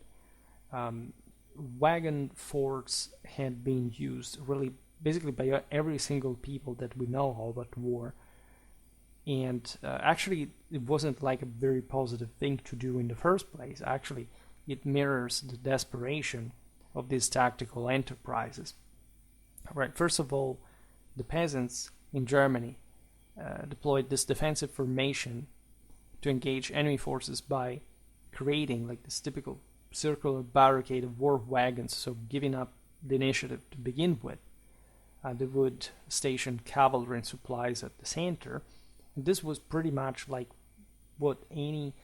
wagon forts had been used really basically by every single people that we know of at war, and actually it wasn't like a very positive thing to do in the first place. Actually, it mirrors the desperation of these tactical enterprises. Right, first of all, the peasants in Germany deployed this defensive formation to engage enemy forces by creating like this typical circular barricade of war wagons, so giving up the initiative to begin with. They would station cavalry and supplies at the center. And this was pretty much like what any,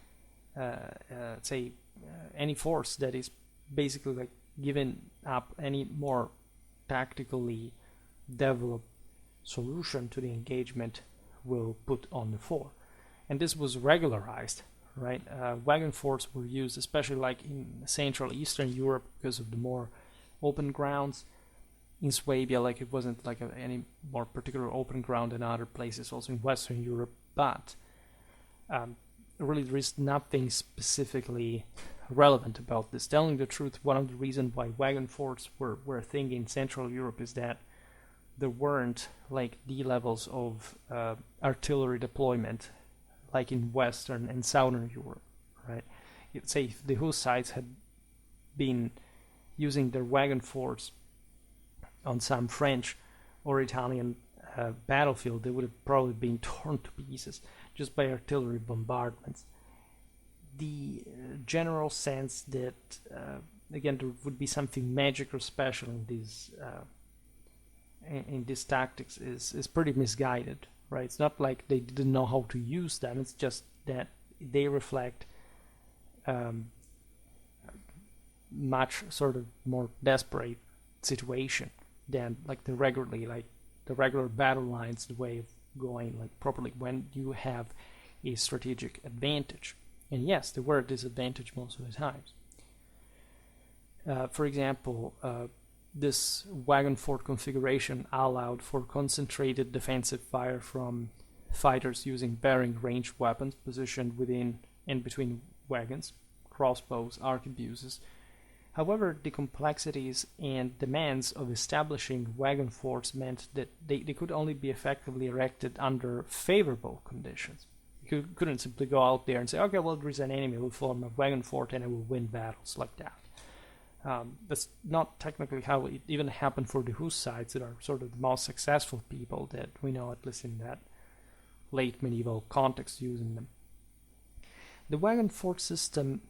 any force that is basically like giving up any more tactically developed solution to the engagement will put on the fore. And this was regularized, right? Wagon forts were used especially like in Central Eastern Europe because of the more open grounds. In Swabia, like it wasn't like any more particular open ground than other places, also in Western Europe, but really there is nothing specifically relevant about this. Telling the truth, one of the reasons why wagon forts were a thing in Central Europe is that there weren't like the levels of artillery deployment like in Western and Southern Europe, right? You'd say if the Hussites had been using their wagon forts on some French or Italian battlefield, they would have probably been torn to pieces just by artillery bombardments. The general sense that, again, there would be something magic or special in these tactics is pretty misguided, right? It's not like they didn't know how to use them, it's just that they reflect much sort of more desperate situation than like the regular battle lines, the way of going like properly, when you have a strategic advantage. And yes, they were a disadvantage most of the times. For example, this wagon fort configuration allowed for concentrated defensive fire from fighters using bearing ranged weapons positioned within and between wagons, crossbows, arquebuses. However, the complexities and demands of establishing wagon forts meant that they could only be effectively erected under favorable conditions. You couldn't simply go out there and say, okay, well, there is an enemy, we'll form a wagon fort and it will win battles like that. That's not technically how it even happened for the Hussites, that are sort of the most successful people that we know, at least in that late medieval context, using them. The wagon fort system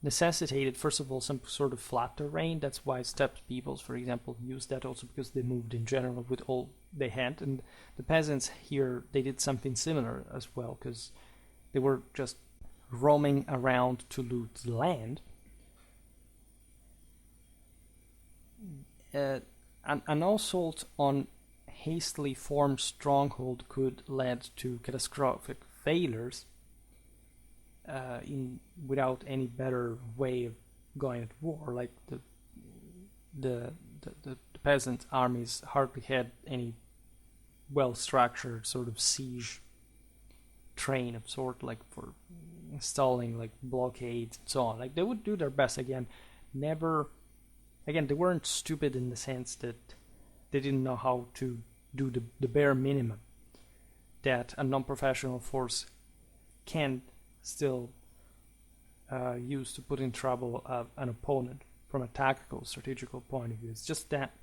necessitated, first of all, some sort of flat terrain. That's why steppe peoples, for example, used that also, because they moved in general with all they had. And the peasants here, they did something similar as well, because they were just roaming around to loot the land. An assault on hastily formed stronghold could lead to catastrophic failures without any better way of going at war. Like the peasant armies hardly had any well-structured sort of siege train of sort, like for installing like blockades and so on. Like they would do their best. Again, they weren't stupid in the sense that they didn't know how to do the bare minimum that a non-professional force can still use to put in trouble an opponent from a tactical, strategical point of view. It's just that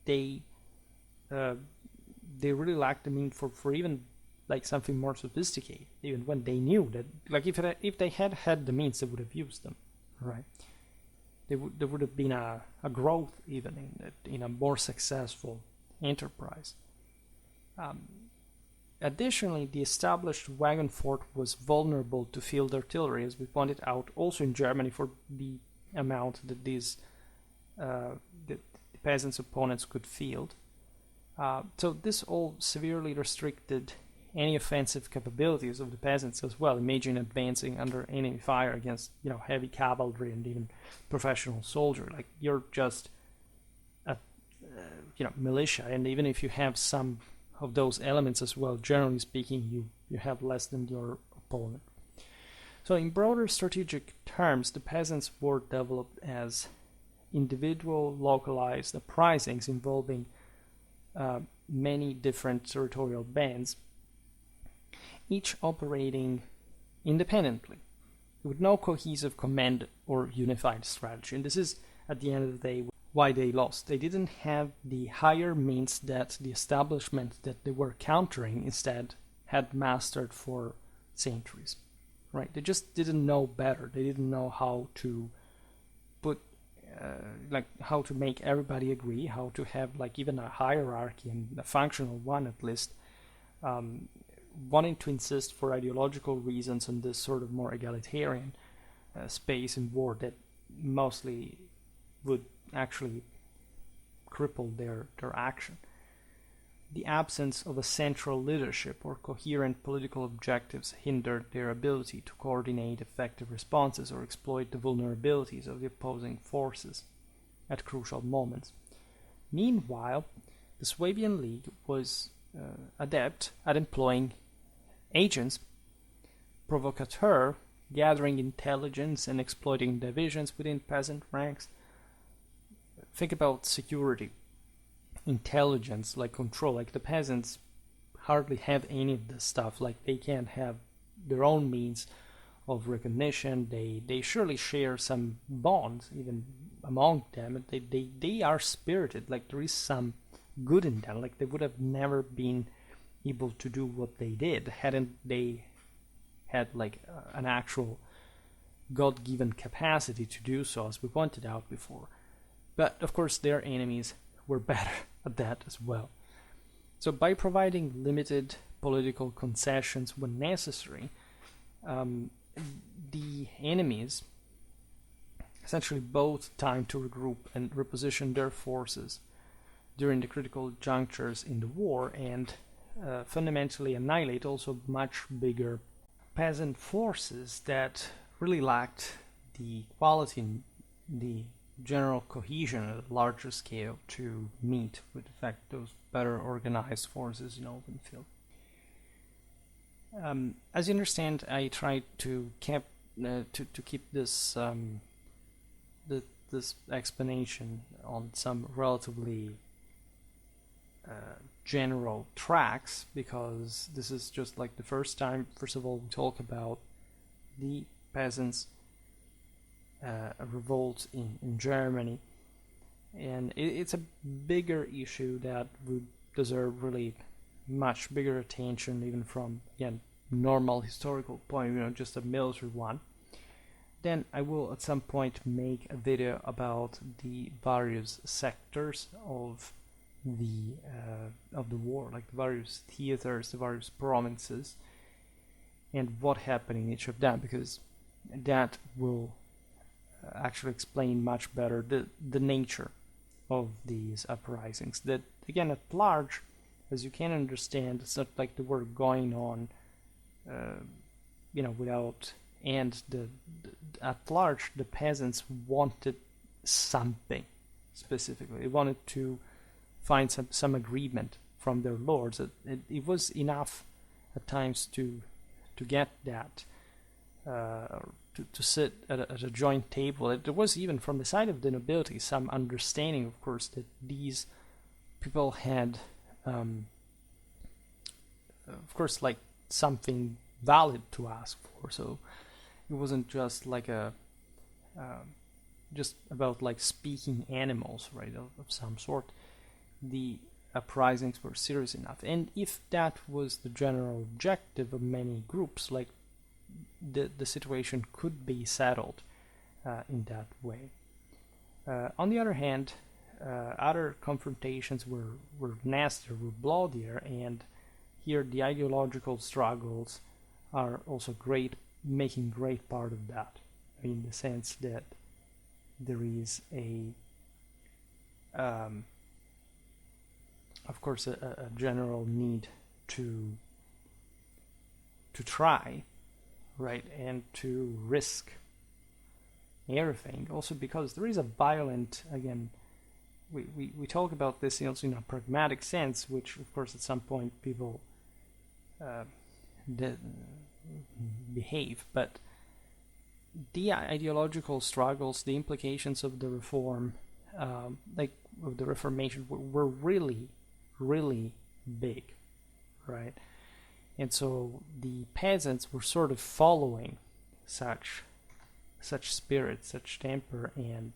they really lacked the means for even like something more sophisticated, even when they knew that, like if they had the means, they would have used them, right? There would have been a growth even in a more successful enterprise. Additionally, the established wagon fort was vulnerable to field artillery, as we pointed out, also in Germany, for the amount that these the peasants' opponents could field. So this all severely restricted any offensive capabilities of the peasants as well. Imagine advancing under enemy fire against heavy cavalry and even professional soldier. Like you're just a militia, and even if you have some of those elements as well, generally speaking, you have less than your opponent. So in broader strategic terms, the peasants' war developed as individual localized uprisings involving many different territorial bands, each operating independently with no cohesive command or unified strategy. And this is, at the end of the day, why they lost. They didn't have the higher means that the establishment that they were countering instead had mastered for centuries, right? They just didn't know better. They didn't know how to put how to make everybody agree, how to have like even a hierarchy, and a functional one at least, wanting to insist for ideological reasons on this sort of more egalitarian space in war that mostly would actually cripple their action. The absence of a central leadership or coherent political objectives hindered their ability to coordinate effective responses or exploit the vulnerabilities of the opposing forces at crucial moments. Meanwhile, the Suabian League was adept at employing agents, provocateurs, gathering intelligence and exploiting divisions within peasant ranks. Think about security, intelligence, like control. Like the peasants hardly have any of this stuff. Like they can't have their own means of recognition. They surely share some bonds even among them. They are spirited. Like there is some good in them. Like they would have never been able to do what they did hadn't they had like an actual God-given capacity to do so, as we pointed out before. But of course their enemies were better at that as well. So by providing limited political concessions when necessary, the enemies essentially bought time to regroup and reposition their forces during the critical junctures in the war, and fundamentally annihilate also much bigger peasant forces that really lacked the quality and the general cohesion at a larger scale to meet with in fact those better organized forces in open field. As you understand, I tried to keep this this explanation on some relatively general tracks, because this is just like the first time, first of all, we talk about the peasants' revolt in Germany, and it's a bigger issue that would deserve really much bigger attention, even from, again, normal historical point of view, not just a military one. Then I will at some point make a video about the various sectors of the war, like the various theaters, the various provinces, and what happened in each of them, because that will actually explain much better the nature of these uprisings. That, again, at large, as you can understand, it's not like they were going on, without. And at large, the peasants wanted something specifically. They wanted to find some agreement from their lords. It was enough at times to get that, to sit at a joint table. There was even from the side of the nobility some understanding, of course, that these people had, of course, like something valid to ask for. So it wasn't just like just about like speaking animals, right, of some sort. The uprisings were serious enough, and if that was the general objective of many groups, like the situation could be settled in that way. On the other hand, other confrontations were nastier, were bloodier, and here the ideological struggles are also making great part of that, in the sense that there is of course, a general need to try, right, and to risk everything. Also, because there is a violent, again, we talk about this also in a pragmatic sense, which, of course, at some point people behave, but the ideological struggles, the implications of the reform, like of the Reformation, were really, really big, right? And so the peasants were sort of following such spirit, such temper, and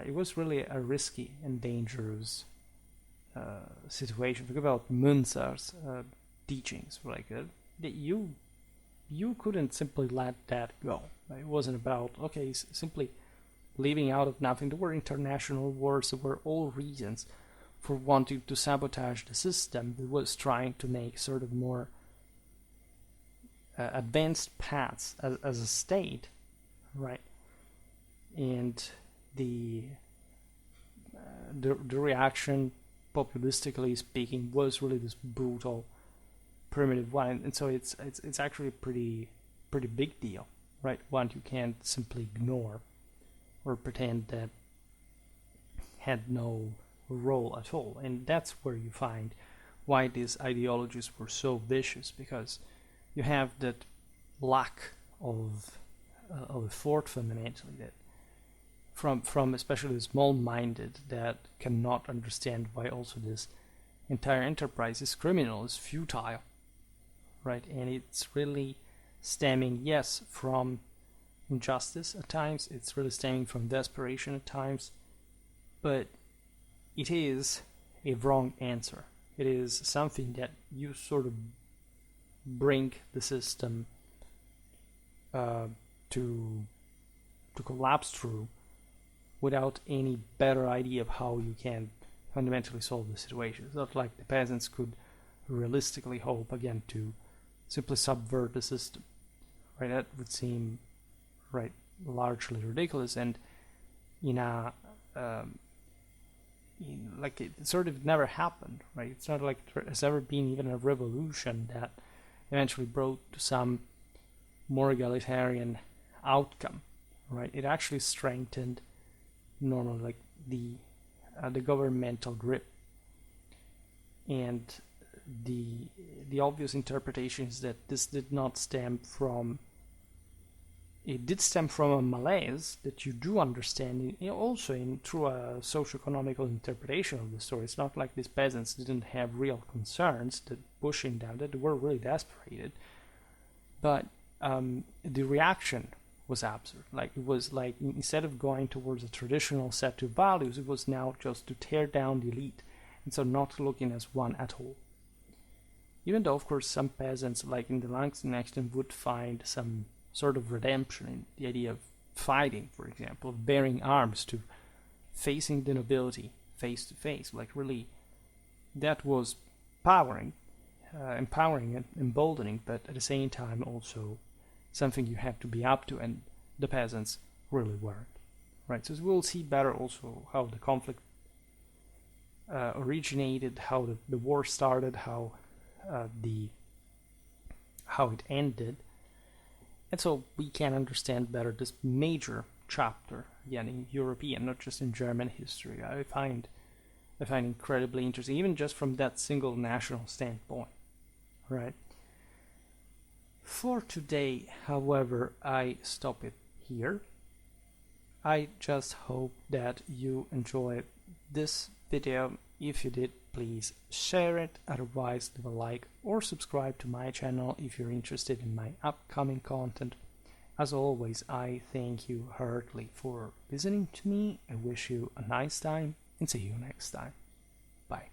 it was really a risky and dangerous situation. Think about Münzer's teachings, like that you couldn't simply let that go. It wasn't about, okay, simply leaving out of nothing. There were international wars. There were all reasons for wanting to sabotage the system that was trying to make sort of more advanced paths as a state, right? And the reaction, populistically speaking, was really this brutal, primitive one, and so it's actually a pretty big deal, right? One you can't simply ignore or pretend that had no role at all. And that's where you find why these ideologies were so vicious, because you have that lack of thought fundamentally, that from especially the small-minded, that cannot understand why also this entire enterprise is criminal, is futile, right? And it's really stemming, yes, from injustice at times, it's really stemming from desperation at times, but it is a wrong answer. It is something that you sort of bring the system to collapse through without any better idea of how you can fundamentally solve the situation. It's not like the peasants could realistically hope, again, to simply subvert the system, right? That would seem, right, largely ridiculous, and in like it sort of never happened, right? It's not like there has ever been even a revolution that eventually brought to some more egalitarian outcome, right? It actually strengthened normally like the governmental grip, and the obvious interpretation is that this did not stem from. It did stem from a malaise that you do understand also through a socioeconomical interpretation of the story. It's not like these peasants didn't have real concerns that pushing them, that they were really desperate, but the reaction was absurd. Like it was like instead of going towards a traditional set of values, it was now just to tear down the elite, and so not looking as one at all. Even though, of course, some peasants, like in the Langston action, would find some sort of redemption in the idea of fighting, for example, of bearing arms to facing the nobility face to face. Like really, that was empowering and emboldening, but at the same time also something you have to be up to, and the peasants really weren't. Right, so we'll see better also how the conflict originated, how the war started, how it ended. And so we can understand better this major chapter, again, in European, not just in German history. I find incredibly interesting, even just from that single national standpoint, right? For today, however, I stop it here. I just hope that you enjoyed this video. If you did, please share it. Otherwise, leave a like or subscribe to my channel if you're interested in my upcoming content. As always, I thank you heartily for listening to me. I wish you a nice time and see you next time. Bye.